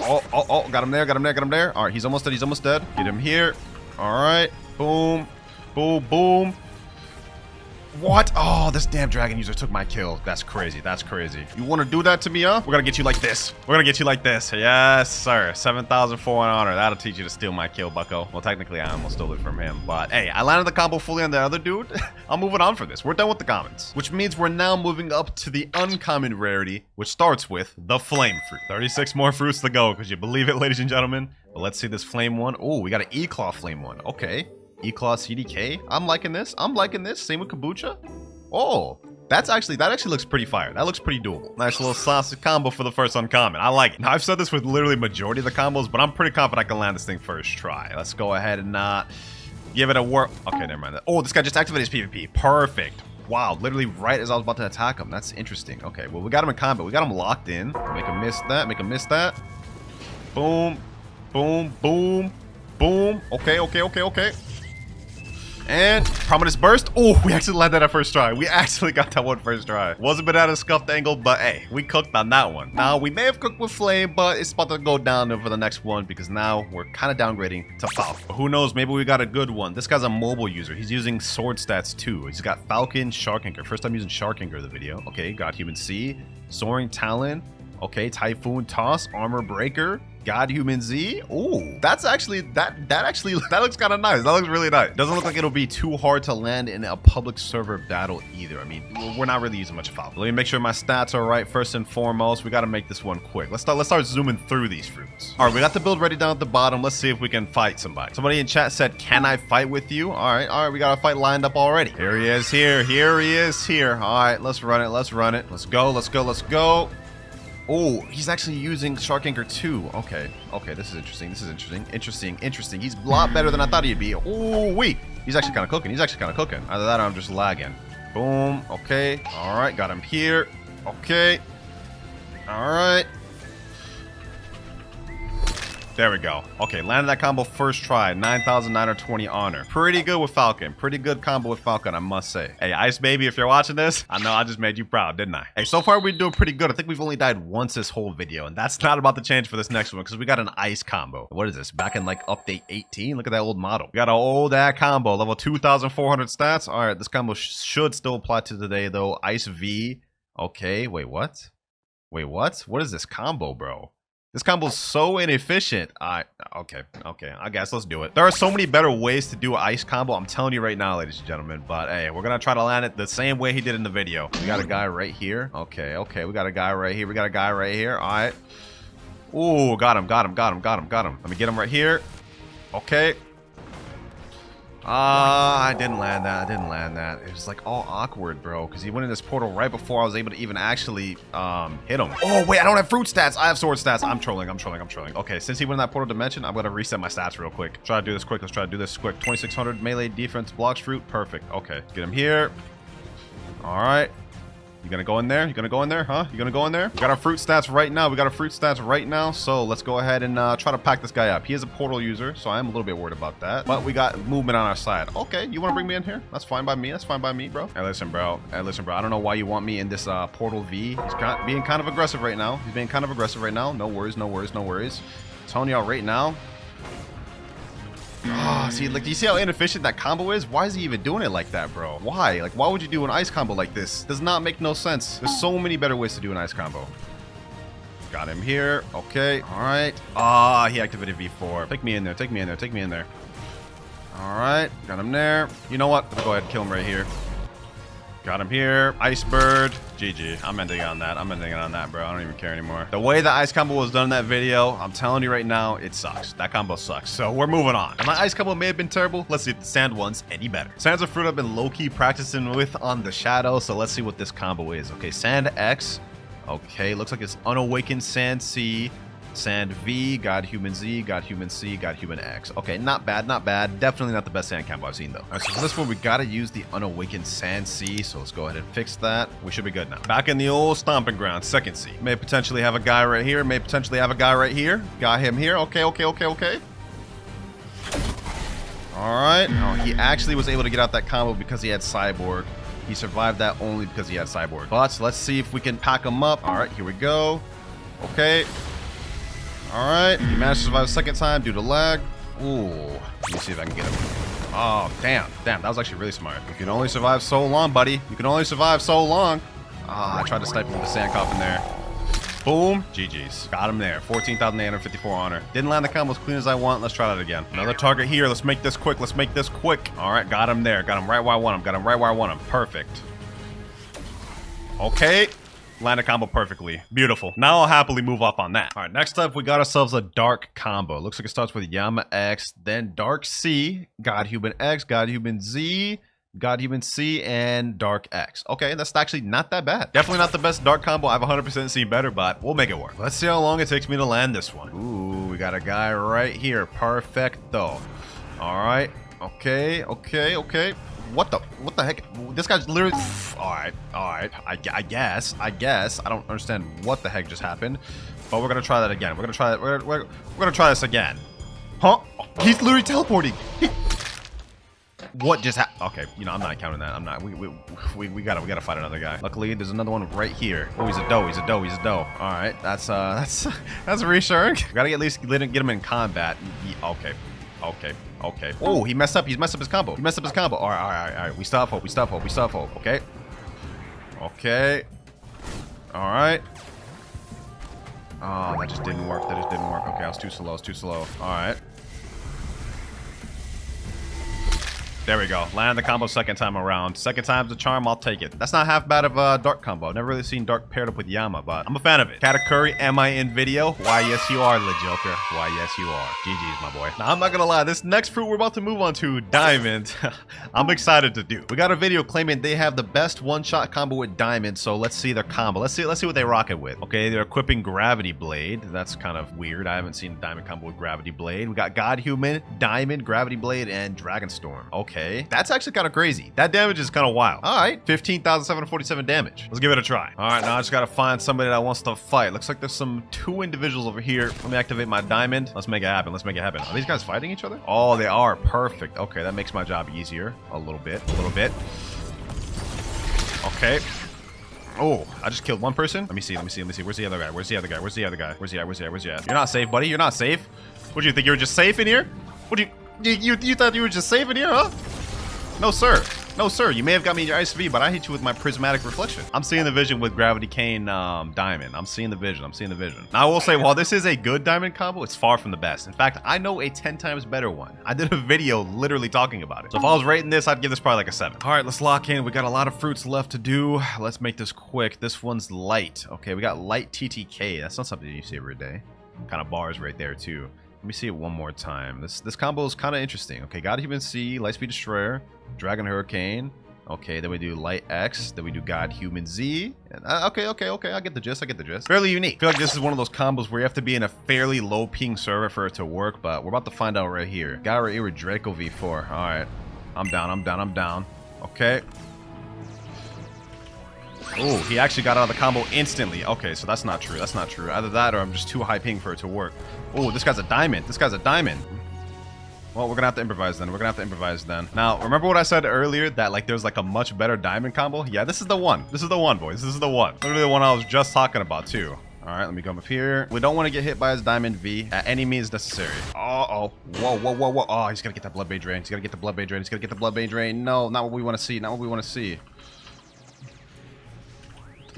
[SPEAKER 1] Oh, got him there. All right, he's almost dead. Get him here. All right. Boom. What? Oh, this damn dragon user took my kill. That's crazy. You want to do that to me, huh? We're gonna get you like this. Yes, sir. 7,400 honor. That'll teach you to steal my kill, bucko. Well, technically, I almost stole it from him. But, hey, I landed the combo fully on the other dude. I'm moving on for this. We're done with the commons. Which means we're now moving up to the uncommon rarity, which starts with the flame fruit. 36 more fruits to go. Could you believe it, ladies and gentlemen? But let's see this flame one. Oh, we got an E-Claw flame one. Okay. E-Claw CDK. I'm liking this. Same with kombucha. Oh, that actually looks pretty fire. That looks pretty doable. Nice little sausage combo for the first uncommon. I like it. Now, I've said this with literally majority of the combos, but I'm pretty confident I can land this thing first try. Let's go ahead and give it a whirl. Okay, never mind. Oh, this guy just activated his PvP. Perfect. Wow, literally right as I was about to attack him. That's interesting. Okay, well, we got him in combat. We got him locked in. Make him miss that. Boom. Okay. And Prominence Burst. Oh, we actually landed that first try. We actually got that one first try. Wasn't been at a scuffed angle, but hey, we cooked on that one. Now, we may have cooked with Flame, but it's about to go down for the next one because now we're kind of downgrading to Falcon. But who knows? Maybe we got a good one. This guy's a mobile user. He's using sword stats too. He's got Falcon, Shark Anchor. First time using Shark Anchor in the video. Okay, got Human C, Soaring Talon. Okay, Typhoon Toss, Armor Breaker, God Human Z. Ooh, that's actually, that looks kind of nice. That looks really nice. Doesn't look like it'll be too hard to land in a public server battle either. I mean, we're not really using much Falcon. Let me make sure my stats are right first and foremost. We got to make this one quick. Let's start zooming through these fruits. All right, we got the build ready down at the bottom. Let's see if we can fight somebody. Somebody in chat said, can I fight with you? All right, we got a fight lined up already. Here he is here. All right, let's run it. Let's go. Oh, he's actually using Shark Anchor too. Okay, this is interesting. He's a lot better than I thought he'd be. Oh, wait. He's actually kind of cooking. Either that or I'm just lagging. Boom. Okay. All right, got him here. Okay. All right. There we go. Okay, landed that combo first try. 9,920 honor. Pretty good with Falcon. Pretty good combo with Falcon, I must say. Hey, Ice Baby, if you're watching this, I know I just made you proud, didn't I? Hey, so far we're doing pretty good. I think we've only died once this whole video, and that's not about to change for this next one because we got an Ice combo. What is this? Back in like update 18? Look at that old model. We got an old combo. Level 2,400 stats. All right, this combo should still apply to today, though. Ice V. Okay, wait, what? What is this combo, bro? This combo's so inefficient. Okay, I guess let's do it. There are so many better ways to do an ice combo. I'm telling you right now, ladies and gentlemen. But hey, we're gonna try to land it the same way he did in the video. We got a guy right here. Okay. We got a guy right here. All right. Ooh, got him. Let me get him right here. Okay. I didn't land that. I didn't land that. It was like all awkward, bro, because he went in this portal right before I was able to even actually hit him. Oh, wait, I don't have fruit stats. I have sword stats. I'm trolling. Okay, since he went in that portal dimension, I'm going to reset my stats real quick. Try to do this quick. Let's try to do this quick. 2600 melee defense, blocks fruit. Perfect. Okay, get him here. All right. You gonna go in there? You gonna go in there, huh? You gonna go in there? We got our fruit stats right now. So let's go ahead and try to pack this guy up. He is a portal user, so I am a little bit worried about that. But we got movement on our side. Okay, you wanna bring me in here? That's fine by me. That's fine by me, bro. Hey, listen, bro. I don't know why you want me in this portal V. He's being kind of aggressive right now. No worries. Telling y'all right now. See, like, do you see how inefficient that combo is? Why is he even doing it like that, bro? Why? Like, why would you do an ice combo like this? Does not make no sense. There's so many better ways to do an ice combo. Got him here. Okay. All right. He activated V4. Take me in there. All right. Got him there. You know what? I'm gonna go ahead and kill him right here. Got him here. Ice Bird. GG. I'm ending on that, bro. I don't even care anymore. The way the ice combo was done in that video, I'm telling you right now, it sucks. That combo sucks. So we're moving on. And my ice combo may have been terrible. Let's see if the sand one's any better. Sand's a fruit I've been low-key practicing with on the shadow. So let's see what this combo is. Okay, Sand X. Okay, looks like it's Unawakened Sand C. Sand V, God Human Z, God Human C, God Human X. Okay, not bad. Definitely not the best sand combo I've seen, though. All right, so for this one, we got to use the Unawakened Sand C. So let's go ahead and fix that. We should be good now. Back in the old stomping ground, second C. May potentially have a guy right here. Got him here. Okay. All right. Oh, he actually was able to get out that combo because he had Cyborg. He survived that only because he had Cyborg. But let's see if we can pack him up. All right, here we go. Okay. All right, he managed to survive a second time due to lag. Ooh, let me see if I can get him. Oh, damn, that was actually really smart. You can only survive so long, buddy. I tried to snipe him with the sand coffin there. Boom, GG's. Got him there, 14,854 honor. Didn't land the combo as clean as I want. Let's try that again. Another target here. Let's make this quick. All right, got him there. Got him right where I want him. Perfect. Okay. Land a combo perfectly. Beautiful. Now I'll happily move up on that. All right, next up, we got ourselves a dark combo. Looks like it starts with Yama X, then Dark C, God Human X, God Human Z, God Human C, and Dark X. Okay, that's actually not that bad. Definitely not the best dark combo. I've 100% seen better, but we'll make it work. Let's see how long it takes me to land this one. Ooh, we got a guy right here. Perfecto. All right. Okay. What the heck? This guy's literally... All right. I guess. I don't understand what the heck just happened, but we're gonna try that again. We're gonna try this again. Huh? He's literally teleporting. What just happened? Okay, you know, I'm not counting that. I'm not. We gotta fight another guy. Luckily, there's another one right here. Oh, he's a doe. All right, that's reassuring. We gotta at least get him in combat. Okay. Oh, he messed up. He's messed up his combo. All right. We still have hope. Okay. All right. Oh, that just didn't work. Okay, I was too slow. All right. There we go. Land the combo second time around. Second time's the charm, I'll take it. That's not half bad of a dark combo. Never really seen dark paired up with Yama, but I'm a fan of it. Katakuri, am I in video? Why, yes, you are, LeJoker. Why, yes, you are. GG's, my boy. Now, I'm not gonna lie. This next fruit we're about to move on to, Diamond, I'm excited to do. We got a video claiming they have the best one-shot combo with Diamond, so let's see their combo. Let's see what they rock it with. Okay, they're equipping Gravity Blade. That's kind of weird. I haven't seen a Diamond combo with Gravity Blade. We got God Human, Diamond, Gravity Blade, and Dragon Storm. Okay. That's actually kind of crazy. That damage is kind of wild. All right, 15,747 damage. Let's give it a try. All right, now I just got to find somebody that wants to fight. Looks like there's two individuals over here. Let me activate my diamond. Let's make it happen. Are these guys fighting each other? Oh, they are. Perfect. Okay, that makes my job easier. A little bit. Okay. Oh, I just killed one person. Let me see. Where's the other guy? Where's he at? You're not safe, buddy. You're not safe. What do you think? You were just safe in here? What do you thought you were just safe in here, huh? No, sir. You may have got me in your Ice V, but I hit you with my Prismatic Reflection. I'm seeing the vision with Gravity Cane Diamond. I'm seeing the vision. Now, I will say, while this is a good Diamond combo, it's far from the best. In fact, I know a 10 times better one. I did a video literally talking about it. So if I was rating this, I'd give this probably like a 7. All right, let's lock in. We got a lot of fruits left to do. Let's make this quick. This one's light. Okay, we got light TTK. That's not something you see every day. Kind of bars right there, too.
[SPEAKER 3] me see it one more time. This combo is kind of interesting. Okay, God Human C, Lightspeed Destroyer, Dragon Hurricane. Okay, then we do Light X, then we do God Human Z. And, okay, I get the gist, Fairly unique. I feel like this is one of those combos where you have to be in a fairly low ping server for it to work, but we're about to find out right here. Got right here with Draco V4. All right, I'm down. Okay. Oh, he actually got out of the combo instantly. Okay, so that's not true. Either that or I'm just too high ping for it to work. Oh, this guy's a diamond. Well, we're gonna have to improvise then. Now, remember what I said earlier that like there's like a much better diamond combo? Yeah, this is the one. Boys. This is the one. Literally the one I was just talking about too. All right, let me come up here. We don't want to get hit by his diamond V at any means necessary. Uh-oh. Whoa. Oh, he's gonna get that blood bay drain. No, not what we want to see.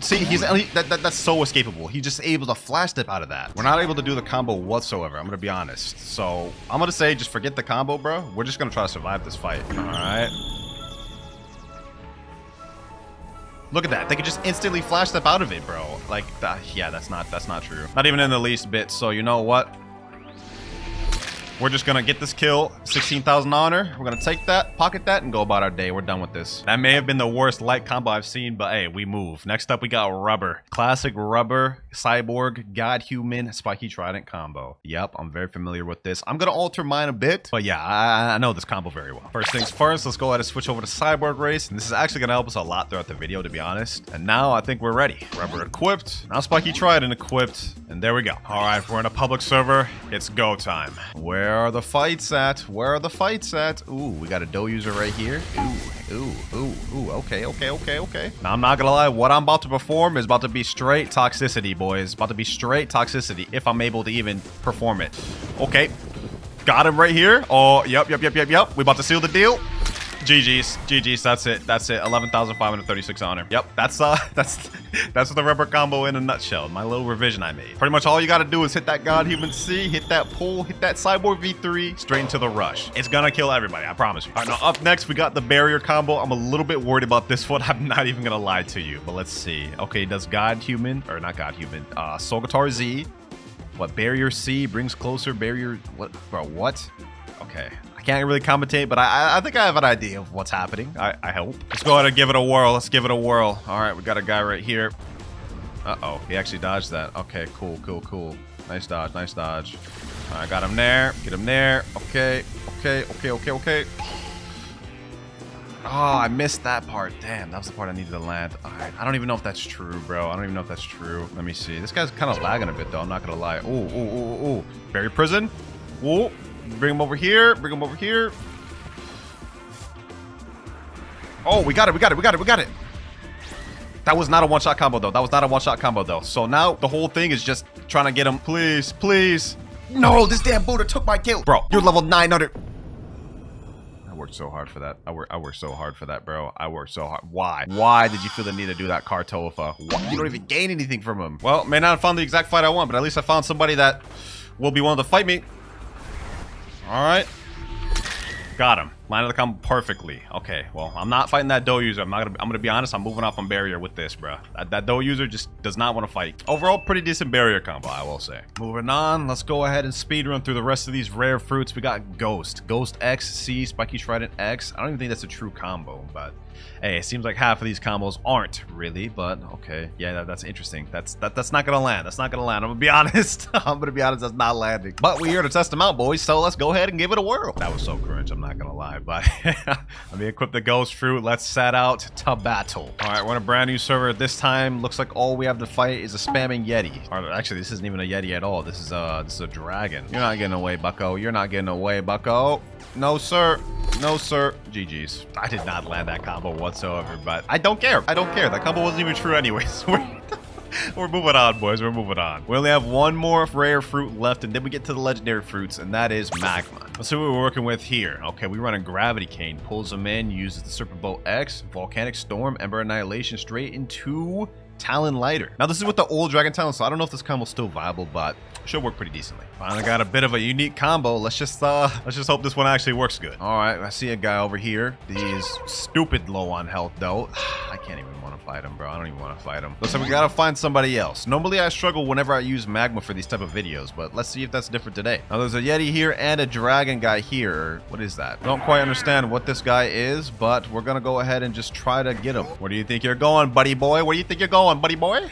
[SPEAKER 3] See, that's so escapable. He's just able to flash step out of that. We're not able to do the combo whatsoever, I'm gonna be honest. So I'm gonna say just forget the combo, bro. We're just gonna try to survive this fight. All right. Look at that. They could just instantly flash step out of it, bro. Like, yeah, that's not true. Not even in the least bit. So you know what? We're just gonna get this kill, 16,000 honor. We're gonna take that, pocket that, and go about our day. We're done with this. That may have been the worst light combo I've seen, but hey, we move. Next up, we got Rubber. Classic Rubber, Cyborg, God Human, Spiky Trident combo. Yep, I'm very familiar with this. I'm gonna alter mine a bit, but yeah, I know this combo very well. First things first, let's go ahead and switch over to Cyborg Race. And this is actually gonna help us a lot throughout the video, to be honest. And now I think we're ready. Rubber equipped, now Spiky Trident equipped, and there we go. All right, we're in a public server. It's go time. Where are the fights at? Ooh, we got a dough user right here. Ooh, okay. Now, I'm not gonna lie, what I'm about to perform is about to be straight toxicity, boys. About to be straight toxicity, if I'm able to even perform it. Okay, got him right here. Oh, yep. We about to seal the deal. GG's, that's it. 11,536 honor. Yep, that's the Rubber combo in a nutshell. My little revision I made. Pretty much all you gotta do is hit that God Human C, hit that pull, hit that Cyborg V3, straight into the rush. It's gonna kill everybody, I promise you. All right, now up next, we got the barrier combo. I'm a little bit worried about this one. I'm not even gonna lie to you, but let's see. Okay, does God Human, or not God Human, Soul Guitar Z. What, barrier C brings closer, barrier, what, bro, what? Okay. I can't really commentate, but I think I have an idea of what's happening. I hope. Let's go ahead and give it a whirl. All right, we got a guy right here. Uh-oh, he actually dodged that. Okay, cool. Nice dodge. All right, got him there. Get him there. Okay. Oh, I missed that part. Damn, that was the part I needed to land. All right, I don't even know if that's true, bro. Let me see. This guy's kind of lagging a bit, though. I'm not going to lie. Ooh. Barrier prison. Ooh. Bring him over here. Oh, we got it. That was not a one-shot combo, though. So now the whole thing is just trying to get him. Please. No, this damn Buddha took my kill. Bro, you're level 900. I worked so hard for that. I worked so hard for that, bro. Why did you feel the need to do that, Kartofa? You don't even gain anything from him. Well, may not have found the exact fight I want, but at least I found somebody that will be willing to fight me. All right, got him. Landed the combo perfectly. Okay, well, I'm not fighting that dough user. I'm gonna be honest. I'm moving off on barrier with this, bro. That dough user just does not want to fight. Overall, pretty decent barrier combo, I will say. Moving on, let's go ahead and speed run through the rest of these rare fruits. We got Ghost X C, Spiky Trident X. I don't even think that's a true combo, but hey, it seems like half of these combos aren't really, but okay. Yeah, that's interesting. That's not gonna land. I'm gonna be honest. That's not landing. But we're here to test them out, boys. So let's go ahead and give it a whirl. That was so cringe. I'm not gonna lie, but let me equip the Ghost Fruit. Let's set out to battle. All right, we're in a brand new server. This time, looks like all we have to fight is a spamming Yeti. Or actually, this isn't even a Yeti at all. This is a dragon. You're not getting away, Bucko. No, sir. GG's. I did not land that combo whatsoever, but I don't care. That combo wasn't even true anyways. We're moving on, boys. We only have one more rare fruit left, and then we get to the legendary fruits, and that is Magma. Let's see what we're working with here. Okay, we run a Gravity Cane. Pulls them in, uses the Serpent Bolt X, Volcanic Storm, Ember Annihilation straight into Talon Lighter. Now, this is with the old Dragon Talon, so I don't know if this combo is still viable, but should work pretty decently. Finally got a bit of a unique combo. Let's just hope this one actually works good. All right, I see a guy over here. He's stupid low on health, though. I can't even want to fight him, bro. I don't even want to fight him. Looks like we gotta find somebody else. Normally, I struggle whenever I use magma for these type of videos, but let's see if that's different today. Now, there's a Yeti here and a dragon guy here. What is that? Don't quite understand what this guy is, but we're gonna go ahead and just try to get him. Where do you think you're going, buddy boy? Where do you think you're going, buddy boy?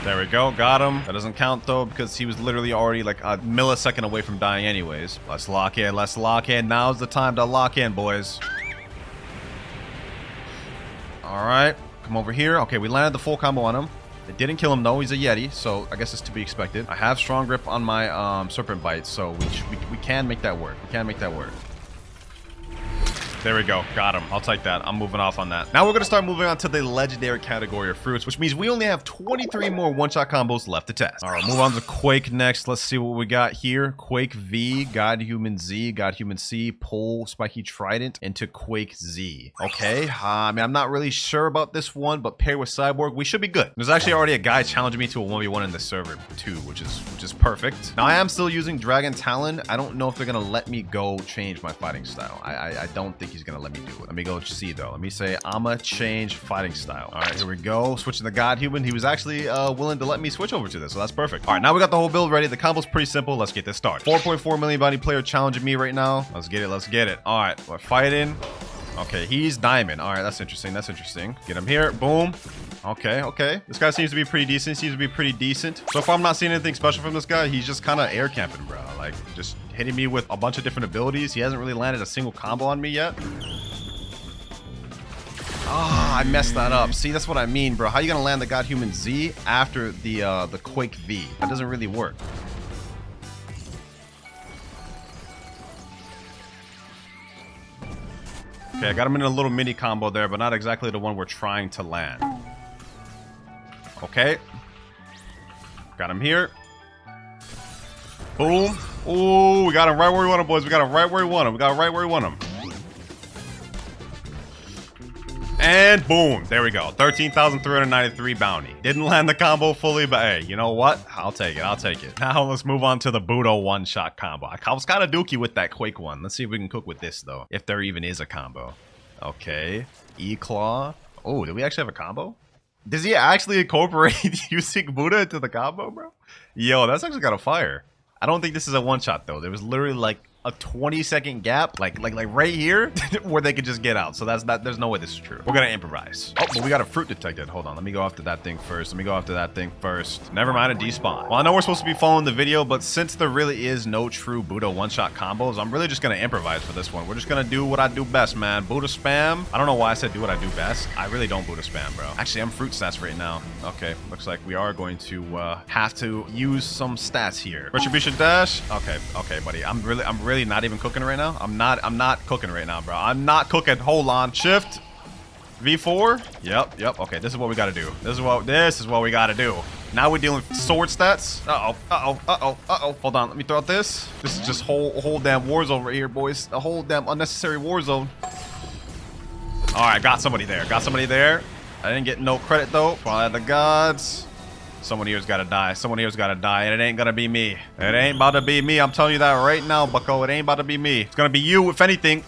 [SPEAKER 3] There we go, got him. That doesn't count though because he was literally already like a millisecond away from dying anyways. Let's lock in, let's lock in. Now's the time to lock in, boys. All right, come over here. Okay, we landed the full combo on him. It didn't kill him though, he's a Yeti, so I guess it's to be expected. I have strong grip on my serpent bite, so we can make that work. We can make that work. There we go. Got him. I'll take that. I'm moving off on that. Now we're going to start moving on to the legendary category of fruits, which means we only have 23 more one-shot combos left to test. All right, move on to Quake next. Let's see what we got here. Quake V, God Human Z, God Human C, Pole, Spiky Trident, into Quake Z. Okay. I mean, I'm not really sure about this one, but paired with Cyborg, we should be good. There's actually already a guy challenging me to a 1v1 in the server too, which is perfect. Now I am still using Dragon Talon. I don't know if they're going to let me go change my fighting style. I don't think he's gonna let me do it. Let me go see though. Let me say I'ma change fighting style. All right, here we go. Switching to God Human. He was actually willing to let me switch over to this, so that's perfect. All right, now we got the whole build ready. The combo's pretty simple. Let's get this started. 4.4 million bounty player challenging me right now. Let's get it. Let's get it. All right, we're fighting. Okay, he's diamond. All right, that's interesting. That's interesting. Get him here. Boom. Okay, okay. This guy seems to be pretty decent. So far, I'm not seeing anything special from this guy. He's just kind of air camping, bro. Like, just hitting me with a bunch of different abilities. He hasn't really landed a single combo on me yet. Ah, I messed that up. See, that's what I mean, bro. How you gonna land the God Human Z after the Quake V? That doesn't really work. Okay, I got him in a little mini combo there, but not exactly the one we're trying to land. Okay. Got him here. Boom. Ooh, we got him right where we want him, boys. We got him right where we want him. We got him right where we want him. And boom. There we go. 13,393 bounty. Didn't land the combo fully, but hey, you know what? I'll take it. I'll take it. Now let's move on to the Budo one-shot combo. I was kind of dookie with that Quake one. Let's see if we can cook with this, though. If there even is a combo. Okay. E-Claw. Oh, did we actually have a combo? Does he actually incorporate using Buddha into the combo, bro? Yo, that's actually kind of fire. I don't think this is a one-shot, though. There was literally, like, a 20-second gap, like right here, where they could just get out. So that's not, there's no way this is true. We're gonna improvise. Oh, but we got a fruit detected. Hold on, let me go after that thing first. Never mind, a despawn. Well, I know we're supposed to be following the video, but since there really is no true Buddha one-shot combos, I'm really just gonna improvise for this one. We're just gonna do what I do best, man. Buddha spam. I don't know why I said do what I do best. I really don't Buddha spam, bro. Actually, I'm fruit stats right now. Okay, looks like we are going to have to use some stats here. Retribution dash. Okay, buddy. I'm really not even cooking right now. I'm not cooking right now, bro. I'm not cooking. Hold on. Shift. V4. Yep. Okay, this is what we gotta do. This is what we gotta do. Now we're dealing with sword stats. Uh-oh. Hold on. Let me throw out this. This is just whole damn war zone right here, boys. A whole damn unnecessary war zone. All right, got somebody there. I didn't get no credit though. Probably the gods. Someone here's gotta die. And it ain't gonna be me. It ain't about to be me. I'm telling you that right now, bucko. It ain't about to be me. It's gonna be you, if anything.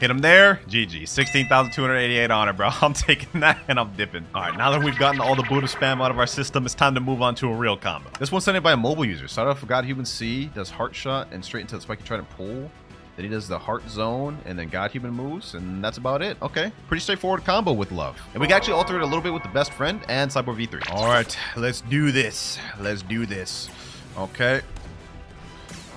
[SPEAKER 3] Hit him there. GG. 16,288 on it, bro. I'm taking that and I'm dipping. All right, now that we've gotten all the Buddha spam out of our system, it's time to move on to a real combo. This one's sent in by a mobile user. Started off with God Human C, does Heart Shot, and straight into the Spiky Trident Pull. Then he does the Heart Zone, and then God Human moves, and that's about it. Okay, pretty straightforward combo with love. And we can actually alter it a little bit with the Best Friend and Cyborg V3. All right, let's do this. Okay.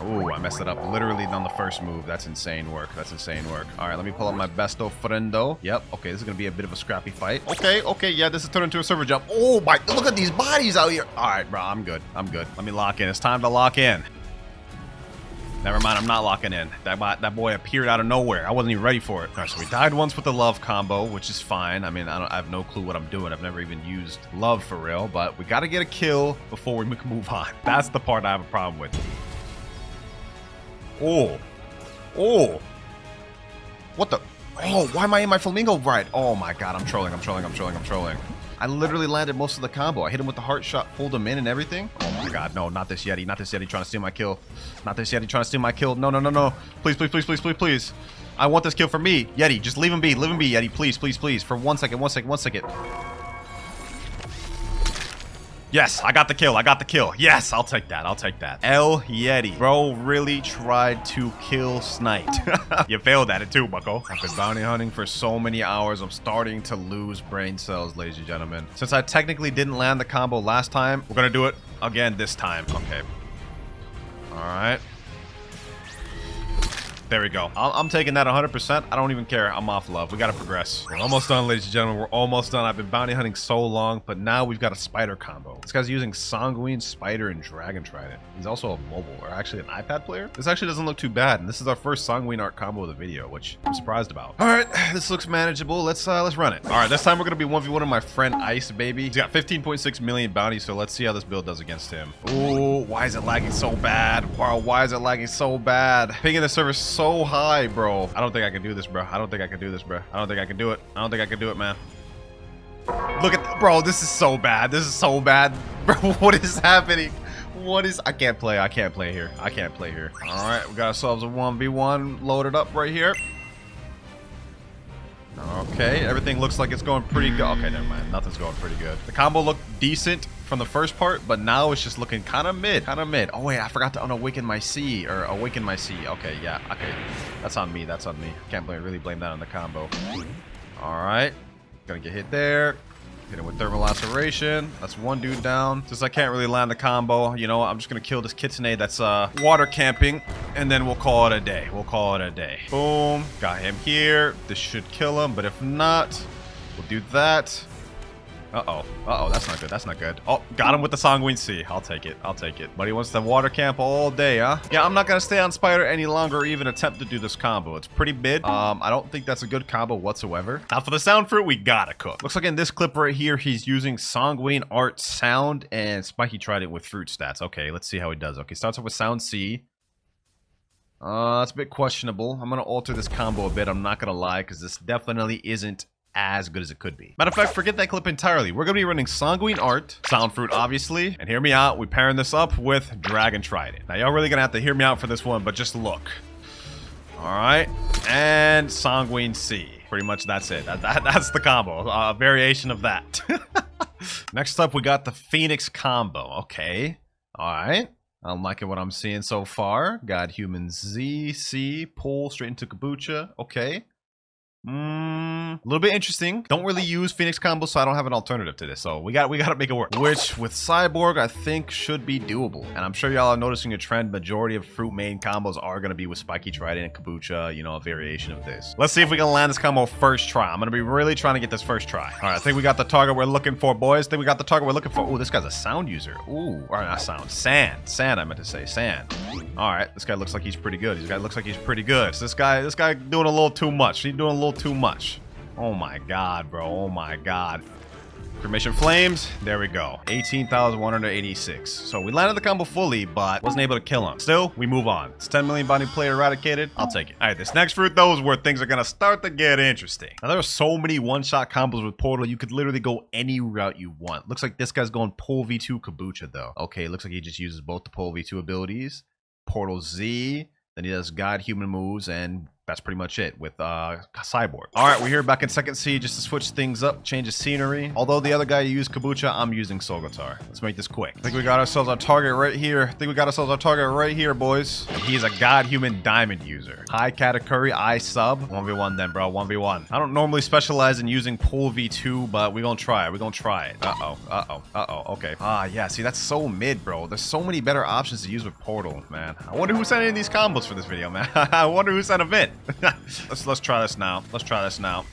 [SPEAKER 3] Oh, I messed it up literally on the first move. That's insane work. All right, let me pull up my Besto Friendo. Yep, okay, this is gonna be a bit of a scrappy fight. Okay, yeah, this is turned into a server jump. Oh my, look at these bodies out here. All right, bro, I'm good. Let me lock in. It's time to lock in. Never mind, I'm not locking in. That boy appeared out of nowhere. I wasn't even ready for it. All right, so we died once with the love combo, which is fine. I mean, I have no clue what I'm doing. I've never even used love for real, but we got to get a kill before we can move on. That's the part I have a problem with. Oh. What the?
[SPEAKER 1] Oh, why am I in my flamingo ride? Oh my god, I'm trolling. I literally landed most of the combo. I hit him with the heart shot, pulled him in and everything. Oh my god, no, not this Yeti. Not this Yeti trying to steal my kill. Not this Yeti trying to steal my kill. No, no, no, no. Please, please, please, please, please, please. I want this kill for me. Yeti, just leave him be. Leave him be, Yeti. Please, please, please. For 1 second, 1 second, 1 second. Yes, I got the kill. I got the kill. Yes, I'll take that. I'll take that. El Yeti. Bro really tried to kill Snipe. You failed at it too, bucko. I've been bounty hunting for so many hours. I'm starting to lose brain cells, ladies and gentlemen. Since I technically didn't land the combo last time, we're going to do it again this time. Okay. All right. There we go. I'm taking that 100%. I don't even care. I'm off love. We got to progress. We're almost done, ladies and gentlemen. We're almost done. I've been bounty hunting so long, but now we've got a spider combo. This guy's using Sanguine, Spider, and Dragon Trident. He's also a mobile, or actually an iPad player. This actually doesn't look too bad, and this is our first Sanguine art combo of the video, which I'm surprised about. All right, this looks manageable. Let's run it. All right, this time we're gonna be 1v1 my friend Ice, baby. He's got 15.6 million bounties, so let's see how this build does against him. Ooh, why is it lagging so bad? Wow, why is it lagging so bad? Pinging the server so high, bro. I don't think I can do this, bro. I don't think I can do this, bro. I don't think I can do it. I don't think I can do it, man. Look at, bro, this is so bad. This is so bad. Bro, what is happening? What is, I can't play. I can't play here. I can't play here. All right, we got ourselves a 1v1 loaded up right here. Okay, everything looks like it's going pretty good. Okay, never mind. Nothing's going pretty good. The combo looked decent from the first part, but now it's just looking kind of mid. Oh, wait, I forgot to unawaken my C, or awaken my C. Okay, yeah, okay. That's on me. That's on me. Can't really blame that on the combo. All right. Gonna get hit there. Hit him with thermal laceration. That's one dude down. Since I can't really land the combo, you know what? I'm just gonna kill this kitsune that's water camping, and then we'll call it a day. We'll call it a day. Boom. Got him here. This should kill him, but if not, we'll do that. Uh-oh. Uh-oh, that's not good. That's not good. Oh, got him with the Sanguine Sea. I'll take it. I'll take it. But he wants to water camp all day, huh? Yeah, I'm not going to stay on Spider any longer or even attempt to do this combo. It's pretty mid. I don't think that's a good combo whatsoever. Now, for the sound fruit, we gotta cook. Looks like in this clip right here, he's using Sanguine Art Sound and Spiky Trident with fruit stats. Okay, let's see how he does. Okay, starts off with Sound C. It's a bit questionable. I'm going to alter this combo a bit. I'm not going to lie, because this definitely isn't as good as it could be. Matter of fact, forget that clip entirely. We're gonna be running Sanguine Art, Sound Fruit obviously, and hear me out, we pairing this up with Dragon Trident. Now y'all really gonna have to hear me out for this one, but just look. Alright, and Sanguine C. Pretty much that's it. That's the combo, a variation of that. Next up, we got the Phoenix combo. Okay, alright. I'm liking what I'm seeing so far. Got human Z, C, pull straight into Kabucha. Okay. A little bit interesting. Don't really use Phoenix combos, so I don't have an alternative to this. So we got to make it work. Which with Cyborg, I think should be doable. And I'm sure y'all are noticing a trend. Majority of fruit main combos are going to be with Spiky Trident and Kabucha. You know, a variation of this. Let's see if we can land this combo first try. I'm going to be really trying to get this first try. All right, I think we got the target we're looking for, boys. I think we got the target we're looking for. Ooh, this guy's a sound user. Ooh, or not sound. Sand. Sand, I meant to say. Sand. All right, this guy looks like he's pretty good. This guy looks like he's pretty good. So this guy doing a little too much. He's doing a little too much. Oh my god, bro. Oh my god. Cremation Flames. There we go. 18,186. So we landed the combo fully, but wasn't able to kill him. Still, we move on. It's 10 million bounty player eradicated. I'll take it. All right, this next fruit, though, is where things are going to start to get interesting. Now, there are so many one-shot combos with Portal. You could literally go any route you want. Looks like this guy's going Pole V2 Kabucha, though. Okay, looks like he just uses both the Pole V2 abilities. Portal Z. Then he does God Human moves, and that's pretty much it with Cyborg. All right, we're here back in second C just to switch things up, change the scenery. Although the other guy used Kabucha, I'm using Sogotar. Let's make this quick. I think we got ourselves our target right here. Boys. And he's a God Human Diamond user. High category, I sub. 1v1 then, bro, 1v1. I don't normally specialize in using Pull V2, but we're gonna try it. Okay. Yeah, see, that's so mid, bro. There's so many better options to use with Portal, man. I wonder who sent any of these combos for this video, man. I wonder who sent a vid. Let's try this now.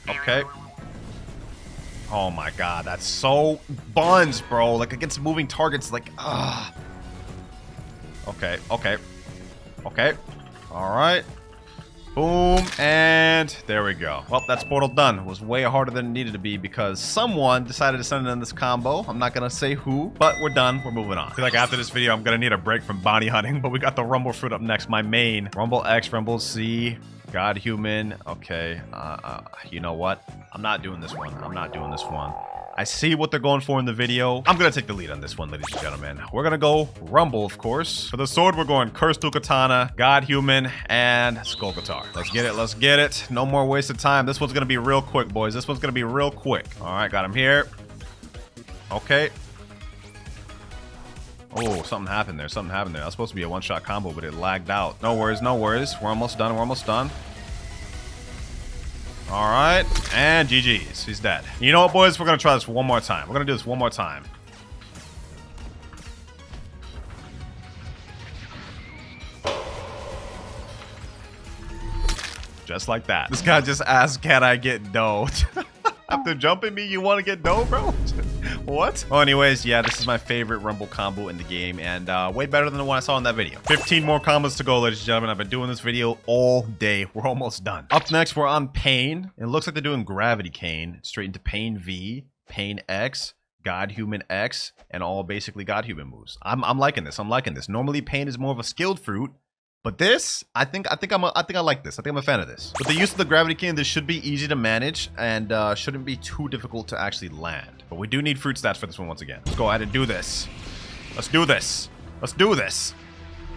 [SPEAKER 1] Okay. Oh my god, that's so buns, bro. Like against moving targets, like Okay. All right. Boom, and there we go. Well, that's Portal done. It was way harder than it needed to be because someone decided to send in this combo. I'm not gonna say who, but we're done. We're moving on. I feel like after this video, I'm gonna need a break from bounty hunting, but we got the Rumble fruit up next. My main Rumble X, Rumble C. God human. Okay. You know what? I'm not doing this one. I'm not doing this one. I see what they're going for in the video. I'm gonna take the lead on this one, ladies and gentlemen. We're gonna go Rumble, of course. For the sword, we're going Cursed Dual Katana, God Human, and Skull Guitar. Let's get it, let's get it. No more waste of time. This one's gonna be real quick, boys. This one's gonna be real quick. All right, got him here. Okay. Oh, something happened there. Something happened there. That was supposed to be a one-shot combo, but it lagged out. No worries, no worries. We're almost done. We're almost done. All right, and GG's. He's dead. You know what, boys? We're gonna try this one more time. We're gonna do this one more time. Just like that. This guy just asked, can I get dough? After jumping me, you want to get dough, bro? What? Well, anyways, yeah, this is my favorite Rumble combo in the game, and way better than the one I saw in that video. 15 more combos to go, ladies and gentlemen. I've been doing this video all day. We're almost done. Up next, we're on Pain. It looks like they're doing Gravity Cane, straight into Pain V, Pain X, God Human X, and all basically God Human moves. I'm liking this. I'm liking this. Normally, Pain is more of a skilled fruit. But this, I think I like this. I think I'm a fan of this. With the use of the Gravity Cane, this should be easy to manage and shouldn't be too difficult to actually land. But we do need fruit stats for this one once again. Let's go ahead and do this. Let's do this. Let's do this.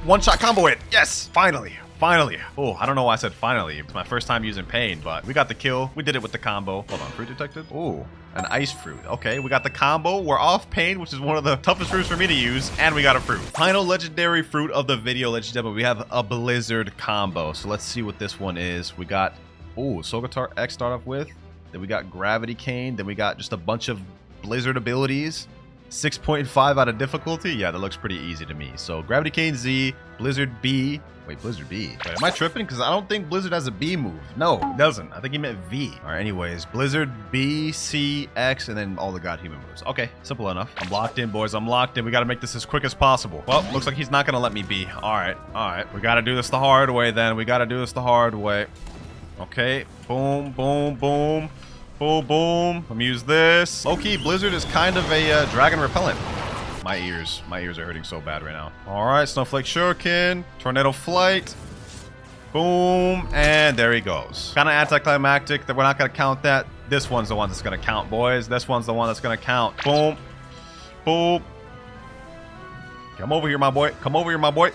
[SPEAKER 1] One-shot combo it. Yes, finally. Finally. Oh, I don't know why I said finally. It's my first time using Pain, but we got the kill. We did it with the combo. Hold on, fruit detected. Oh, an ice fruit. Okay, we got the combo. We're off Pain, which is one of the toughest fruits for me to use, and we got a fruit. Final legendary fruit of the video, ladies and gentlemen. We have a Blizzard combo. So let's see what this one is. We got, oh, Soul Guitar X start off with. Then we got Gravity Cane. Then we got just a bunch of Blizzard abilities. 6.5 out of difficulty. Yeah, that looks pretty easy to me. So Gravity Cane Z, Blizzard B. Wait, Blizzard B. Wait, am I tripping? Because I don't think Blizzard has a B move. No, it doesn't. I think he meant V. All right, anyways. Blizzard B, C, X, and then all the God Human moves. Okay, simple enough. I'm locked in, boys. I'm locked in. We got to make this as quick as possible. Well, looks like he's not going to let me be. All right, all right. We got to do this the hard way then. We got to do this the hard way. Okay, boom, boom, boom. Boom, boom. Let me use this. Low-key, Blizzard is kind of a dragon repellent. My ears are hurting so bad right now. All right, Snowflake Shuriken, Tornado Flight. Boom, and there he goes. Kind of anticlimactic that we're not going to count that. This one's the one that's going to count, boys. This one's the one that's going to count. Boom, boom. Come over here, my boy. Come over here, my boy.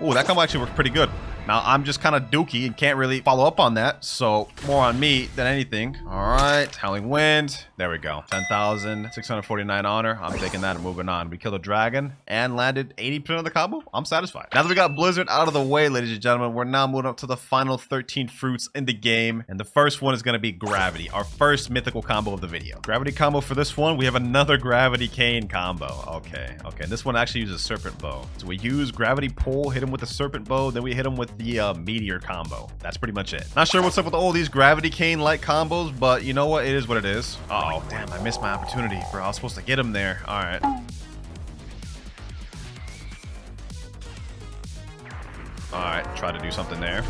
[SPEAKER 1] Ooh, that combo actually worked pretty good. Now, I'm just kind of dookie and can't really follow up on that, so more on me than anything. All right, Howling Wind. There we go. 10,649 honor. I'm taking that and moving on. We killed a dragon and landed 80% of the combo. I'm satisfied. Now that we got Blizzard out of the way, ladies and gentlemen, we're now moving up to the final 13 fruits in the game, and the first one is going to be Gravity, our first mythical combo of the video. Gravity combo for this one, we have another Gravity Cane combo. Okay, okay. This one actually uses Serpent Bow. So we use Gravity Pull, hit him with the Serpent Bow, then we hit him with the Meteor combo. That's pretty much it. Not sure what's up with all these Gravity Cane like combos, but you know what? It is what it is. Uh oh, damn, I missed my opportunity, bro. I was supposed to get him there. All right. All right, try to do something there.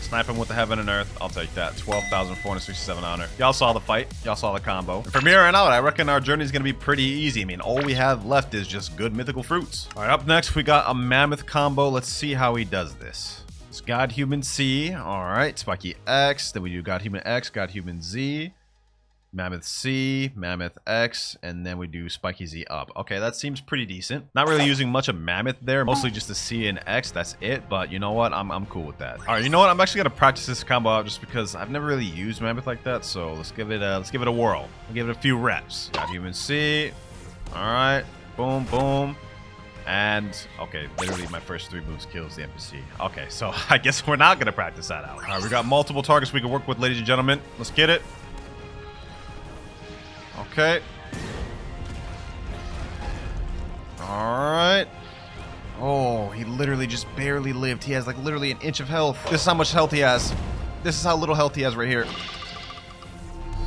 [SPEAKER 1] Snipe him with the Heaven and Earth. I'll take that. 12,467 honor. Y'all saw the fight. Y'all saw the combo. And from here on out, I reckon our journey is going to be pretty easy. I mean, all we have left is just good mythical fruits. All right, up next, we got a Mammoth combo. Let's see how he does this. It's God Human C. All right, Spiky X. Then we do God Human X, God Human Z. Mammoth C, Mammoth X, and then we do Spiky Z up. Okay, that seems pretty decent. Not really using much of Mammoth there, mostly just the C and X, that's it. But you know what? I'm cool with that. All right, you know what? I'm actually gonna practice this combo out just because I've never really used Mammoth like that. So let's give it a whirl. We'll give it a few reps. Got Human C. All right, boom, boom. And, okay, literally my first 3 moves kills the NPC. Okay, so I guess we're not gonna practice that out. All right, we got multiple targets we can work with, ladies and gentlemen. Let's get it. Okay. Alright. Oh, he literally just barely lived. He has like literally an inch of health. This is how much health he has. This is how little health he has right here.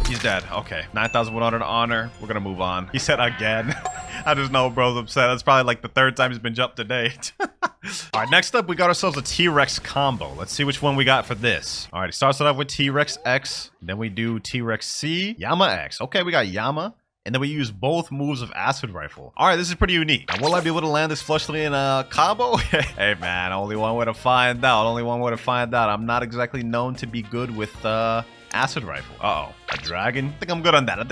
[SPEAKER 1] He's dead. Okay. 9,100 honor. We're gonna move on. He said again. I just know bro's upset. That's probably like the 3rd time he's been jumped today. Alright, next up we got ourselves a T-Rex combo. Let's see which one we got for this. Alright, it starts it off with T-Rex X. Then we do T-Rex C. Yama X. Okay, we got Yama and then we use both moves of acid rifle. All right, this is pretty unique. Now, will I be able to land this fleshly in a combo? Hey man, only one way to find out. Only one way to find out. I'm not exactly known to be good with acid rifle. Uh-oh, a dragon? I think I'm good on that. Let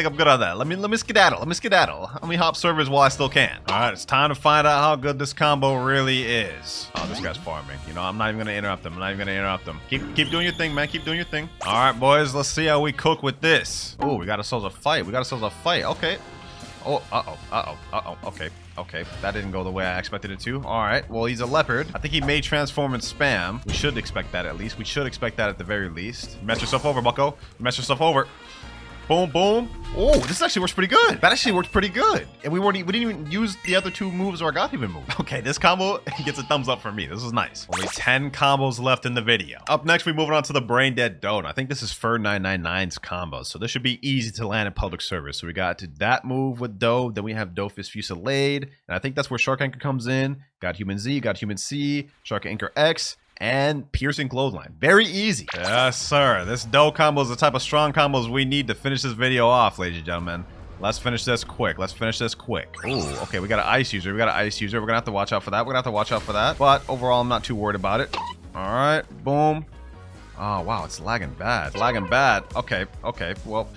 [SPEAKER 1] me skedaddle. Let me hop servers while I still can. All right, it's time to find out how good this combo really is. Oh, this guy's farming. You know, I'm not even gonna interrupt him. Keep doing your thing, man. Keep doing your thing. All right, boys, let's see how we cook with this. Oh, we got ourselves a fight. Okay. Oh, okay. That didn't go the way I expected it to. All right, well, he's a leopard. I think he may transform and spam. We should expect that at least. We should expect that at the very least. You messed yourself over, bucko. You messed yourself over. Boom, boom. Oh, this actually works pretty good. That actually worked pretty good. And we didn't even use the other two moves or got even move. Okay, this combo gets a thumbs up for me. This is nice. Only 10 combos left in the video. Up next, we moving on to the Brain Dead Doe. I think this is Fur999's combo. So this should be easy to land in public service. So we got to that move with Doe. Then we have Doe Fist Fusillade. And I think that's where Shark Anchor comes in. Got Human Z, got Human C, Shark Anchor X, and Piercing Clothesline. Very easy. Yes, sir. This Doe combo is the type of strong combos we need to finish this video off, ladies and gentlemen. Let's finish this quick. Ooh, okay, we got an ice user. We're gonna have to watch out for that. But overall, I'm not too worried about it. All right, boom. Oh, wow, it's lagging bad. Okay, well,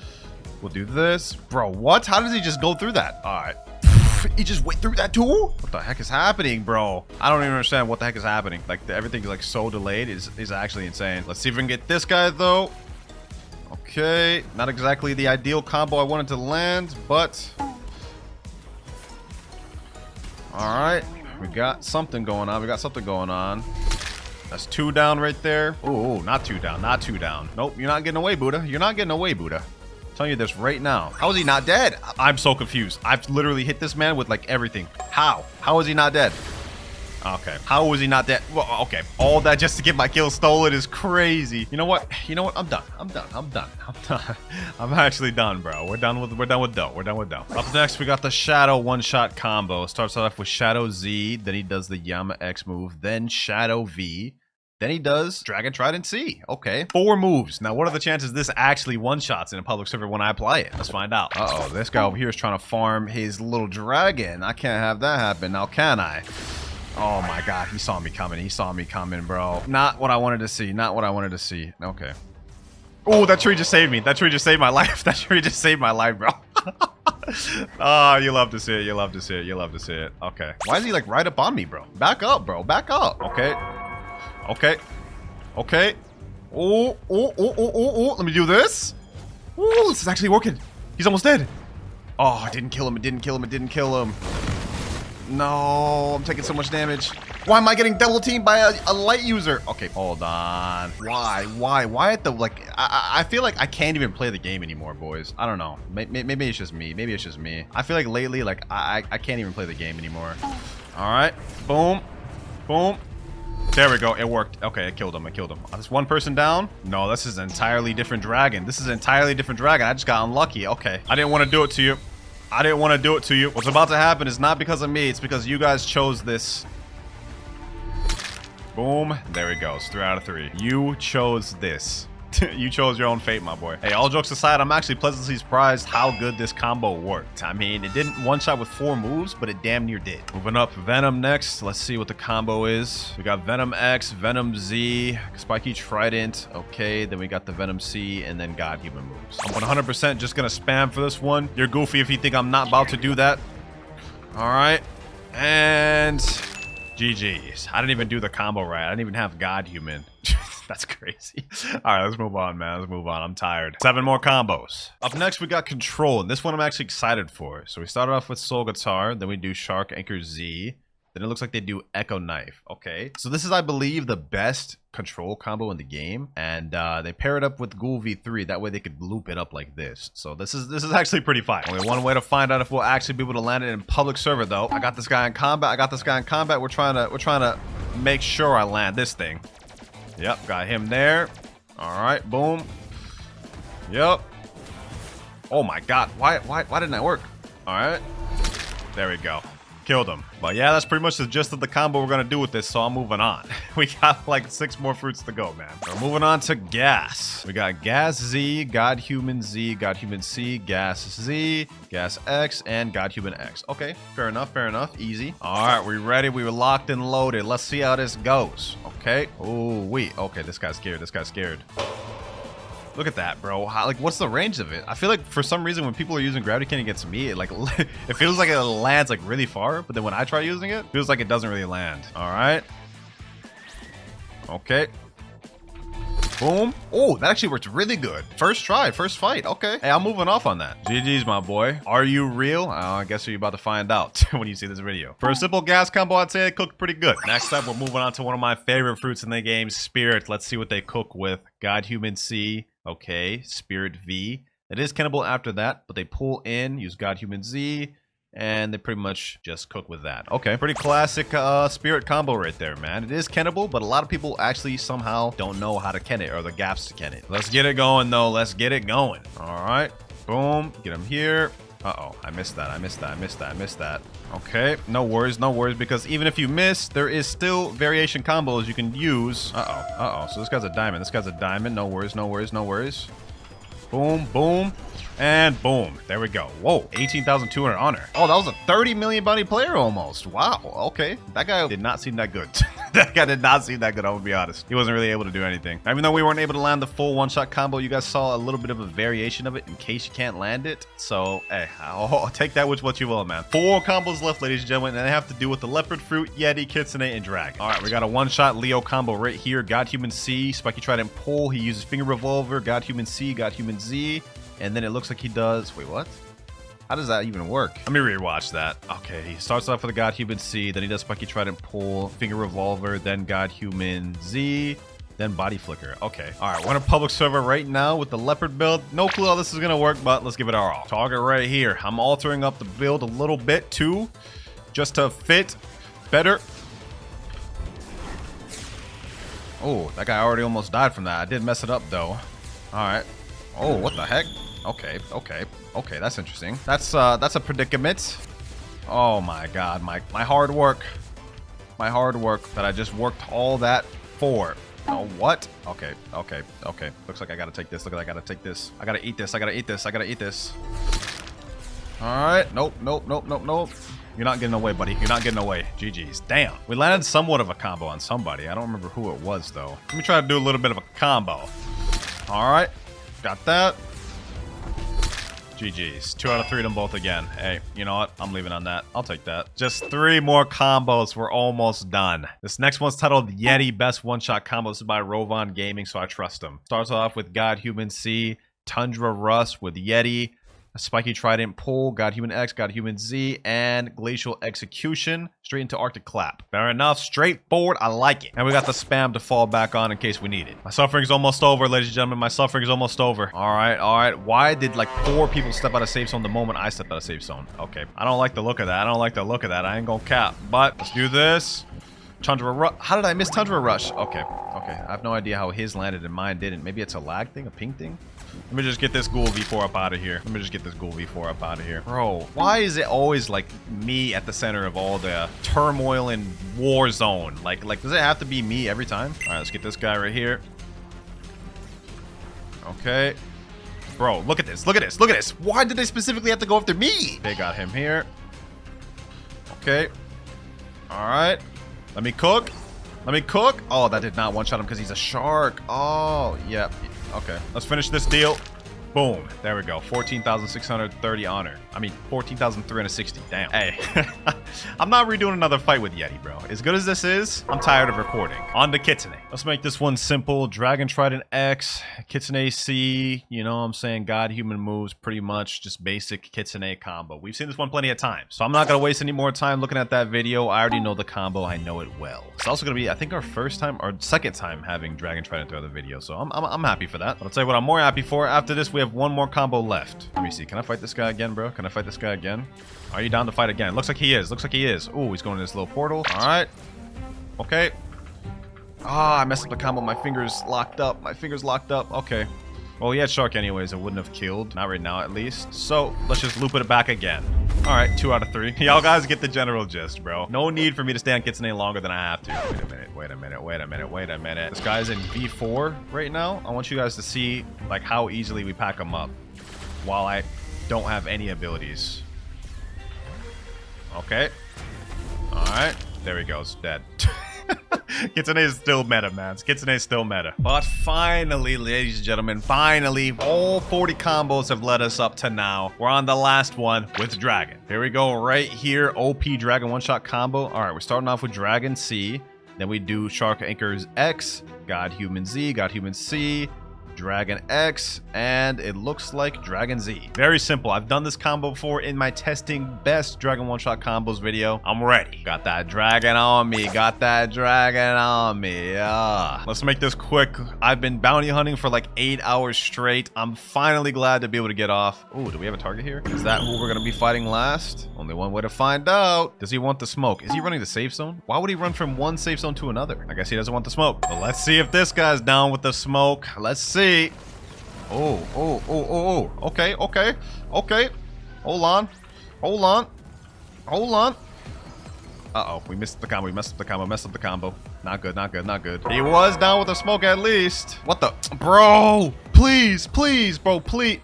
[SPEAKER 1] we'll do this. Bro, what? How does he just go through that? All right. He just went through that too? What the heck is happening, bro? I don't even understand what the heck is happening. Like, everything is like so delayed is actually insane. Let's see if we can get this guy though. Okay, not exactly the ideal combo I wanted to land, but all right, we got something going on. That's 2 down right there. Oh, not 2 down. Nope, you're not getting away, Buddha. Telling you this right now. How is he not dead? I'm so confused. I've literally hit this man with like everything. How is he not dead? Okay, how was he not dead? Well, okay, all that just to get my kill stolen is crazy. You know what? I'm done. I'm actually done, bro. We're done with Doe. Up next, we got the Shadow one-shot combo. Starts off with Shadow Z, then he does the Yama X move, then Shadow V. Then he does Dragon Trident C. Okay. 4 moves. Now, what are the chances this actually one-shots in a public server when I apply it? Let's find out. Uh-oh, this guy over here is trying to farm his little dragon. I can't have that happen now, can I? Oh my god, he saw me coming, bro. Not what I wanted to see. Okay. Oh, that tree just saved me. That tree just saved my life. Bro. Oh, you love to see it. Okay. Why is he like right up on me, bro? Back up, bro. Okay. Oh. Let me do this. Oh, this is actually working. He's almost dead. Oh, I didn't kill him. No, I'm taking so much damage. Why am I getting double teamed by a light user? Okay, hold on. Why at the, like, I feel like I can't even play the game anymore, boys. I don't know. Maybe it's just me. I feel like lately, like, I can't even play the game anymore. All right, boom. There we go. It worked. Okay, I killed him. Oh, this one person down? No, this is an entirely different dragon. I just got unlucky. Okay. I didn't want to do it to you. What's about to happen is not because of me. It's because you guys chose this. Boom. There we go. It's 3 out of 3. You chose this. You chose your own fate, my boy. Hey, all jokes aside, I'm actually pleasantly surprised how good this combo worked. I mean, it didn't one-shot with 4 moves, but it damn near did. Moving up, Venom next. Let's see what the combo is. We got Venom X, Venom Z, Spiky Trident. Okay, then we got the Venom C, and then God Human moves. I'm 100% just gonna spam for this one. You're goofy if you think I'm not about to do that. All right, and GG's. I didn't even do the combo right. I didn't even have God Human. That's crazy. All right, let's move on, man. I'm tired. 7 more combos. Up next, we got Control, and this one I'm actually excited for. So we started off with Soul Guitar, then we do Shark Anchor Z, then it looks like they do Echo Knife. Okay, so this is, I believe, the best Control combo in the game, and they pair it up with Ghoul V3. That way they could loop it up like this. So this is actually pretty fine. Only one way to find out if we'll actually be able to land it in public server, though. I got this guy in combat. We're trying to make sure I land this thing. Yep, got him there. All right, boom. Yep. Oh my god, why didn't that work? All right, there we go. Killed him. But yeah, that's pretty much the gist of the combo we're gonna do with this, so I'm moving on. We got like 6 more fruits to go, man. We're moving on to gas. We got gas Z, God Human Z, God Human C, gas Z, gas X, and God Human X. Okay, fair enough, fair enough. Easy. All right, we ready? We were locked and loaded. Let's see how this goes. Okay. Oh, wait. Okay, this guy's scared. This guy's scared. Look at that, bro. How, like, what's the range of it? I feel like for some reason when people are using gravity cannon against me, it, like, it feels like it lands like really far, but then when I try using it, it feels like it doesn't really land. All right. Okay. Boom. Oh, that actually worked really good. First try, first fight. Okay. Hey, I'm moving off on that. GG's, my boy. Are you real? I guess you're about to find out when you see this video. For a simple gas combo, I'd say it cooked pretty good. Next up, we're moving on to one of my favorite fruits in the game, Spirit. Let's see what they cook with. God Human C. Okay. Spirit V. It is cannibal after that, but they pull in, use God Human Z, and they pretty much just cook with that. Okay, pretty classic Spirit combo right there, man. It is cannibal, but a lot of people actually somehow don't know how to ken it or the gaps to ken it. Let's get it going, though. Let's get it going. All right. Boom. Get him here. Uh-oh. I missed that. I missed that. I missed that. I missed that. Okay. No worries. No worries, because even if you miss, there is still variation combos you can use. Uh-oh. Uh-oh. So this guy's a diamond. This guy's a diamond. No worries. No worries. No worries. Boom. Boom. And boom. There we go. Whoa. 18,200 honor. Oh, that was a 30 million bounty player almost. Wow. Okay. That guy did not seem that good. That guy did not seem that good, I'm gonna be honest. He wasn't really able to do anything. Even though we weren't able to land the full one-shot combo, you guys saw a little bit of a variation of it in case you can't land it. So, hey, I'll take that with what you will, man. 4 combos left, ladies and gentlemen, and they have to do with the Leopard Fruit, Yeti, Kitsune, and Dragon. All right, we got a one-shot Leo combo right here. God Human C, Spiky Trident pull. He uses Finger Revolver, God Human C, God Human Z. And then it looks like he does... Wait, what? How does that even work? Let me rewatch that. Okay, he starts off with a God Human C, then he does Spiky Trident pull, Finger Revolver, then God Human Z, then Body Flicker. Okay. All right, we're on a public server right now with the Leopard build. No clue how this is going to work, but let's give it our all. Target right here. I'm altering up the build a little bit, too, just to fit better. Oh, that guy already almost died from that. I did mess it up, though. All right. Oh, what the heck? Okay, okay, okay, that's interesting. That's a predicament. Oh my god, my hard work. My hard work that I just worked all that for. Oh, what? Okay, okay, okay. Looks like I gotta take this. Look, I gotta take this. I gotta eat this. I gotta eat this. I gotta eat this. Alright. Nope, nope, nope, nope, nope. You're not getting away, buddy. You're not getting away. GG's. Damn. We landed somewhat of a combo on somebody. I don't remember who it was, though. Let me try to do a little bit of a combo. Alright. Got that. GG's. 2 out of 3 of them both again. Hey, you know what? I'm leaving on that. I'll take that. Just 3 more combos. We're almost done. This next one's titled Yeti Best One-Shot Combo. This is by Rovan Gaming, so I trust him. Starts off with God Human C, Tundra Rust with Yeti, a Spiky Trident pull, God Human X, God Human Z, and Glacial Execution straight into Arctic Clap. Fair enough, straightforward, I like it. And we got the spam to fall back on in case we need it. My suffering's almost over, ladies and gentlemen. My suffering's almost over. All right, all right. Why did like 4 people step out of safe zone the moment I stepped out of safe zone? Okay, I don't like the look of that. I don't like the look of that. I ain't gonna cap. But let's do this. Tundra Rush. How did I miss Tundra Rush? Okay, okay. I have no idea how his landed and mine didn't. Maybe it's a lag thing, a ping thing? Let me just get this Ghoul V4 up out of here. Let me just get this Ghoul V4 up out of here. Bro, why is it always like me at the center of all the turmoil and war zone? Like, does it have to be me every time? All right, let's get this guy right here. Okay. Bro, look at this. Look at this. Look at this. Why did they specifically have to go after me? They got him here. Okay. All right. Let me cook. Let me cook. Oh, that did not one-shot him because he's a shark. Oh, yeah. Okay, let's finish this deal. Boom. There we go. 14,630 honor. I mean, 14,360. Damn. Hey, I'm not redoing another fight with Yeti, bro. As good as this is, I'm tired of recording. On to Kitsune. Let's make this one simple. Dragon Trident X, Kitsune C, you know what I'm saying? God Human moves, pretty much just basic Kitsune combo. We've seen this one plenty of times, so I'm not going to waste any more time looking at that video. I already know the combo. I know it well. It's also going to be, I think, our first time or second time having Dragon Trident throughout the video, so I'm happy for that. But I'll tell you what I'm more happy for. After this, we have one more combo left. Let me see. Can I fight this guy again, bro? Can I fight this guy again? Are you down to fight again? Looks like he is. Looks like he is. Ooh, he's going to this little portal. All right. Okay. Ah, I messed up the combo. My fingers locked up. My fingers locked up. Okay. Well, he had Shark anyways. It wouldn't have killed. Not right now, at least. So, let's just loop it back again. All right, 2 out of 3. Y'all guys get the general gist, bro. No need for me to stay on Kitsune longer than I have to. Wait a minute, wait a minute, wait a minute, wait a minute. This guy's in V4 right now. I want you guys to see like how easily we pack him up while I don't have any abilities. Okay. All right. There he goes. Dead. Kitsune is still meta, man. Kitsune is still meta. But finally, ladies and gentlemen, finally, all 40 combos have led us up to now. We're on the last one with Dragon. Here we go right here. OP Dragon one-shot combo. All right, we're starting off with Dragon C. Then we do Shark Anchors X, God Human Z, God Human C, Dragon X, and it looks like Dragon Z. Very simple. I've done this combo before in my testing best Dragon one-shot combos video. I'm ready. Got that dragon on me. Got that dragon on me. Yeah. Let's make this quick. I've been bounty hunting for like 8 hours straight. I'm finally glad to be able to get off. Oh, do we have a target here? Is that who we're going to be fighting last? Only one way to find out. Does he want the smoke? Is he running the safe zone? Why would he run from one safe zone to another? I guess he doesn't want the smoke. But let's see if this guy's down with the smoke. Let's see. Oh. Okay. Hold on. Uh-oh, we missed the combo. Messed up the combo. Not good. He was down with the smoke at least. What the? Bro, please, bro, please.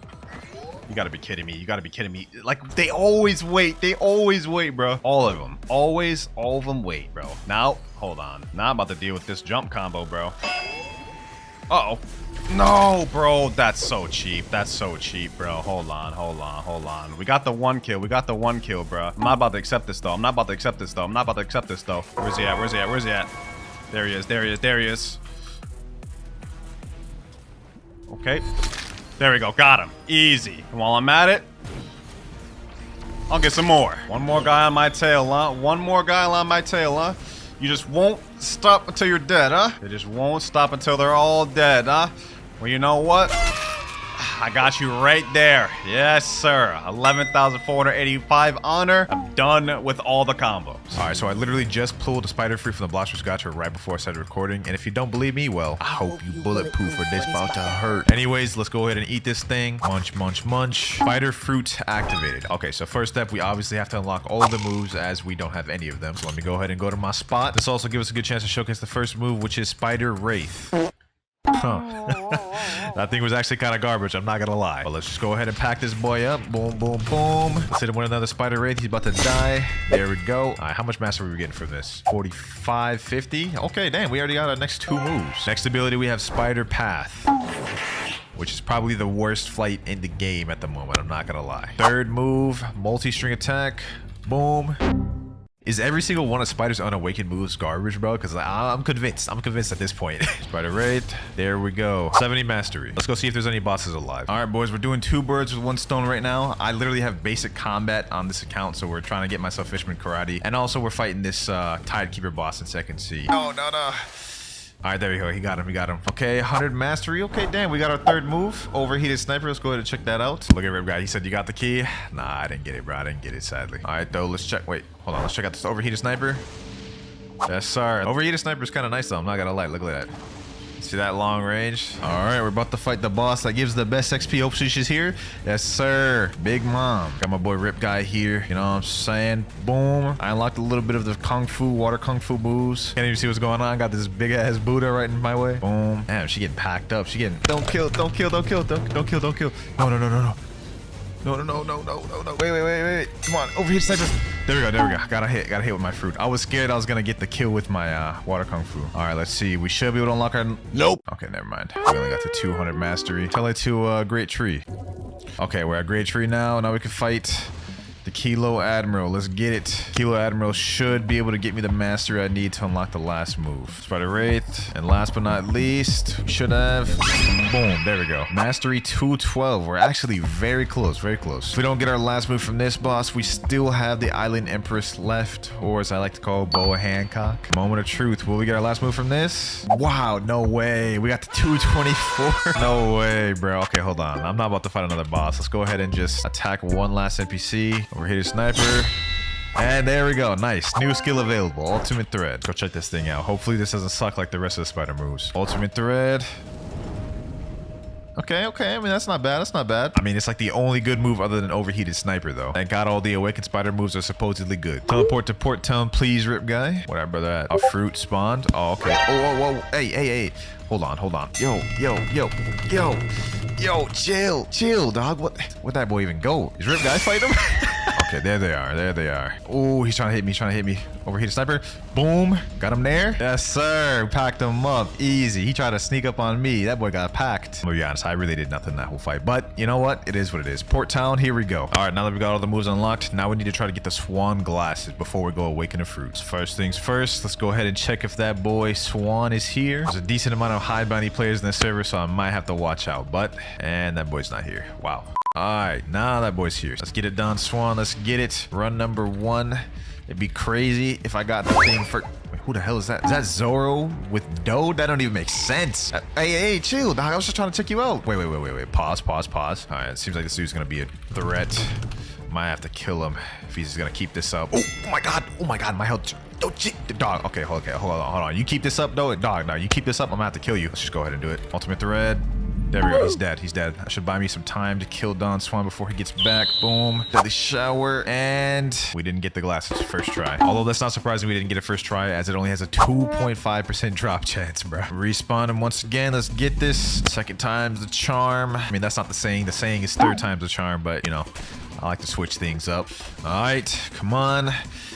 [SPEAKER 1] You gotta be kidding me. Like, they always wait, bro. All of them. Always, all of them wait, bro. Now, hold on. Now I'm about to deal with this jump combo, bro. Uh-oh. No, bro, that's so cheap, bro. Hold on. We got the one kill, bro. I'm not about to accept this, though. Where's he at? There he is. Okay. There we go, got him. Easy. And while I'm at it, I'll get some more. One more guy on my tail, huh? You just won't stop until you're dead, huh? They just won't stop until they're all dead, huh? Well, you know what? I got you right there. Yes, sir. 11,485 honor. I'm done with all the combos. All right, so I literally just pulled a spider free from the Blox gacha right before I started recording. And if you don't believe me, well, I hope you bulletproof or this about to hurt. Anyways, let's go ahead and eat this thing. Munch. Spider fruit activated. Okay, so first step, we obviously have to unlock all of the moves as we don't have any of them. So let me go ahead and go to my spot. This also gives us a good chance to showcase the first move, which is Spider Wraith. Huh. That thing was actually kind of garbage, I'm not gonna lie. But let's just go ahead and pack this boy up. Boom. Let's hit him with another Spider Wraith. He's about to die. There we go. All right, how much master are we getting from this? 45, 50? Okay, damn, we already got our next 2 moves. Next ability, we have Spider Path, which is probably the worst flight in the game at the moment, I'm not gonna lie. Third move, multi-string attack. Boom. Is every single one of Spider's unawakened moves garbage, bro? Because I'm convinced at this point. Spider Wraith. There we go. 70 mastery. Let's go see if there's any bosses alive. All right, boys, we're doing 2 birds with 1 stone right now. I literally have basic combat on this account, so we're trying to get myself Fisherman Karate. And also, we're fighting this Tidekeeper boss in Second Sea. No. All right, there we go. He got him. Okay, 100 mastery. Okay, damn, we got our 3rd move. Overheated sniper. Let's go ahead and check that out. Look at Rip Guy. He said, you got the key? Nah, I didn't get it, bro. I didn't get it, sadly. All right, though, let's check. Wait, hold on. Let's check out this overheated sniper. Yes, sir. Overheated sniper is kind of nice, though. I'm not gonna lie. Look at that. See that long range? All right, we're about to fight the boss that gives the best XP. Hopefully she's here. Yes, sir. Big Mom. Got my boy Rip Guy here. You know what I'm saying? Boom. I unlocked a little bit of the water kung fu moves. Can't even see what's going on. Got this big ass Buddha right in my way. Boom. Damn, she getting packed up. She getting. Don't kill. No. Wait. Come on. Overheat sniper. There we go. Got a hit with my fruit. I was scared I was gonna get the kill with my water kung fu. All right, let's see. We should be able to unlock our. Nope. Okay, never mind. We only got the 200 mastery. Tell it to Great Tree. Okay, we're at Great Tree now. Now we can fight the Kilo Admiral. Let's get it. Kilo Admiral should be able to get me the mastery I need to unlock the last move. Spider Wraith. And last but not least, we should have. Boom. There we go. Mastery 212. We're actually very close. If we don't get our last move from this boss, we still have the Island Empress left, or as I like to call, Boa Hancock. Moment of truth. Will we get our last move from this? Wow. No way. We got the 224. No way, bro. Okay, hold on. I'm not about to fight another boss. Let's go ahead and just attack one last NPC. Overheated sniper. And there we go. Nice. New skill available. Ultimate Thread. Go check this thing out. Hopefully this doesn't suck like the rest of the spider moves. Ultimate Thread.
[SPEAKER 3] Okay, okay. I mean, that's not bad. That's not bad. I mean, it's like the only good move other than overheated sniper, though. Thank God all the awakened spider moves are supposedly good. Teleport to Port Town, please, Rip Guy. Where that brother at? A fruit spawned. Oh, okay. Oh, whoa, whoa. Hey, hey, hey. Hold on, hold on. Yo, chill, dog. Where'd that boy even go? Is Rip Guy fighting him? Okay, there they are. Oh, he's trying to hit me. Overheated sniper. Boom. Got him there. Yes, sir. Packed him up. Easy. He tried to sneak up on me. That boy got packed. I'm gonna be honest, I really did nothing that whole fight. But you know what? It is what it is. Port Town, here we go. All right, now that we got all the moves unlocked, now we need to try to get the Swan glasses before we go awaken the fruits. First things first, let's go ahead and check if that boy Swan is here. There's a decent amount of high bounty players in the server, so I might have to watch out. And that boy's not here. Wow. All right, now that boy's here. Let's get it done, Swan. Let's get it. Run number 1. It'd be crazy if I got the thing for... Wait, who the hell is that? Is that Zoro with Doe? That don't even make sense. Hey, chill, dog. I was just trying to check you out. Wait. Pause. All right, it seems like this dude's gonna be a threat. Might have to kill him if he's gonna keep this up. Oh my God, my health. Dog. Okay, hold on. You keep this up, though. Dog, no, you keep this up, I'm gonna have to kill you. Let's just go ahead and do it. Ultimate thread. There we go. He's dead. I should buy me some time to kill Don Swan before he gets back. Boom. Deadly shower. And we didn't get the glasses first try. Although that's not surprising we didn't get it first try, as it only has a 2.5% drop chance, bro. Respawn him once again. Let's get this. Second time's the charm. I mean, that's not the saying. The saying is third time's the charm, but, you know, I like to switch things up. All right. Come on.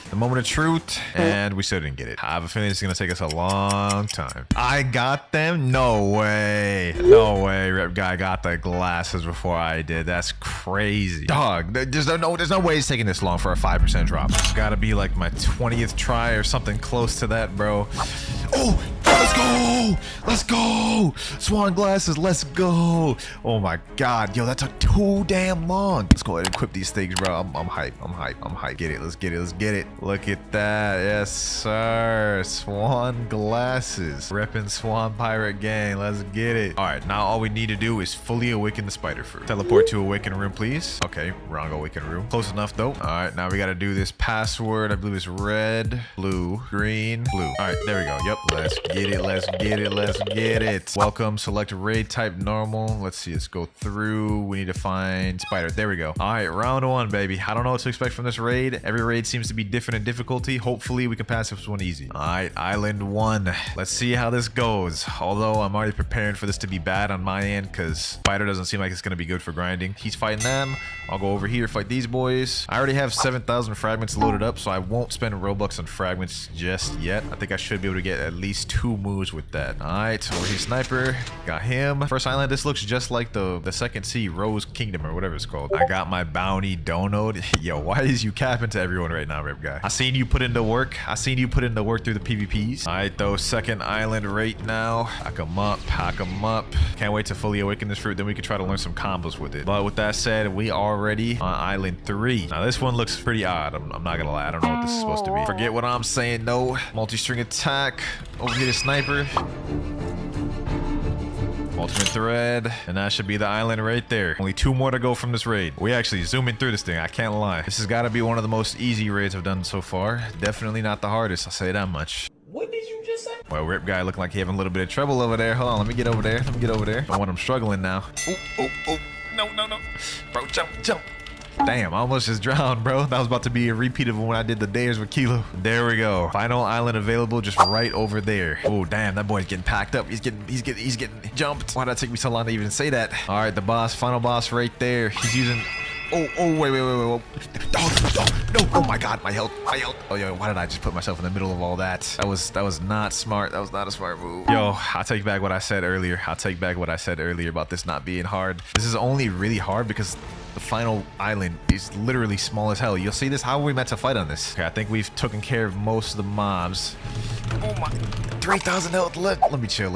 [SPEAKER 3] The moment of truth, and we still didn't get it. I have a feeling it's gonna take us a long time. I got them? No way. Rep Guy got the glasses before I did. That's crazy. Dog, there's no way it's taking this long for a 5% drop. It's gotta be like my 20th try or something close to that, bro. Oh, let's go. Swan glasses, let's go. Oh my God, yo, that took too damn long. Let's go ahead and equip these things, bro. I'm hype. Get it. Let's get it. Look at that. Yes, sir. Swan glasses. Reppin' Swan Pirate Gang. Let's get it. All right, now all we need to do is fully awaken the spider fruit. Teleport to awaken room, please. Okay, wrong awaken room. Close enough, though. All right, now we got to do this password. I believe it's red, blue, green, blue. All right, there we go. Yep, let's get it. Welcome. Select raid type normal. Let's see. Let's go through. We need to find spider. There we go. All right, round 1, baby. I don't know what to expect from this raid. Every raid seems to be different in difficulty. Hopefully we can pass this one easy. All right, island 1. Let's see how this goes. Although I'm already preparing for this to be bad on my end, because spider doesn't seem like it's going to be good for grinding. He's fighting them. I'll go over here, fight these boys. I already have 7,000 fragments loaded up, so I won't spend Robux on fragments just yet. I think I should be able to get at least 2 moves with that. All right, over here, sniper. Got him. First island, this looks just like the second sea, Rose Kingdom, or whatever it's called. I got my bounty donut. Yo, why is you capping to everyone right now, Rip Guy? I seen you put in the work. through the PvPs. All right, though, second island right now. Pack 'em up. Can't wait to fully awaken this fruit. Then we can try to learn some combos with it. But with that said, we already on island 3. Now, this one looks pretty odd. I'm not gonna lie. I don't know what this is supposed to be. Forget what I'm saying, though. Multi-string attack. Over here to sniper. Ultimate thread, and that should be the island right there. Only 2 more to go from this raid. We actually zooming through this thing, I can't lie. This has got to be one of the most easy raids I've done so far. Definitely not the hardest, I'll say that much.
[SPEAKER 4] What did you just say?
[SPEAKER 3] Well, Rip Guy looking like he having a little bit of trouble over there. Hold on, let me get over there. Don't want him struggling now. Oh. No. Bro, jump. Damn, I almost just drowned, bro. That was about to be a repeat of when I did the dares with Kilo. There we go. Final island available just right over there. Oh, damn, that boy's getting packed up. He's getting jumped. Why did it take me so long to even say that? All right, the boss, final boss right there. He's using... Oh, wait. No. Oh my God, my health. Oh, yo, why did I just put myself in the middle of all that? That was not smart. That was not a smart move. Yo, I'll take back what I said earlier. About this not being hard. This is only really hard because the final island is literally small as hell. You'll see this. How are we meant to fight on this? Okay, I think we've taken care of most of the mobs. Oh my, 3,000 health left. Let me chill.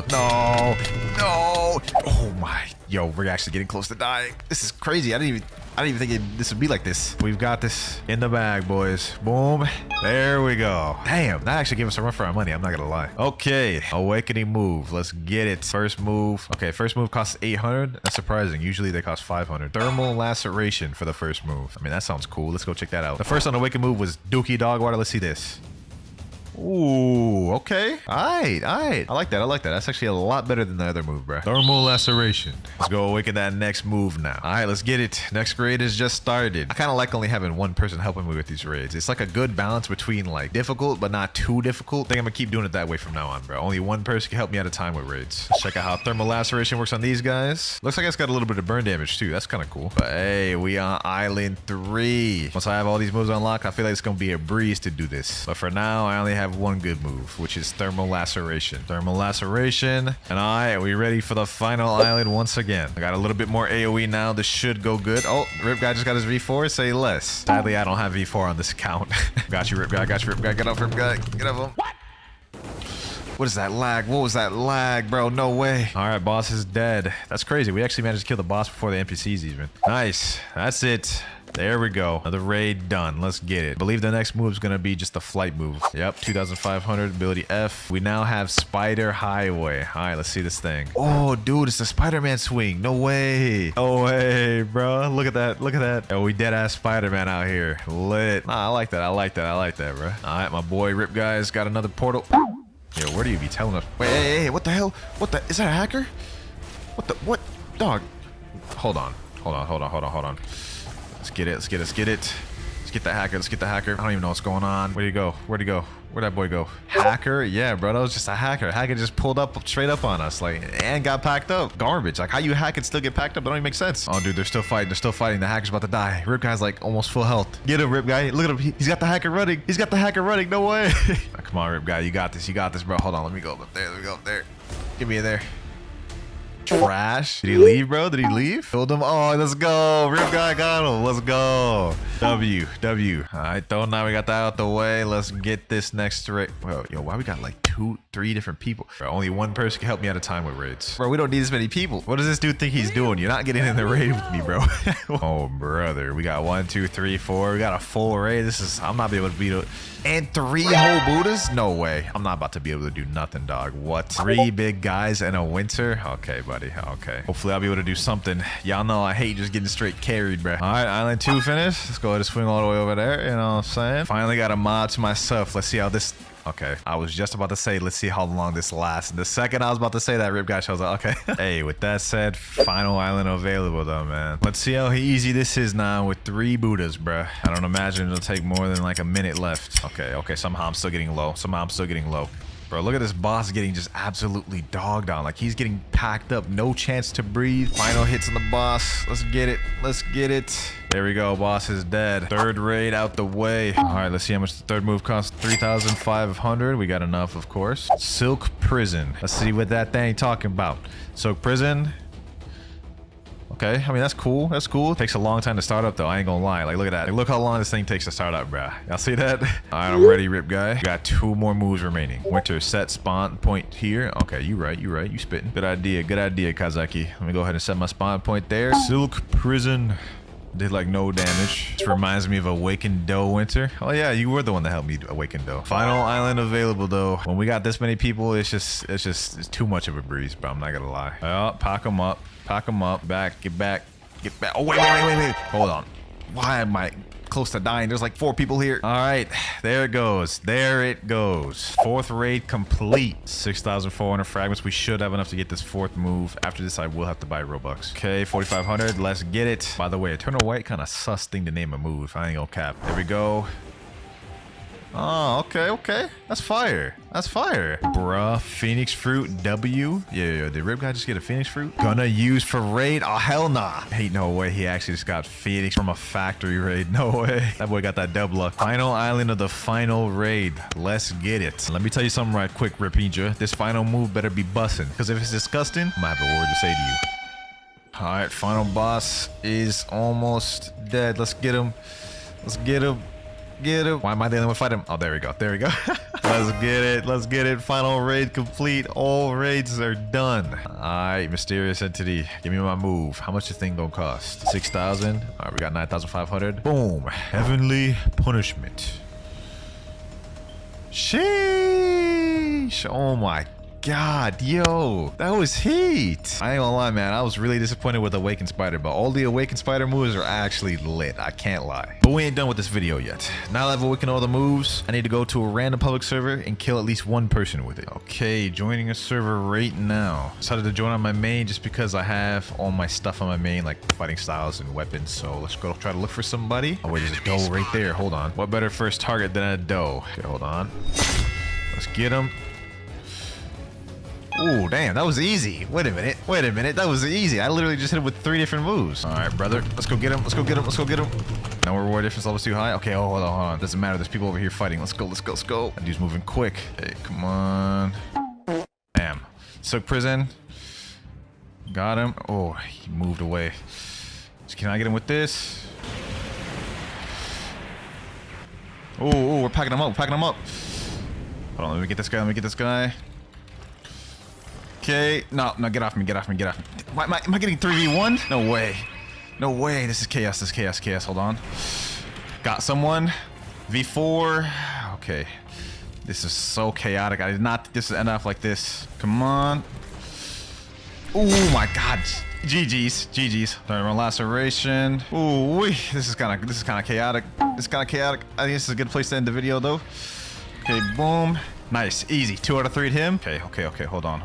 [SPEAKER 3] No. Oh my. Yo, we're actually getting close to dying. This is crazy. I didn't even think this would be like this. We've got this in the bag, boys. Boom. There we go. Damn, that actually gave us a run for our money. I'm not gonna lie. Okay, awakening move. Let's get it. First move. Okay, first move costs 800. That's surprising. Usually they cost 500. Thermal laceration for the first move. I mean, that sounds cool. Let's go check that out. The first unawakened move was Dookie Dog Water. Let's see this. Ooh, okay. All right. I like that. That's actually a lot better than the other move, bro. Thermal laceration. Let's go awaken that next move now. All right, let's get it. Next raid has just started. I kind of like only having one person helping me with these raids. It's like a good balance between like difficult, but not too difficult. I think I'm gonna keep doing it that way from now on, bro. Only one person can help me at a time with raids. Let's check out how thermal laceration works on these guys. Looks like it's got a little bit of burn damage too. That's kind of cool. But hey, we on island 3. Once I have all these moves unlocked, I feel like it's gonna be a breeze to do this. But for now, I only have one good move, which is thermal laceration. Thermal laceration. And are we ready for the final island once again? I got a little bit more AoE now. This should go good. Oh, Rip Guy just got his V4. Say less. Sadly, I don't have V4 on this account. Got you, Rip Guy. Got you, Rip Guy. Get up, Rip Guy. Get up him. What is that lag? What was that lag, bro? No way. All right, boss is dead. That's crazy. We actually managed to kill the boss before the NPCs even. Nice. That's it. There we go. Another raid done. Let's get it. I believe the next move is going to be just a flight move. Yep, 2,500, ability F. We now have Spider Highway. All right, let's see this thing. Oh, dude, it's the Spider-Man swing. No way. No way, bro. Look at that. Look at that. Oh, we dead-ass Spider-Man out here. Lit. Nah, I like that. I like that, bro. All right, my boy Rip Guy's got another portal. Yo, where do you be telling us? Wait, hey, what the hell? What the? Is that a hacker? What? Dog. Hold on. Let's get it. Let's get the hacker. I don't even know what's going on. Where'd he go? Where'd that boy go? Hacker? Yeah, bro. That was just a hacker. Hacker just pulled up straight up on us, like, and got packed up. Garbage. Like, how you hack and still get packed up? That don't even make sense. Oh, dude, they're still fighting. The hacker's about to die. Rip Guy's like almost full health. Get him, Rip Guy. Look at him. He's got the hacker running. No way. Oh, come on, Rip Guy. You got this, bro. Hold on. Let me go up there. Get me in there. Trash. Did he leave, bro? Killed him. Oh, let's go. Rip Guy got him. Let's go. W. All right, though. Now we got that out the way. Let's get this next raid. Well, yo, why we got like 2-3 different people? Bro, only one person can help me at a time with raids. Bro, we don't need this many people. What does this dude think he's doing? You're not getting in the raid with me, bro. Oh, brother. We got 1, 2, 3, 4. We got a full raid. I'm not be able to beat it. And 3 whole Buddhas? No way. I'm not about to be able to do nothing, dog. What? 3 big guys and a winter? Okay, buddy. Okay. Hopefully I'll be able to do something. Y'all know I hate just getting straight carried, bro. All right, island 2 finished. Let's go ahead and swing all the way over there. You know what I'm saying? Finally got a mod to myself. Let's see how this... Okay, I was just about to say, let's see how long this lasts. The second I was about to say that, Rip Guy shows up. Okay. Hey, with that said, final island available though, man. Let's see how easy this is now with 3 Buddhas, bruh. I don't imagine it'll take more than like a minute left. Okay, somehow I'm still getting low. Bro, look at this boss getting just absolutely dogged on. Like, he's getting packed up. No chance to breathe. Final hits on the boss. Let's get it. There we go. Boss is dead. 3rd raid out the way. All right, let's see how much the 3rd move costs. 3,500. We got enough, of course. Silk Prison. Let's see what that thing talking about. Silk Prison. Okay, I mean, that's cool. It takes a long time to start up, though. I ain't gonna lie. Like, look at that. Like, look how long this thing takes to start up, bruh. Y'all see that? All right, I'm ready, Rip Guy. Got 2 more moves remaining. Winter set spawn point here. Okay, you right. You spitting. Good idea, Kazaki. Let me go ahead and set my spawn point there. Silk Prison. Did like no damage. This reminds me of Awakened Doe Winter. Oh yeah, you were the one that helped me Awaken Doe. Final island available though. When we got this many people, it's too much of a breeze, bro. I'm not gonna lie. Oh, pack them up. Get back. Oh wait. Hold on. Why am I close to dying? There's like 4 people here. All right, there it goes. 4th raid complete. 6,400 fragments. We should have enough to get this 4th move. After this, I will have to buy Robux. Okay, 4,500. Let's get it. By the way, Eternal White kind of sus thing to name a move. I ain't gonna cap. There we go. Oh, okay. That's fire. Bruh, Phoenix Fruit W. Yeah, did Rip Guy just get a Phoenix Fruit? Gonna use for raid? Oh, hell nah. Ain't no way he actually just got Phoenix from a factory raid. No way. That boy got that double luck. Final island of the final raid. Let's get it. Let me tell you something right quick, Ripinja. This final move better be bussin'. Because if it's disgusting, I might have a word to say to you. All right, final boss is almost dead. Let's get him. Why am I the only one fighting him? Oh, there we go. Let's get it. Final raid complete. All raids are done. All right, mysterious entity. Give me my move. How much this thing gonna cost? 6,000. All right, we got 9,500. Boom. Heavenly punishment. Sheesh. Oh my god, yo, that was heat. I ain't gonna lie, man. I was really disappointed with Awakened Spider, but all the Awakened Spider moves are actually lit. I can't lie. But we ain't done with this video yet. Now that I've awakened all the moves, I need to go to a random public server and kill at least one person with it. Okay, joining a server right now. Decided to join on my main just because I have all my stuff on my main, like fighting styles and weapons. So let's go try to look for somebody. Oh wait, there's a doe right there. Hold on. What better first target than a doe? Okay, hold on. Let's get him. Ooh, damn, that was easy. Wait a minute, that was easy. I literally just hit him with 3 different moves. All right, brother, let's go get him. No reward difference level's too high. Okay, hold on. Doesn't matter. There's people over here fighting. Let's go. That dude's moving quick. Hey, come on. Bam. Silk prison. Got him. Oh, he moved away. Can I get him with this? Oh, we're packing him up. Hold on, let me get this guy. Okay, no, get off me. Why, am I getting 3v1? No way, this is chaos, hold on. Got someone. V4. Okay, this is so chaotic. I did not think this would end off like this. Come on. Oh my god. GG's. Thermal laceration. Ooh, this is kind of chaotic. I think this is a good place to end the video though. Okay, boom. Nice, easy. 2 out of 3 to him. Okay. Hold on.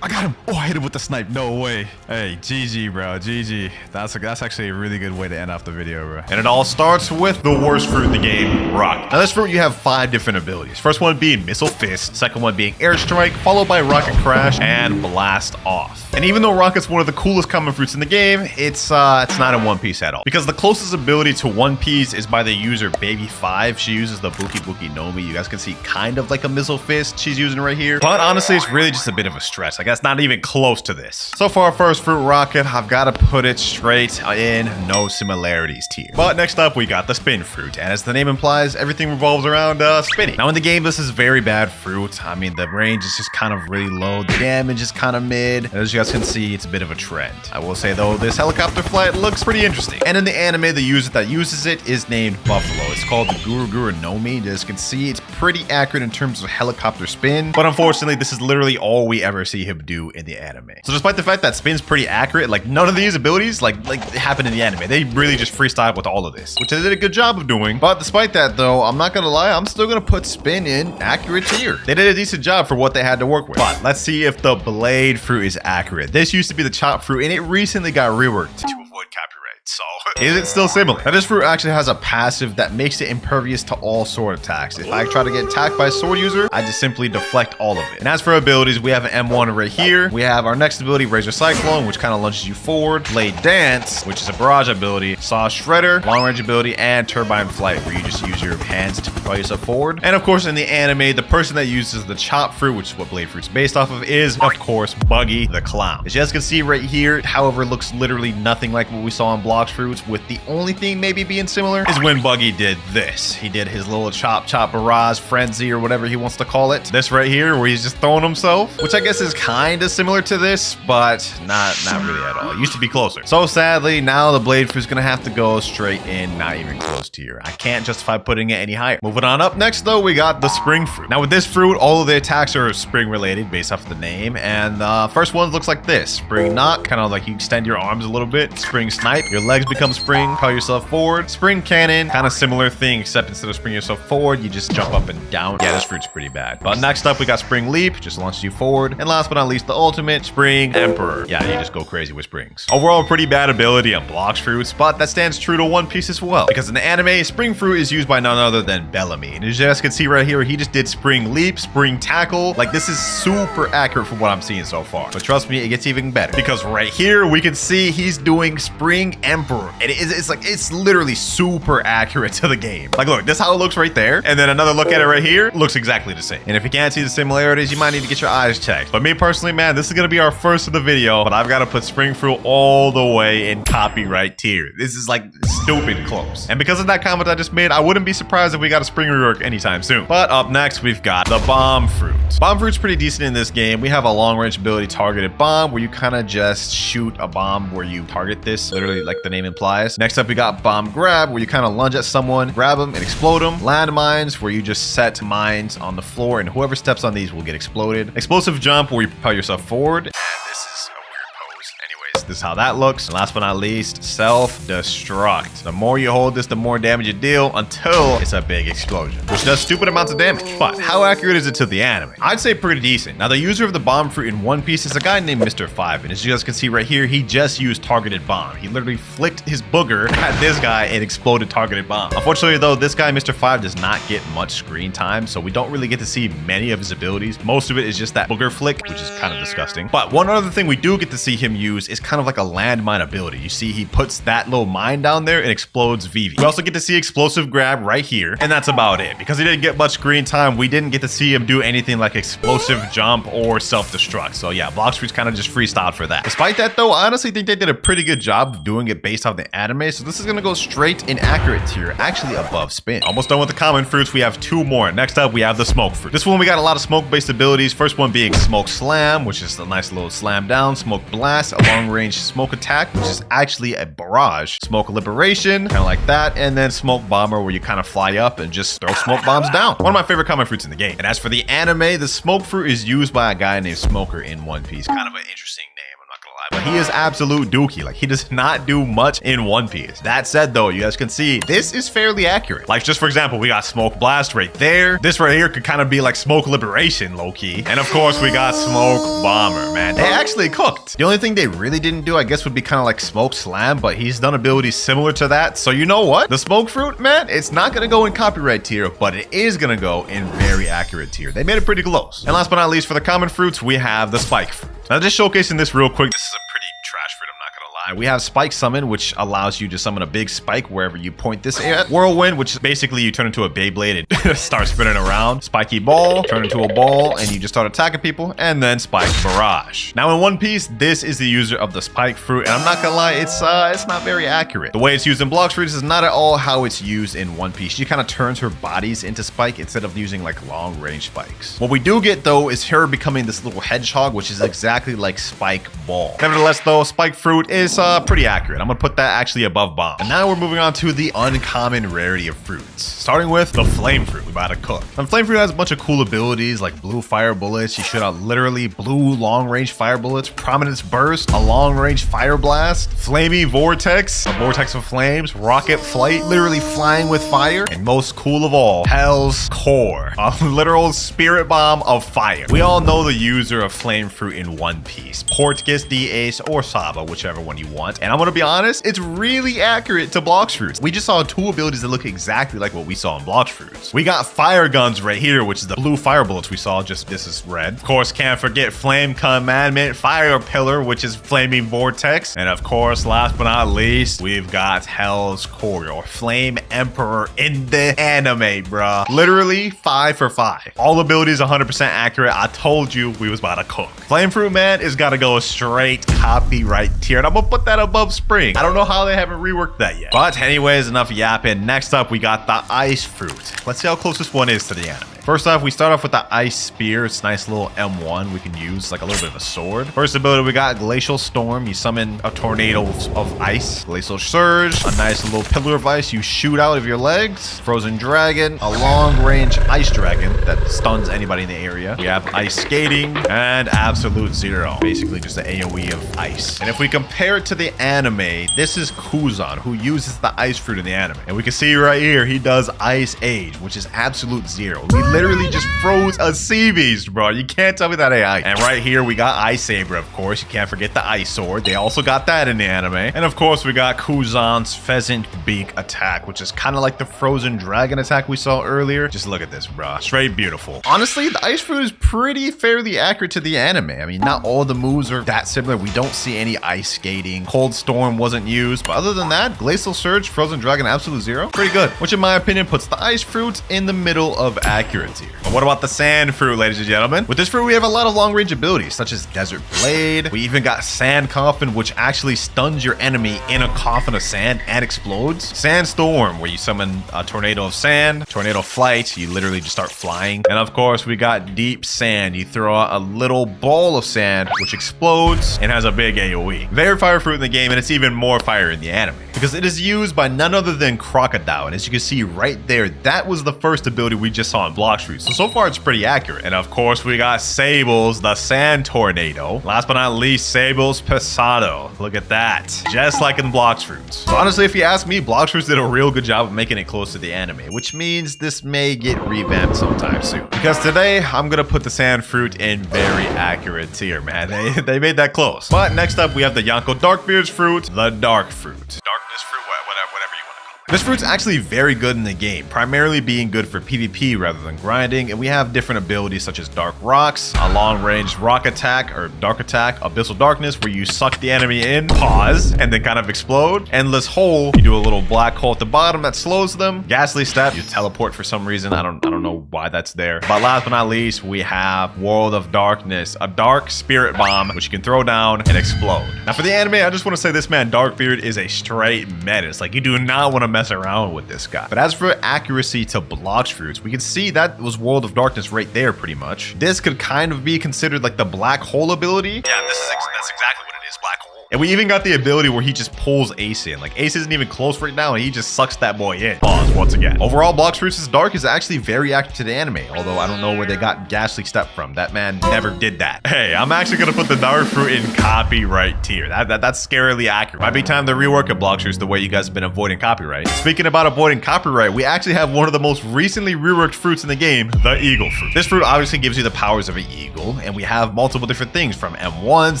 [SPEAKER 3] I got him. Oh, I hit him with the snipe. No way. Hey, GG, bro. GG. That's actually a really good way to end off the video, bro.
[SPEAKER 1] And it all starts with the worst fruit in the game, Rocket. Now, this fruit, you have 5 different abilities. First one being Missile Fist. Second one being Airstrike, followed by Rocket Crash and Blast Off. And even though Rocket's one of the coolest common fruits in the game, it's not in One Piece at all. Because the closest ability to One Piece is by the user Baby5. She uses the Buki Nomi. You guys can see kind of like a Missile Fist she's using right here. But honestly, it's really just a bit of a stretch. Like, that's not even close to this. So for our first fruit, Rocket, I've got to put it straight in no similarities tier. But next up, we got the Spin Fruit. And as the name implies, everything revolves around spinning. Now in the game, this is very bad fruit. I mean, the range is just kind of really low. The damage is kind of mid. And as you guys can see, it's a bit of a trend. I will say though, this helicopter flight looks pretty interesting. And in the anime, the user that uses it is named Buffalo. It's called the Guru Nomi. As you can see, it's pretty accurate in terms of helicopter spin. But unfortunately, this is literally all we ever see him do in the anime. So despite the fact that spin's pretty accurate, like none of these abilities like happen in the anime. They really just freestyle with all of this, which they did a good job of doing. But despite that though, I'm not gonna lie, I'm still gonna put spin in accurate tier. They did a decent job for what they had to work with. But let's see if the blade fruit is accurate. This used to be the chop fruit and it recently got reworked to avoid copyright. So, is it still similar? Now, this fruit actually has a passive that makes it impervious to all sword attacks. If I try to get attacked by a sword user, I just simply deflect all of it. And as for abilities, we have an M1 right here. We have our next ability, Razor Cyclone, which kind of launches you forward. Blade Dance, which is a barrage ability. Saw Shredder, long range ability, and Turbine Flight, where you just use your hands to propel yourself forward. And of course, in the anime, the person that uses the chop fruit, which is what Blade Fruit's based off of, is, of course, Buggy the Clown. As you guys can see right here, however, looks literally nothing like what we saw in Blox fruits, with the only thing maybe being similar is when Buggy did this. He did his little chop barrage frenzy or whatever he wants to call it. This right here where he's just throwing himself, which I guess is kind of similar to this, but not really at all. It used to be closer. So sadly, now the blade fruit's gonna have to go straight in, not even close to here. I can't justify putting it any higher. Moving on up next though, we got the spring fruit. Now with this fruit, all of the attacks are spring related based off of the name, and first one looks like this. Spring knock, kind of like you extend your arms a little bit. Spring snipe, your legs become spring, propel yourself forward. Spring cannon, kind of similar thing, except instead of springing yourself forward, you just jump up and down. Yeah, this fruit's pretty bad. But next up, we got spring leap, just launches you forward. And last but not least, the ultimate, spring emperor. Yeah, you just go crazy with springs. Overall, pretty bad ability on Blox fruits, but that stands true to One Piece as well. Because in the anime, spring fruit is used by none other than Bellamy. And as you guys can see right here, he just did spring leap, spring tackle. Like, this is super accurate from what I'm seeing so far. But trust me, it gets even better. Because right here, we can see he's doing spring emperor. And it's literally super accurate to the game. Like, look, this is how it looks right there. And then another look at it right here looks exactly the same. And if you can't see the similarities, you might need to get your eyes checked. But me personally, man, this is gonna be our first of the video, but I've got to put spring fruit all the way in copyright tier. This is like stupid close. And because of that comment I just made, I wouldn't be surprised if we got a spring rework anytime soon. But up next, we've got the bomb fruit. Bomb fruit's pretty decent in this game. We have a long range ability targeted bomb where you kind of just shoot a bomb where you target this, literally like the name implies.
[SPEAKER 3] flies. Next up, we got bomb grab, where you kind of lunge at someone, grab them, and explode them. Landmines, where you just set mines on the floor, and whoever steps on these will get exploded. Explosive jump, where you propel yourself forward. And this is a weird pose. Anyways, this is how that looks. And last but not least, self-destruct. The more you hold this, the more damage you deal until it's a big explosion, which does stupid amounts of damage. But how accurate is it to the anime? I'd say pretty decent. Now, the user of the bomb fruit in One Piece is a guy named Mr. 5, and as you guys can see right here, he just used targeted bomb. He literally flicked his booger at this guy and exploded targeted bomb. Unfortunately, though, this guy, Mr. 5, does not get much screen time, so we don't really get to see many of his abilities. Most of it is just that booger flick, which is kind of disgusting. But one other thing we do get to see him use is kind of like a landmine ability. You see, he puts that little mine down there and explodes Vivi. We also get to see explosive grab right here, and that's about it. Because he didn't get much screen time, we didn't get to see him do anything like explosive jump or self-destruct. So yeah, Blox Fruit's kind of just freestyled for that. Despite that though, I honestly think they did a pretty good job of doing it based off the anime. So this is gonna go straight in accurate tier, actually above spin. Almost done with the common fruits. We have two more. Next up, we have the smoke fruit. This one, we got a lot of smoke-based abilities. First one being smoke slam, which is a nice little slam down. Smoke blast, a long-range smoke attack, which is actually a barrage. Smoke liberation, kind of like that. And then smoke bomber, where you kind of fly up and just throw smoke bombs down. One of my favorite common fruits in the game. And as for the anime, the smoke fruit is used by a guy named Smoker in One Piece. Kind of an interesting name, I'm not gonna lie, but he is absolute Dookie. Like, he does not do much in One Piece. That said though, you guys can see this is fairly accurate. Like, just for example, we got smoke blast right there. This right here could kind of be like smoke liberation, low-key. And of course, we got smoke bomber, man. They actually cooked. The only thing they really didn't do, I guess, would be kind of like smoke slam, but he's done abilities similar to that. So you know what? The smoke fruit, man, it's not gonna go in copyright tier, but it is gonna go in very accurate tier. They made it pretty close. And last but not least, for the common fruits, we have the spike fruit. Now, just showcasing this real quick, this is a pretty trash fruit, I'm not gonna lie. We have spike summon, which allows you to summon a big spike wherever you point this at. Whirlwind, which is basically you turn into a Beyblade and start spinning around. Spiky ball, turn into a ball, and you just start attacking people. And then spike barrage. Now, in One Piece, this is the user of the spike fruit, and I'm not gonna lie, it's not very accurate. The way it's used in Blox Fruit is not at all how it's used in One Piece. She kind of turns her bodies into spike instead of using like long range spikes. What we do get though is her becoming this little hedgehog, which is exactly like spike ball. Nevertheless though, spike fruit is pretty accurate. I'm gonna put that actually above bomb. And now we're moving on to the uncommon rarity of fruits, starting with the flame fruit. We about to cook. And flame fruit has a bunch of cool abilities like blue fire bullets. You shoot out literally blue long range fire bullets, prominence burst, a long range fire blast, flamey vortex, a vortex of flames, rocket flight, literally flying with fire, and most cool of all, Hell's Core, a literal spirit bomb of fire. We all know the user of flame fruit in One Piece, Portgas, D-Ace, or Saba, whichever one you want. And I'm gonna be honest, it's really accurate to Blox Fruits. We just saw two abilities that look exactly like what we saw in Blox Fruits. We got fire guns right here, which is the blue fire bullets we saw, just this is red. Of course, can't forget flame commandment, fire pillar, which is flaming vortex. And of course, last but not least, we've got Hell's Core, or Flame Emperor in the anime, bruh. Literally 5 for 5. All abilities 100% accurate. I told you we was about to cook. Flame fruit, man, is gotta go straight copyright tier, and I'm gonna put that above spring. I don't know how they haven't reworked that yet. But anyways, enough yapping. Next up, we got the ice fruit. Let's see how close this one is to the anime. First off, we start off with the ice spear. It's a nice little M1 we can use, like a little bit of a sword. First ability, we got Glacial Storm. You summon a tornado of ice. Glacial Surge, a nice little pillar of ice you shoot out of your legs. Frozen Dragon, a long-range ice dragon that stuns anybody in the area. We have Ice Skating and Absolute Zero, basically just the AoE of ice. And if we compare it to the anime, this is Kuzan, who uses the ice fruit in the anime. And we can see right here, he does Ice Age, which is Absolute Zero. He literally just froze a sea beast, bro. You can't tell me that ain't ice. And right here, we got Ice Saber, of course. You can't forget the Ice Sword. They also got that in the anime. And of course, we got Kuzan's Pheasant Beak attack, which is kind of like the Frozen Dragon attack we saw earlier. Just look at this, bro. Straight beautiful. Honestly, the ice fruit is pretty fairly accurate to the anime. I mean, not all the moves are that similar. We don't see any ice skating. Cold Storm wasn't used. But other than that, Glacial Surge, Frozen Dragon, Absolute Zero, pretty good. Which in my opinion puts the ice fruit in the middle of accurate
[SPEAKER 1] accurate tier. But what about the sand fruit, ladies and gentlemen? With this fruit, we have a lot of long-range abilities, such as Desert Blade. We even got Sand Coffin, which actually stuns your enemy in a coffin of sand and explodes. Sandstorm, where you summon a tornado of sand. Tornado Flight, you literally just start flying. And of course, we got Deep Sand. You throw out a little ball of sand, which explodes and has a big AoE. Very fire fruit in the game, and it's even more fire in the anime, because it is used by none other than Crocodile. And as you can see right there, that was the first ability we just saw in Blox fruit. So far it's pretty accurate. And of course, we got Sables, the Sand Tornado. Last but not least, Sables Pesado. Look at that. Just like in Blox fruit. So honestly, if you ask me, Blox fruit did a real good job of making it close to the anime, which means this may get revamped sometime soon. Because today, I'm gonna put the sand fruit in very accurate tier, man. They made that close. But next up, we have the Yonko Darkbeard's fruit, the Dark fruit. Darkness fruit, whatever you want to call it. This fruit's actually very good in the game, primarily being good for PvP rather than grinding, and we have different abilities such as Dark Rocks, a long-range rock attack or dark attack, Abyssal Darkness, where you suck the enemy in, pause, and then kind of explode. Endless Hole, you do a little black hole at the bottom that slows them. Ghastly Step, you teleport for some reason. I don't know why that's there. But last but not least, we have World of Darkness, a dark spirit bomb, which you can throw down and explode. Now for the anime, I just want to say this man, Darkbeard, is a straight menace. Like, you do not want to mess around with this guy. But as for accuracy to Blox fruits, we can see that was World of Darkness right there pretty much. This could kind of be considered like the black hole ability. Yeah, that's exactly what it is, black hole. And we even got the ability where he just pulls Ace in. Like, Ace isn't even close right now, and he just sucks that boy in. Pause once again. Overall, Blox fruits' Dark is actually very accurate to the anime, although I don't know where they got Ghastly Step from. That man never did that. Hey, I'm actually gonna put the Dark fruit in copyright tier. That's scarily accurate. Might be time to rework a Blox fruits the way you guys have been avoiding copyright. Speaking about avoiding copyright, we actually have one of the most recently reworked fruits in the game, the Eagle fruit. This fruit obviously gives you the powers of an eagle, and we have multiple different things from M1s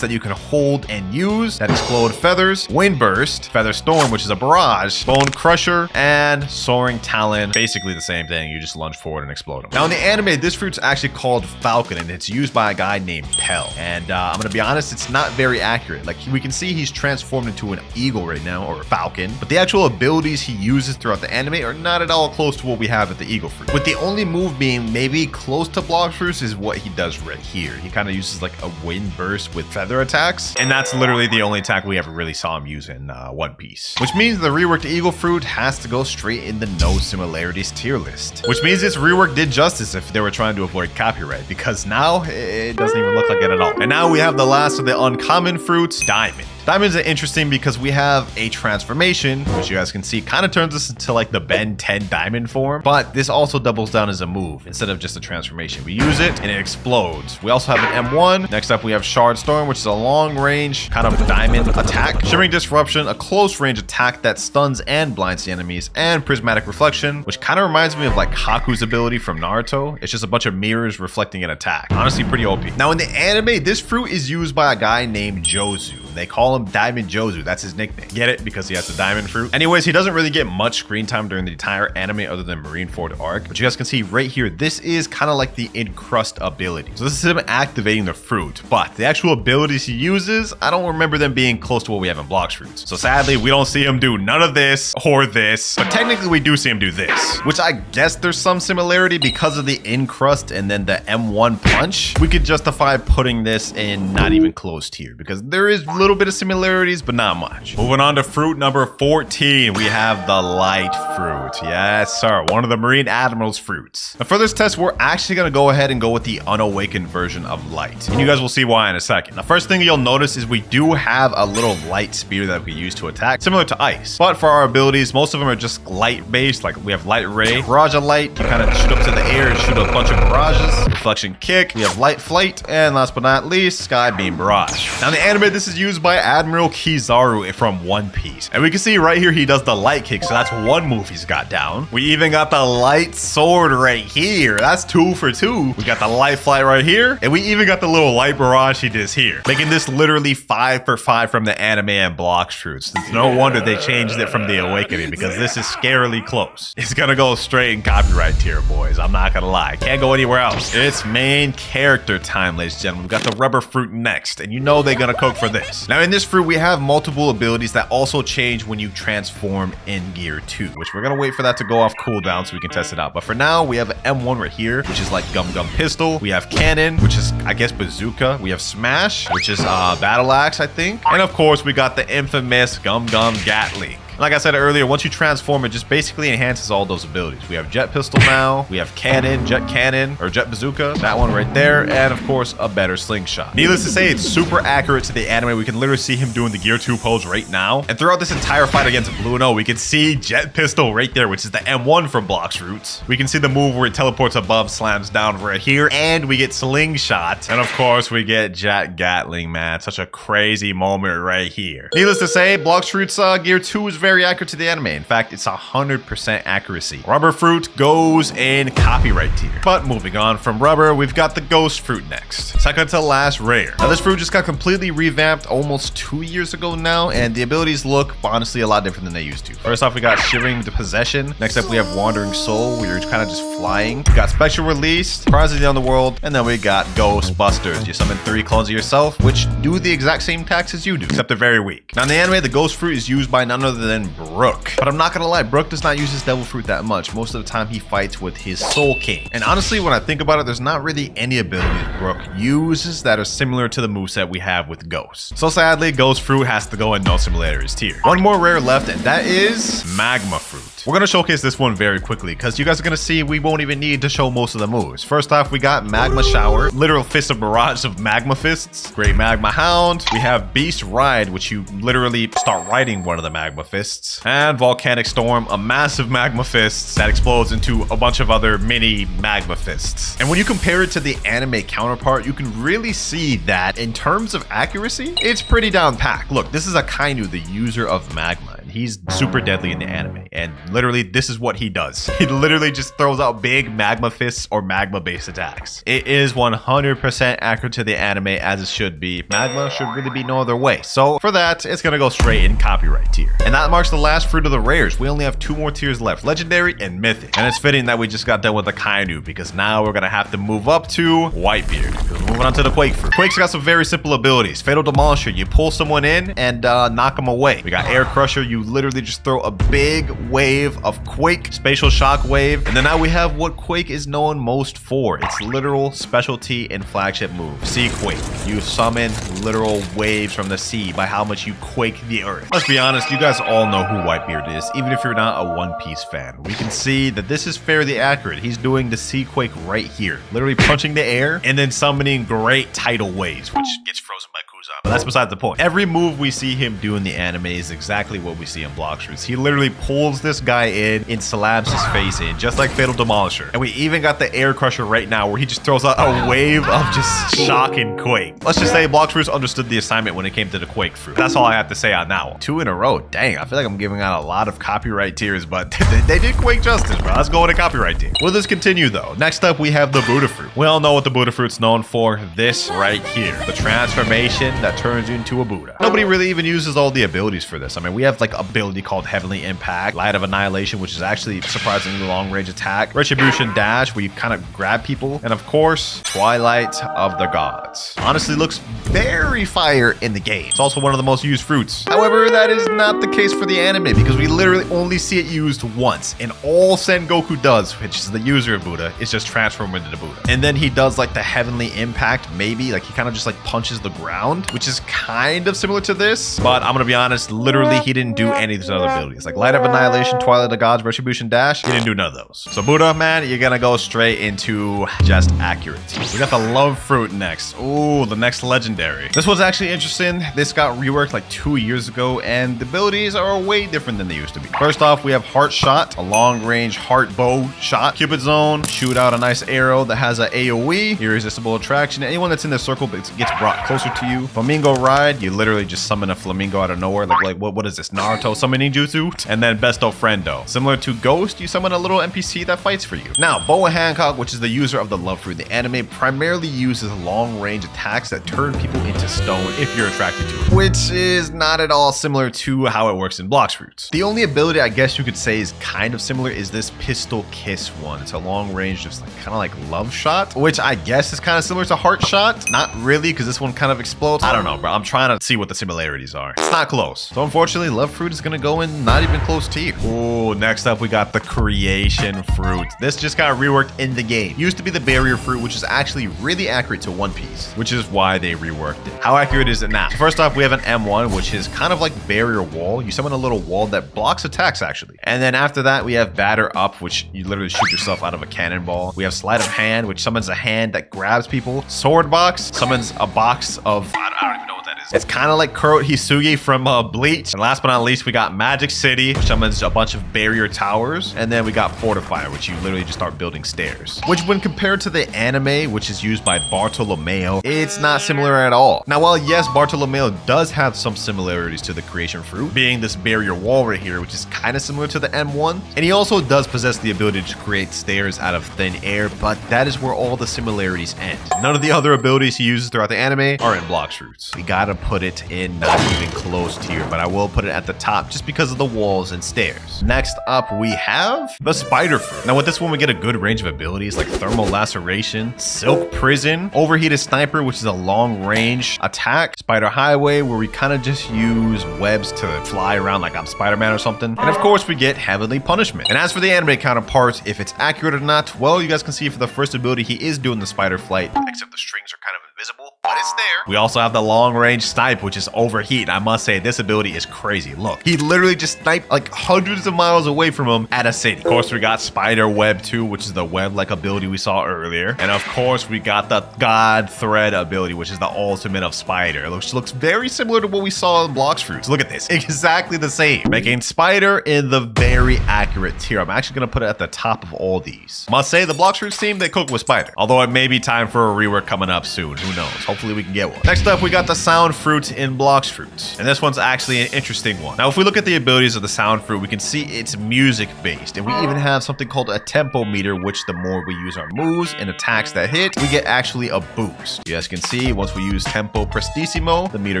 [SPEAKER 1] that you can hold and use that explode feathers, Wind Burst, Feather Storm, which is a barrage, Bone Crusher, and Soaring Talon. Basically the same thing, you just lunge forward and explode them. Now in the anime, this fruit's actually called Falcon, and it's used by a guy named Pell. And I'm gonna be honest, it's not very accurate. Like, we can see he's transformed into an eagle right now, or a falcon, but the actual abilities he uses throughout the anime are not at all close to what we have at the Eagle fruit. With the only move being maybe close to Blox fruits is what he does right here. He kind of uses like a Wind Burst with feather attacks, and that's literally the only attack we ever really saw him use in One Piece. Which means the reworked Eagle fruit has to go straight in the no similarities tier list. Which means this rework did justice if they were trying to avoid copyright, because now it doesn't even look like it at all. And now we have the last of the uncommon fruits, Diamond. Diamonds are interesting because we have a transformation, which you guys can see kind of turns us into like the Ben 10 diamond form, but this also doubles down as a move instead of just a transformation. We use it and it explodes. We also have an M1. Next up, we have Shard Storm, which is a long range kind of diamond attack. Shimmering Disruption, a close range attack that stuns and blinds the enemies, and Prismatic Reflection, which kind of reminds me of like Haku's ability from Naruto. It's just a bunch of mirrors reflecting an attack. Honestly, pretty OP. Now in the anime, this fruit is used by a guy named Jozu. They call him Diamond Jozu. That's his nickname. Get it? Because he has the diamond fruit. Anyways, he doesn't really get much screen time during the entire anime other than Marineford arc. But you guys can see right here, this is kind of like the encrust ability. So this is him activating the fruit. But the actual abilities he uses, I don't remember them being close to what we have in Blox fruits. So sadly, we don't see him do none of this or this. But technically, we do see him do this. Which I guess there's some similarity because of the encrust and then the M1 punch. We could justify putting this in not even close tier, because there is little bit of similarities, but not much. Moving on to fruit number 14, we have the light fruit. Yes, sir. One of the Marine Admiral's fruits. Now for this test, we're actually going to go ahead and go with the unawakened version of light. And you guys will see why in a second. The first thing you'll notice is we do have a little light spear that we use to attack, similar to ice. But for our abilities, most of them are just light based. Like we have light ray, barrage of light. You kind of shoot up to the air and shoot a bunch of barrages. Reflection kick. We have light flight. And last but not least, sky beam barrage. Now in the anime, this is used by Admiral Kizaru from One Piece. And we can see right here, he does the light kick. So that's one move he's got down. We even got the light sword right here. That's 2 for 2. We got the light flight right here. And we even got the little light barrage he does here. Making this literally 5 for 5 from the anime and Blox fruits. It's no wonder they changed it from the Awakening, because this is scarily close. It's gonna go straight in copyright tier, boys. I'm not gonna lie. Can't go anywhere else. It's main character time, ladies and gentlemen. We got the rubber fruit next. And you know they're gonna cook for this. Blox. Now in this fruit, we have multiple abilities that also change when you transform in Gear 2, which we're gonna wait for that to go off cooldown so we can test it out. But for now, we have M1 right here, which is like Gum Gum Pistol. We have Cannon, which is, I guess, Bazooka. We have Smash, which is Battle Axe, I think. And of course, we got the infamous Gum Gum Gatling. Like I said earlier, once you transform, it just basically enhances all those abilities. We have Jet Pistol now, we have Cannon, Jet Cannon, or Jet Bazooka, that one right there, and of course, a better Slingshot. Needless to say, it's super accurate to the anime. We can literally see him doing the Gear 2 pose right now. And throughout this entire fight against Blue No, we can see Jet Pistol right there, which is the M1 from Blox Roots. We can see the move where it teleports above, slams down right here, and we get Slingshot. And of course, we get Jet Gatling, man. Such a crazy moment right here. Needless to say, Blox Roots Gear 2 is very accurate to the anime. In fact, it's 100% accuracy. Rubber Fruit goes in copyright tier. But moving on from Rubber, we've got the Ghost Fruit next. Second to last rare. Now this fruit just got completely revamped almost 2 years ago now, and the abilities look honestly a lot different than they used to. First off, we got Shivering the Possession. Next up, we have Wandering Soul, where you're kind of just flying. We got Spectral Release, Prize of the Underworld, and then we got Ghostbusters. You summon 3 clones of yourself, which do the exact same attacks as you do, except they're very weak. Now in the anime, the Ghost Fruit is used by none other than Brook. But I'm not gonna lie, Brook does not use his Devil Fruit that much. Most of the time he fights with his Soul King. And honestly, when I think about it, there's not really any abilities Brook uses that are similar to the moveset we have with Ghost. So sadly, Ghost Fruit has to go in No Simulators tier. One more rare left, and that is Magma Fruit. We're gonna showcase this one very quickly because you guys are gonna see we won't even need to show most of the moves. First off, we got Magma Shower, literal fist of barrage of magma fists. Great Magma Hound. We have Beast Ride, which you literally start riding one of the magma fists. And Volcanic Storm, a massive magma fist that explodes into a bunch of other mini magma fists. And when you compare it to the anime counterpart, you can really see that in terms of accuracy, it's pretty down packed. Look, this is Akainu, the user of magma. He's super deadly in the anime, and literally this is what he does. He literally just throws out big magma fists or magma based attacks. It is 100% accurate to the anime as it should be. Magma should really be no other way. So for that, it's gonna go straight in copyright tier. And that marks the last fruit of the rares. We only have 2 more tiers left, legendary and mythic. And it's fitting that we just got done with the Kainu because now we're gonna have to move up to Whitebeard. Moving on to the Quake fruit. Quake's got some very simple abilities. Fatal Demolisher, you pull someone in and knock them away. We got Air Crusher, you literally just throw a big wave of Quake, Spatial Shock Wave, and then now we have what Quake is known most for. It's literal specialty and flagship move, Sea Quake. You summon literal waves from the sea by how much you quake the earth. Let's be honest, you guys all know who Whitebeard is, even if you're not a One Piece fan. We can see that this is fairly accurate. He's doing the Sea Quake right here, literally punching the air and then summoning great tidal waves, which gets frozen by Kuzan. But that's besides the point. Every move we see him do in the anime is exactly what we see in Blox Roots. He literally pulls this guy in and slams his face in, just like Fatal Demolisher. And we even got the Air Crusher right now, where he just throws out a wave of just shock and quake. Let's just say Blox Roots understood the assignment when it came to the Quake fruit. That's all I have to say on that one. 2 in a row. Dang, I feel like I'm giving out a lot of copyright tiers, but they did Quake justice, bro. Let's go with a copyright tier. Will this continue though? Next up, we have the Buddha fruit. We all know what the Buddha fruit's known for. This right here, the transformation that turns into a Buddha. Nobody really even uses all the abilities for this. I mean, we have like ability called Heavenly Impact, Light of Annihilation, which is actually surprisingly long range attack, Retribution Dash, where you kind of grab people, and of course, Twilight of the Gods. Honestly, looks very fire in the game. It's also one of the most used fruits. However, that is not the case for the anime because we literally only see it used once, and all Sengoku does, which is the user of Buddha, is just transform into the Buddha. And then he does like the Heavenly Impact, maybe, like he kind of just like punches the ground, which is kind of similar to this, but I'm gonna be honest, literally he didn't do any of these other abilities. Like Light of Annihilation, Twilight of the Gods, Retribution Dash, he didn't do none of those. So Buddha, man, you're gonna go straight into just accurate. We got the Love Fruit next. Ooh, the next legendary. This was actually interesting. This got reworked like 2 years ago, and the abilities are way different than they used to be. First off, we have Heart Shot, a long-range heart bow shot. Cupid Zone, shoot out a nice arrow that has an AoE, irresistible attraction. Anyone that's in the circle gets brought closer to you. Flamingo Ride, you literally just summon a flamingo out of nowhere. Like what is this, Naruto summoning jutsu? And then Besto Friendo. Similar to Ghost, you summon a little NPC that fights for you. Now, Boa Hancock, which is the user of the Love Fruit, the anime primarily uses long-range attacks that turn people into to stone if you're attracted to it, which is not at all similar to how it works in Blox fruits. The only ability I guess you could say is kind of similar is this pistol kiss one. It's a long range, just like kind of like love shot, which I guess is kind of similar to heart shot. Not really, because this one kind of explodes. I don't know, bro. I'm trying to see what the similarities are. It's not close. So unfortunately, love fruit is gonna go in not even close tier. Ooh, next up we got the creation fruit. This just got reworked in the game. Used to be the barrier fruit, which is actually really accurate to One Piece, which is why they reworked it. How accurate is it now? First off, we have an M1, which is kind of like barrier wall. You summon a little wall that blocks attacks actually. And then after that, we have batter up, which you literally shoot yourself out of a cannonball. We have sleight of hand, which summons a hand that grabs people. Sword box summons a box of, I don't even know what that is. It's kind of like Kuro Hisugi from Bleach. And last but not least, we got Magic City, which summons a bunch of barrier towers. And then we got Fortifier, which you literally just start building stairs. Which when compared to the anime, which is used by Bartolomeo, it's not similar at all. Now, while yes, Bartolomeo does have some similarities to the creation fruit, being this barrier wall right here, which is kind of similar to the M1. And he also does possess the ability to create stairs out of thin air, but that is where all the similarities end. None of the other abilities he uses throughout the anime are in Blox fruits. We gotta put it in not even close tier, but I will put it at the top just because of the walls and stairs. Next up, we have the spider fruit. Now with this one, we get a good range of abilities like thermal laceration, silk prison, overheated sniper, which is a long range attack, spider highway, where we kind of just use webs to fly around like I'm Spider-Man or something. And of course, we get heavenly punishment. And as for the anime counterpart, if it's accurate or not, well, you guys can see for the first ability, he is doing the spider flight, except the strings are kind of invisible, but it's there. We also have the long range snipe, which is overheat. I must say, this ability is crazy. Look, he literally just sniped like hundreds of miles away from him at a city. Of course, we got spider web 2, which is the web-like ability we saw earlier. And of course, we got the god thread ability, which is the ultimate of spider, which looks very similar to what we saw in Blox fruits. Look at this, exactly the same, making spider in the very accurate tier. I'm actually gonna put it at the top of all these. Must say, the Blox fruits team, they cook with spider. Although it may be time for a rework coming up soon. Who knows? Hopefully we can get one. Next up, we got the sound fruit in Blox fruits. And this one's actually an interesting one. Now, if we look at the abilities of the sound fruit, we can see it's music based. And we even have something called a tempo meter, which the more we use our moves and attacks that hit, we get actually a boost. You guys can see once we use tempo prestissimo, the meter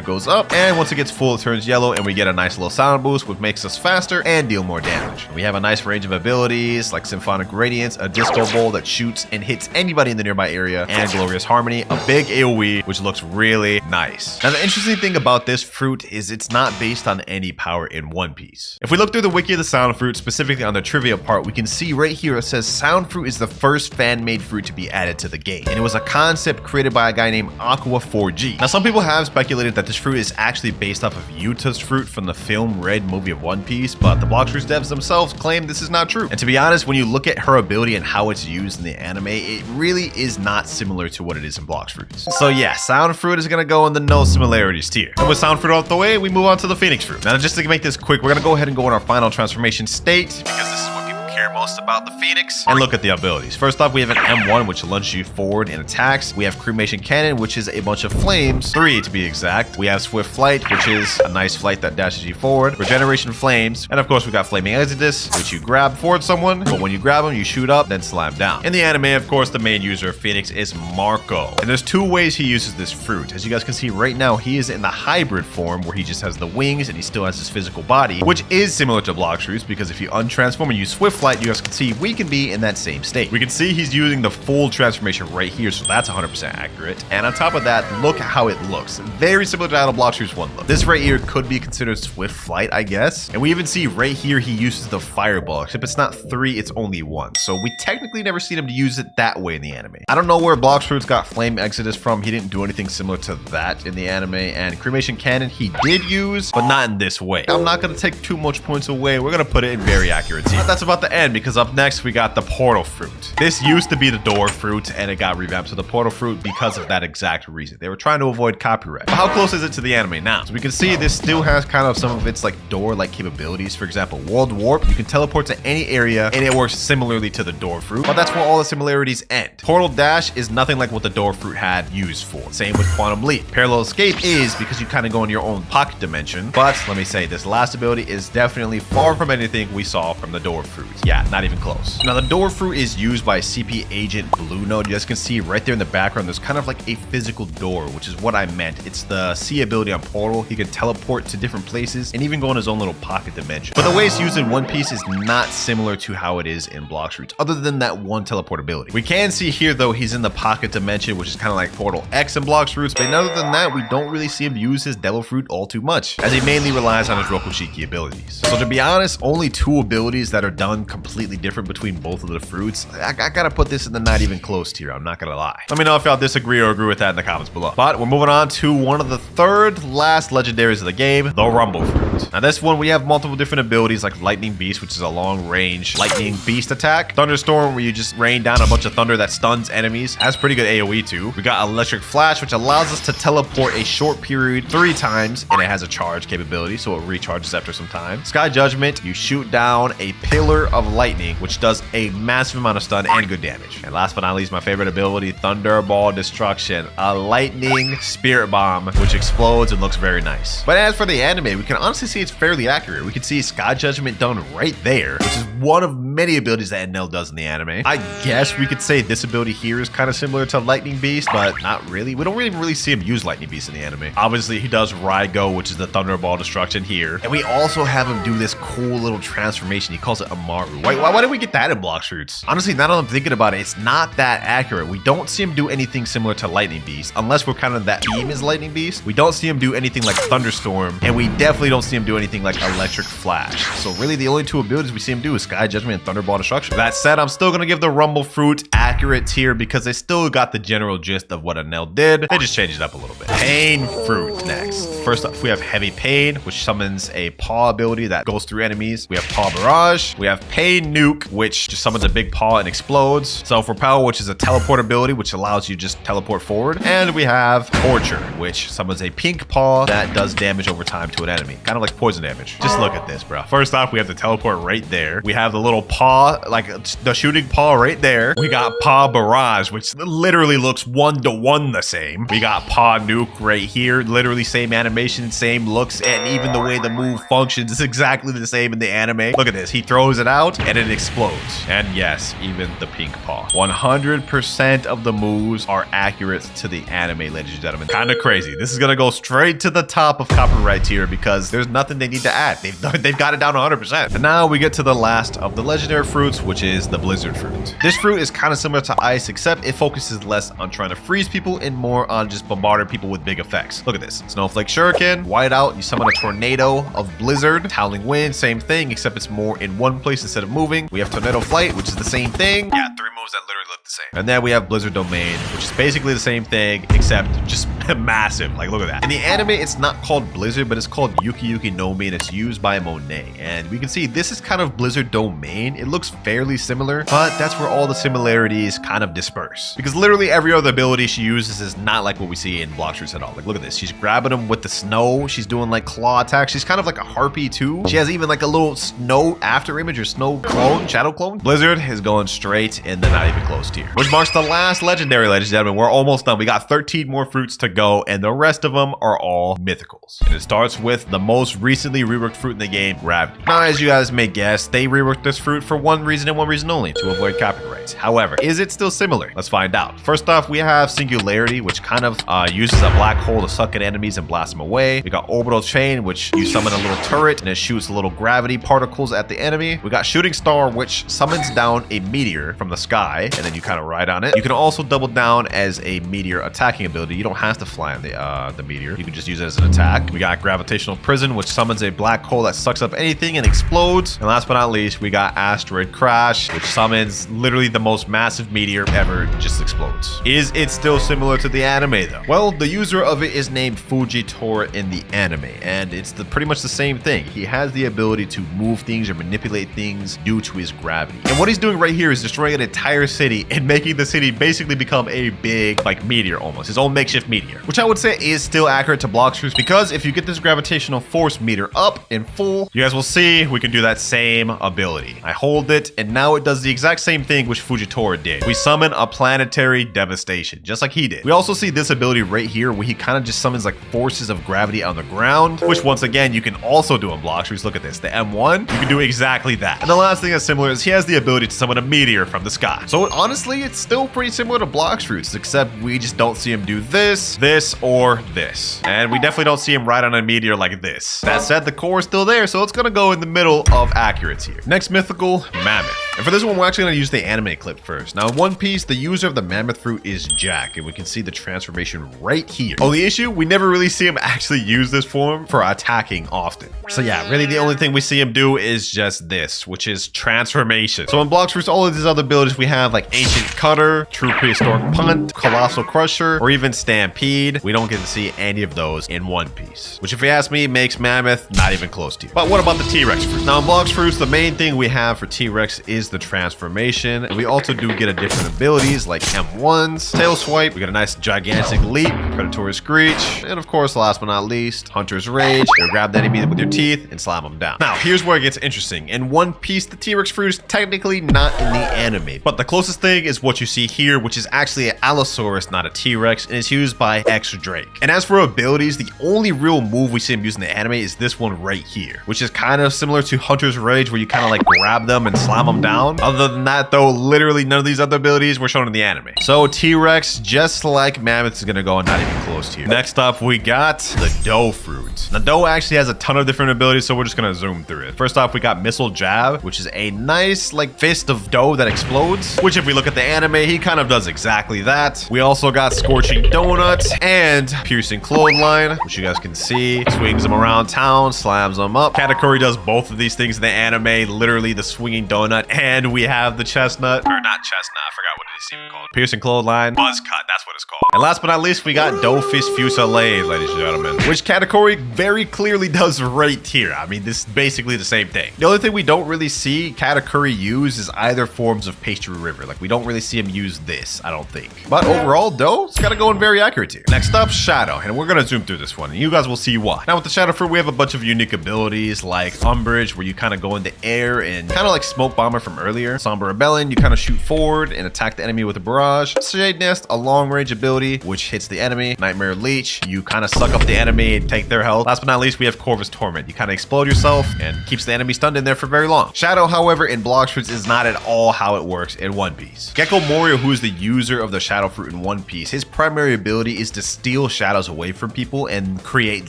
[SPEAKER 1] goes up. And once it gets full, it turns yellow and we get a nice little sound boost, which makes us faster and deal more damage. We have a nice range of abilities like symphonic radiance, a disco ball that shoots and hits anybody in the nearby area, and glorious harmony, a big AoE, which looks really nice. Now, the interesting thing about this fruit is it's not based on any power in One Piece. If we look through the wiki of the sound fruit, specifically on the trivia part, we can see right here it says sound fruit is the first fan-made fruit to be added to the game. And it was a concept created by a guy named Aqua 4G. Now, some people have speculated that this fruit is actually based off of Yuta's fruit from the film Red movie of One Piece, but the Blox fruits devs themselves claim this is not true. And to be honest, when you look at her ability and how it's used in the anime, it really is not similar to what it is in Blox fruits. So yeah, sound fruit is gonna go in the no similarities tier. And with sound fruit out the way, we move on to the phoenix fruit. Now, just to make this quick, we're gonna go ahead and go in our final transformation state, because this is what people care most about the phoenix, and look at the abilities. First off, we have an M1, which lunges you forward in attacks. We have cremation cannon, which is a bunch of flames, 3 to be exact. We have swift flight, which is a nice flight that dashes you forward. Regeneration flames, and of course we got flaming exodus, which you grab forward someone, but when you grab them, you shoot up, then slam down. In the anime, of course, the main user of phoenix is Marco, and there's 2 ways he uses this fruit. As you guys can see right now, he is in the hybrid form, where he just has the wings and he still has his physical body, which is similar to Blox fruits, because if you untransform and use swift flight, you guys can see we can be in that same state. We can see he's using the full transformation right here, so that's 100% accurate. And on top of that, look how it looks. Very similar to how the Blox fruits one look. This right here could be considered swift flight, I guess. And we even see right here he uses the fireball, except it's not 3, it's only 1. So we technically never seen him use it that way in the anime. I don't know where Blox fruits got flame exodus from. He didn't do anything similar to that in the anime. And cremation cannon he did use, but not in this way. I'm not going to take too much points away. We're going to put it in very accurate tier. But that's about the end, because up next we got the portal fruit. This used to be the door fruit and it got revamped to the portal fruit because of that exact reason. They were trying to avoid copyright. But how close is it to the anime now? So we can see this still has kind of some of its like door-like capabilities. For example, world warp, you can teleport to any area and it works similarly to the door fruit, but that's where all the similarities end. Portal dash is nothing like what the
[SPEAKER 3] the door fruit had used for. Same with quantum leap. Parallel escape is because you kind of go in your own pocket dimension, but let me say this last ability is definitely far from anything we saw from the door fruit. Yeah, not even close. Now the door fruit is used by CP Agent Blue Node. You guys can see right there in the background, there's kind of like a physical door, which is what I meant. It's the C ability on Portal. He can teleport to different places and even go in his own little pocket dimension. But the way it's used in One Piece is not similar to how it is in Blox routes, other than that one teleport ability. We can see here though, he's in the pocket dimension, which is kind of like Portal X in Blox routes, but other than that, we don't really see him use his Devil Fruit all too much, as he mainly relies on his Rokushiki abilities. So to be honest, only 2 abilities that are done completely different between both of the fruits. I gotta put this in the not even close tier, I'm not gonna lie. Let me know if y'all disagree or agree with that in the comments below. But we're moving on to one of the third last legendaries of the game, the Rumble Fruit. Now this one, we have multiple different abilities like Lightning Beast, which is a long range lightning beast attack. Thunderstorm, where you just rain down a bunch of thunder that stuns enemies. Has pretty good AoE too. We got Electric Flash, which allows us to teleport a short period 3 times, and it has a charge capability, so it recharges after some time. Sky Judgment, you shoot down a pillar of lightning, which does a massive amount of stun and good damage. And last but not least, my favorite ability, Thunderball Destruction, a lightning spirit bomb, which explodes and looks very nice. But as for the anime, we can honestly see it's fairly accurate. We can see Sky Judgment done right there, which is one of many abilities that NL does in the anime. I guess we could say this ability here is kind of similar to Lightning Beast, but not really. We don't even really see him use Lightning Beast in the anime. Obviously, he does Raigo, which is the Thunderball Destruction here. And we also have him do this cool little transformation. He calls it Amaru. Why did we get that in Blox routes? Honestly, now that I'm thinking about it, it's not that accurate. We don't see him do anything similar to Lightning Beast, unless we're kind of that team is Lightning Beast. We don't see him do anything like Thunderstorm, and we definitely don't see him do anything like Electric Flash. So really, the only 2 abilities we see him do is Sky Judgment and Thunderball Destruction. That said, I'm still gonna give the Rumble Fruit accurate tier because they still got the general gist of what Anel did. They just changed it up a little bit. Pain Fruit next. First up, we have Heavy Pain, which summons a paw ability that goes through enemies. We have Paw Barrage. We have Pain Nuke, which just summons a big paw and explodes. Self-Repel, which is a teleport ability, which allows you to just teleport forward. And we have Torture, which summons a pink paw that does damage over time to an enemy. Kind of like poison damage. Just look at this, bro. First off, we have the teleport right there. We have the little paw, like the shooting paw right there. We got Paw Barrage, which literally looks 1-to-1 the same. We got Paw Nuke right here. Literally same animation, same looks, and even the way the move functions is exactly the same in the anime. Look at this. He throws it out and it explodes. And yes, even the pink paw. 100% of the moves are accurate to the anime, ladies and gentlemen. Kind of crazy. This is gonna go straight to the top of copyright tier because there's nothing they need to add. They've got it down 100%. And now we get to the last of the legendary fruits, which is the Blizzard Fruit. This fruit is kind of similar to Ice, except it focuses less on trying to freeze people and more on just bombarding people with big effects. Look at this. Snowflake Shuriken, Whiteout, you summon a tornado of Blizzard. Howling Wind, same thing, except it's more in one place instead of moving. We have Tornado Flight, which is the same thing. Yeah, 3 moves that literally look the same. And then we have Blizzard Domain, which is basically the same thing, except just massive. Like, look at that. In the anime, it's not called Blizzard, but it's called Yuki Yuki no Mi, and it's used by Monet. And we can see this is kind of Blizzard Domain. It looks fairly similar, but that's where all the similarities kind of disperse. Because literally every other ability she uses is not like what we see in Blox routes at all. Like, look at this. She's grabbing him with the snow. She's doing like claw attacks. She's kind of like a harpy too. She has even like a little snow after image or snow clone, shadow clone. Blizzard is going straight in the not even close tier, which marks the last legendary, ladies and gentlemen. We're almost done. We got 13 more fruits to go, and the rest of them are all mythicals. And it starts with the most recently reworked fruit in the game, Gravity. Now, as you guys may guess, they reworked this fruit for one reason and one reason only, to avoid copyrights. However, is it still similar? Let's find out. First off, we have Singularity, which kind of uses a black hole to suck at enemies and blast them away. We got Orbital Chain, which you summon a little turret and it shoots little gravity particles at the enemy. We got Shooting Star, which summons down a meteor from the sky, and then you kind of ride on it. You can also double down as a meteor attacking ability. You don't have to fly on the meteor. You can just use it as an attack. We got Gravitational Prison, which summons a black hole that sucks up anything and explodes. And last but not least, we got Asteroid Crash, which summons literally the most massive meteor ever, just explodes. Is it still similar to the anime though? Well, the user of it is named Fujitora in the anime, and it's pretty much the same thing. He has the ability to move things or manipulate things due to his gravity. And what he's doing right here is destroying an entire city and making the city basically become a big like meteor almost, his own makeshift meteor.
[SPEAKER 1] here, which I would say is still accurate to Blox fruits, because if you get this gravitational force meter up in full, you guys will see we can do that same ability. I hold it, and now it does the exact same thing which Fujitora did. We summon a planetary devastation, just like he did. We also see this ability right here where he kind of just summons like forces of gravity on the ground, which once again, you can also do in Blox fruits. Look at this, the M1, you can do exactly that. And the last thing that's similar is he has the ability to summon a meteor from the sky. So honestly, it's still pretty similar to Blox fruits, except we just don't see him do this, or this. And we definitely don't see him ride on a meteor like this. That said, the core is still there, so it's gonna go in the middle of accuracy here. Next mythical, Mammoth. And for this one, we're actually gonna use the anime clip first. Now in One Piece, the user of the Mammoth fruit is Jack, and we can see the transformation right here. Only issue, we never really see him actually use this form for attacking often. So yeah, really the only thing we see him do is just this, which is transformation. So in Blox fruits, all of these other abilities we have like Ancient Cutter, True Prehistoric Punt, Colossal Crusher, or even Stampede. We don't get to see any of those in One Piece, which if you ask me, makes Mammoth not even close to you. But what about the T-Rex fruit? Now in Blox fruits, the main thing we have for T-Rex is the transformation. And we also do get a different abilities like M1s, Tail Swipe, we get a nice gigantic leap, Predatory Screech, and of course, last but not least, Hunter's Rage. You grab the enemy with your teeth and slam them down. Now, here's where it gets interesting. In One Piece, the T-Rex fruit is technically not in the anime, but the closest thing is what you see here, which is actually an Allosaurus, not a T-Rex, and it's used by X Drake. And as for abilities, the only real move we see him use in the anime is this one right here, which is kind of similar to Hunter's Rage, where you kind of like grab them and slam them down. Other than that, though, literally none of these other abilities were shown in the anime. So T-Rex, just like Mammoth, is gonna go not even close to you. Next up, we got the Dough fruit. Now, Dough actually has a ton of different abilities, so we're just gonna zoom through it. First off, we got Missile Jab, which is a nice like fist of dough that explodes, which if we look at the anime, he kind of does exactly that. We also got Scorching Donut and Piercing Clothesline, which you guys can see. Swings them around town, slams them up. Katakuri does both of these things in the anime, literally the Swinging Donut, and we have the Chestnut, or not Chestnut, I forgot what it's even called. Piercing Clothesline, Buzz Cut, that's what it's called. And last but not least, we got Doughfist Fusillade, ladies and gentlemen, which Katakuri very clearly does right here. I mean, this is basically the same thing. The only thing we don't really see Katakuri use is either forms of Pastry River. Like, we don't really see him use this, I don't think. But overall, Dough, it's gotta go in very accurate here. Next up, Shadow, and we're gonna zoom through this one, and you guys will see why. Now, with the Shadow fruit, we have a bunch of unique abilities, like Umbrage, where you kind of go in the air and kind of like Smoke Bomber from earlier. Somber Rebellion, you kind of shoot forward and attack the enemy with a barrage. Shade Nest, a long-range ability, which hits the enemy. Nightmare Leech, you kind of suck up the enemy and take their health. Last but not least, we have Corvus Torment. You kind of explode yourself and keeps the enemy stunned in there for very long. Shadow, however, in Blox fruits is not at all how it works in One Piece. Gecko Moria, who is the user of the Shadow fruit in One Piece, his primary ability is to steal shadows away from people and create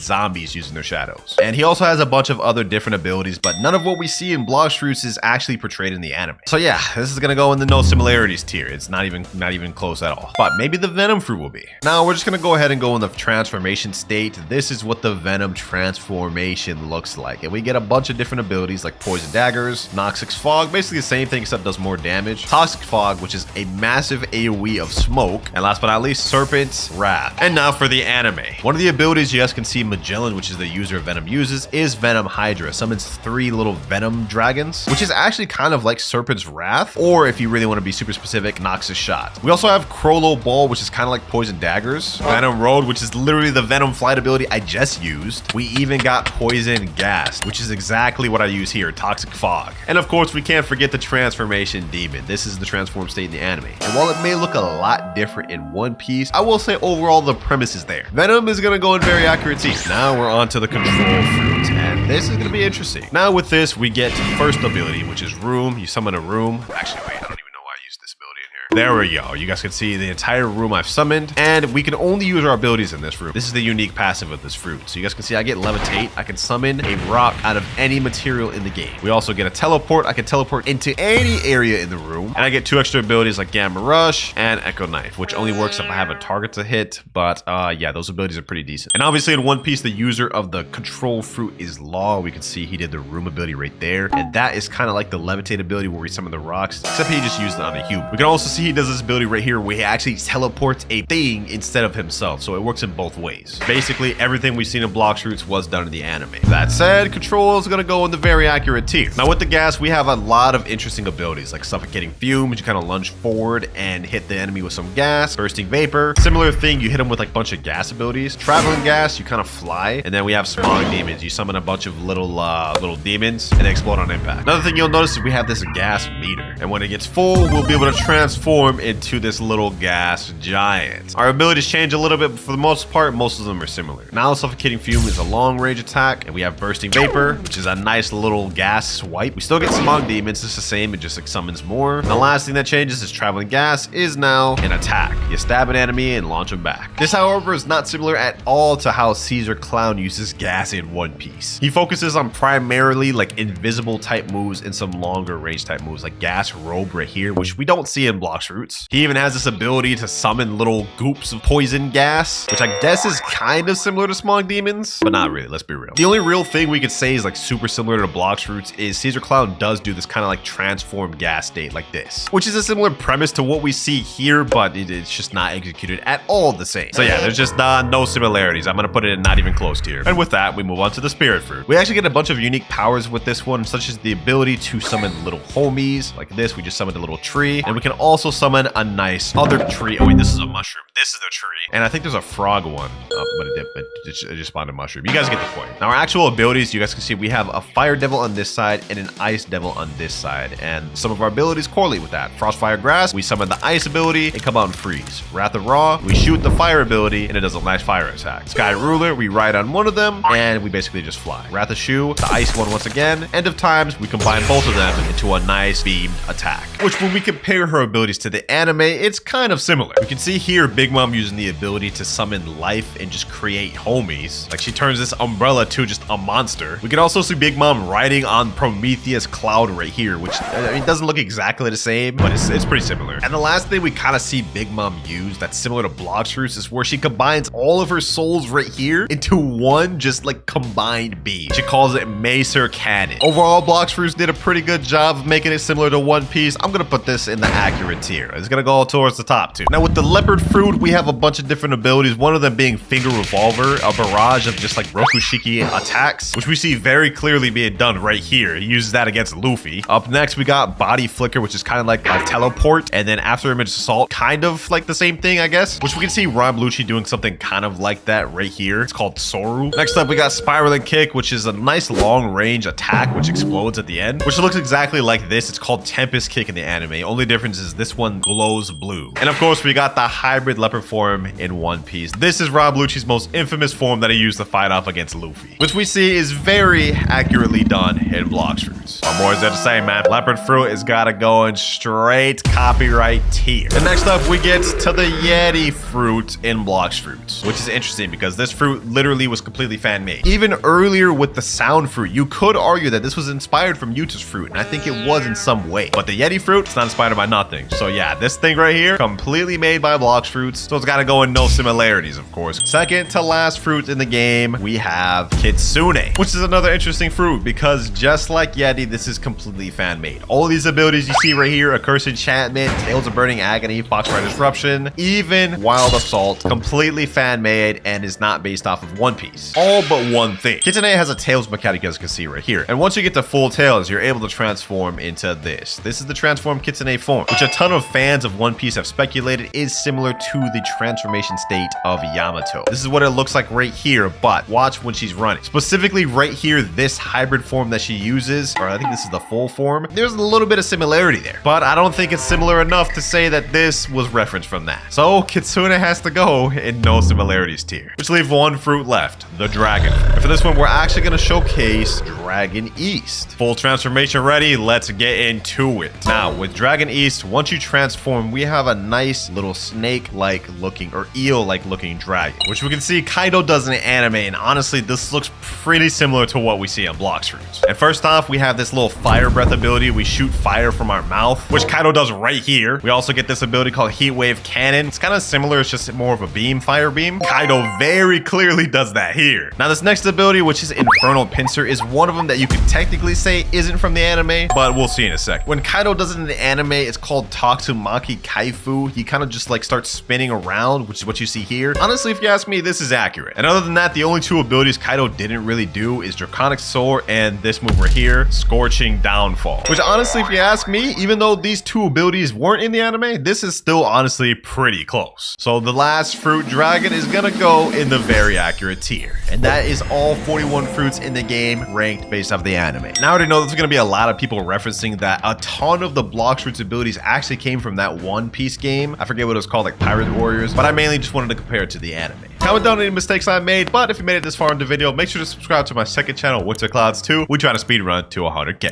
[SPEAKER 1] zombies using their shadows. And he also has a bunch of other different abilities, but none of what we see in Blox fruits is actually portrayed in the anime. So yeah, this is gonna go in the no similarities tier. It's not even close at all. But maybe the Venom fruit will be. Now we're just gonna go ahead and go in the transformation state. This is what the Venom transformation looks like. And we get a bunch of different abilities like Poison Daggers, Noxic Fog, basically the same thing except does more damage. Toxic Fog, which is a massive AoE of smoke. And last but not least, Serpent's Wrath. And now for the anime. One of the abilities you guys can see Magellan, which is the user of Venom, uses is Venom Hydra. Summons 3 little Venom dragons, which is actually kind of like Serpent's Wrath, or if you really want to be super specific, Noxus Shot. We also have Crollo Ball, which is kind of like Poison Daggers. Venom Road, which is literally the Venom flight ability I just used. We even got Poison Gas, which is exactly what I use here, Toxic Fog. And of course, we can't forget the Transformation Demon. This is the transform state in the anime. And while it may look a lot different in One Piece, I will say overall the premise is there. Venom is going to go in very accurate teeth. Now we're on to the Control Fruit, and this is going to be interesting. Now with this, we get first ability, which is Room. You summon a room. Actually, wait, I don't even know why I used this ability in here. There we go. You guys can see the entire room I've summoned, and we can only use our abilities in this room. This is the unique passive of this fruit. So you guys can see I get Levitate. I can summon a rock out of any material in the game. We also get a Teleport. I can teleport into any area in the room, and I get 2 extra abilities like Gamma Rush and Echo Knife, which only works if I have a target to hit, but yeah, those abilities are pretty decent. And obviously in One Piece, the user of the Control Fruit is Law. We can see he did the room ability right there, and that is kind of like the Levitate ability where we summon the rocks, except he just used it on a human. We can also see see he does this ability right here where he actually teleports a thing instead of himself. So it works in both ways. Basically, everything we've seen in Blox Fruits was done in the anime. That said, control is gonna go in the very accurate tier. Now with the gas, we have a lot of interesting abilities like suffocating fume, which you kind of lunge forward and hit the enemy with some gas. Bursting vapor, similar thing, you hit them with like a bunch of gas abilities. Traveling gas, you kind of fly. And then we have smog demons. You summon a bunch of little demons and they explode on impact. Another thing you'll notice is we have this gas meter. And when it gets full, we'll be able to transform into this little gas giant. Our abilities change a little bit, but for the most part, most of them are similar. Now suffocating fume is a long range attack, and we have bursting vapor, which is a nice little gas swipe. We still get smog demons, it's the same, it just like summons more. And the last thing that changes is traveling gas is now an attack. You stab an enemy and launch them back. This, however, is not similar at all to how WinterKloudz uses gas in One Piece. He focuses on primarily like invisible type moves and some longer range type moves like gas robe right here, which we don't see in Blox Fruits. He even has this ability to summon little goops of poison gas, which I guess is kind of similar to smog demons, but not really, let's be real. The only real thing we could say is like super similar to Blox Fruits is WinterKloudz does do this kind of like transform gas state like this, which is a similar premise to what we see here, but it's just not executed at all the same. So yeah, there's just no similarities. I'm gonna put it in not even close tier. And with that, we move on to the spirit fruit. We actually get a bunch of unique powers with this one, such as the ability to summon little homies like this. We just summoned a little tree, and we can also summon a nice other tree. Oh wait, this is a mushroom. This is the tree. And I think there's a frog one, but it just spawned a mushroom. You guys get the point. Now our actual abilities, you guys can see we have a fire devil on this side and an ice devil on this side. And some of our abilities correlate with that. Frostfire Grass, we summon the ice ability and come out and freeze. Wrath of Ra, we shoot the fire ability and it does a nice fire attack. Sky Ruler, we ride on one of them and we basically just fly. Wrath of Shu, the ice one once again. End of Times, we combine both of them into a nice beamed attack. Which when we compare her abilities to the anime, it's kind of similar. We can see here Big Mom using the ability to summon life and just create homies. Like she turns this umbrella to just a monster. We can also see Big Mom riding on Prometheus Cloud right here, which I mean doesn't look exactly the same, but it's pretty similar. And the last thing we kind of see Big Mom use that's similar to Blox Fruits is where she combines all of her souls right here into one just like combined beam. She calls it Macer Cannon. Overall, Blox Fruits did a pretty good job of making it similar to One Piece. I'm gonna put this in the accurate tier. It's gonna go towards the top too. Now with the leopard fruit, we have a bunch of different abilities. One of them being Finger Revolver, a barrage of just like Rokushiki attacks, which we see very clearly being done right here. He uses that against Luffy. Up next, we got Body Flicker, which is kind of like a teleport, and then After Image Assault, kind of like the same thing, I guess, which we can see Ron Lucci doing something kind of like that right here. It's called Soru. Next up, we got Spiraling Kick, which is a nice long range attack, which explodes at the end, which looks exactly like this. It's called Tempest Kick in the anime. Only difference is this one glows blue. And of course, we got the hybrid leopard form in One Piece. This is Rob Lucci's most infamous form that he used to fight off against Luffy, which we see is very accurately done in Blox Fruits. What more is there to say, man? Leopard fruit has got to go in straight copyright tier. And next up, we get to the Yeti fruit in Blox Fruits, which is interesting because this fruit literally was completely fan-made. Even earlier with the sound fruit, you could argue that this was inspired from Yuta's fruit, and I think it was in some way. But the Yeti fruit, it's not inspired by nothing. So yeah, this thing right here, completely made by Blox Fruits, so it's got to go in no similarities, of course. Second to last fruit in the game, we have Kitsune, which is another interesting fruit because just like Yeti, this is completely fan-made. All of these abilities you see right here, Accursed Enchantment, Tales of Burning Agony, Foxfire Disruption, even Wild Assault, completely fan-made and is not based off of One Piece. All but one thing. Kitsune has a Tails mechanic, as you can see right here. And once you get to full Tails, you're able to transform into this. This is the transformed Kitsune form, which a ton of fans of One Piece have speculated is similar to the transformation state of Yamato. This is what it looks like right here, but watch when she's running. Specifically right here, this hybrid form that she uses, or I think this is the full form, there's a little bit of similarity there, but I don't think it's similar enough to say that this was referenced from that. So Kitsune has to go in no similarities tier, which leaves one fruit left, the dragon. And for this one, we're actually going to showcase Dragon East. Full transformation ready, let's get into it. Now with Dragon East, once you transform, we have a nice little snake-like looking or eel-like looking dragon, which we can see Kaido does in the anime, and honestly this looks pretty similar to what we see on Blox Fruits. And first off, we have this little fire breath ability. We shoot fire from our mouth, which Kaido does right here. We also get this ability called Heat Wave Cannon. It's kind of similar, it's just more of a beam, fire beam. Kaido very clearly does that here. Now this next ability, which is Infernal Pincer, is one of them that you could technically say isn't from the anime, but we'll see in a sec. When Kaido does it in the anime, it's called Tatsumaki Kaifu. He kind of just like starts spinning around, which is what you see here. Honestly, if you ask me, this is accurate. And other than that, the only 2 abilities Kaido didn't really do is Draconic Soar and this move right here, Scorching Downfall. Which honestly, if you ask me, even though these 2 abilities weren't in the anime, this is still honestly pretty close. So the last fruit dragon is gonna go in the very accurate tier. And that is all 41 fruits in the game ranked based off the anime. Now I already know there's gonna be a lot of people referencing that a ton of the Blox fruits abilities actually came from that One Piece game. I forget what it was called, like Pirate Warriors, but I mainly just wanted to compare it to the anime. Comment down any mistakes I made, but if you made it this far in the video, make sure to subscribe to my second channel, WinterKloudz 2. We try to speedrun to 100K.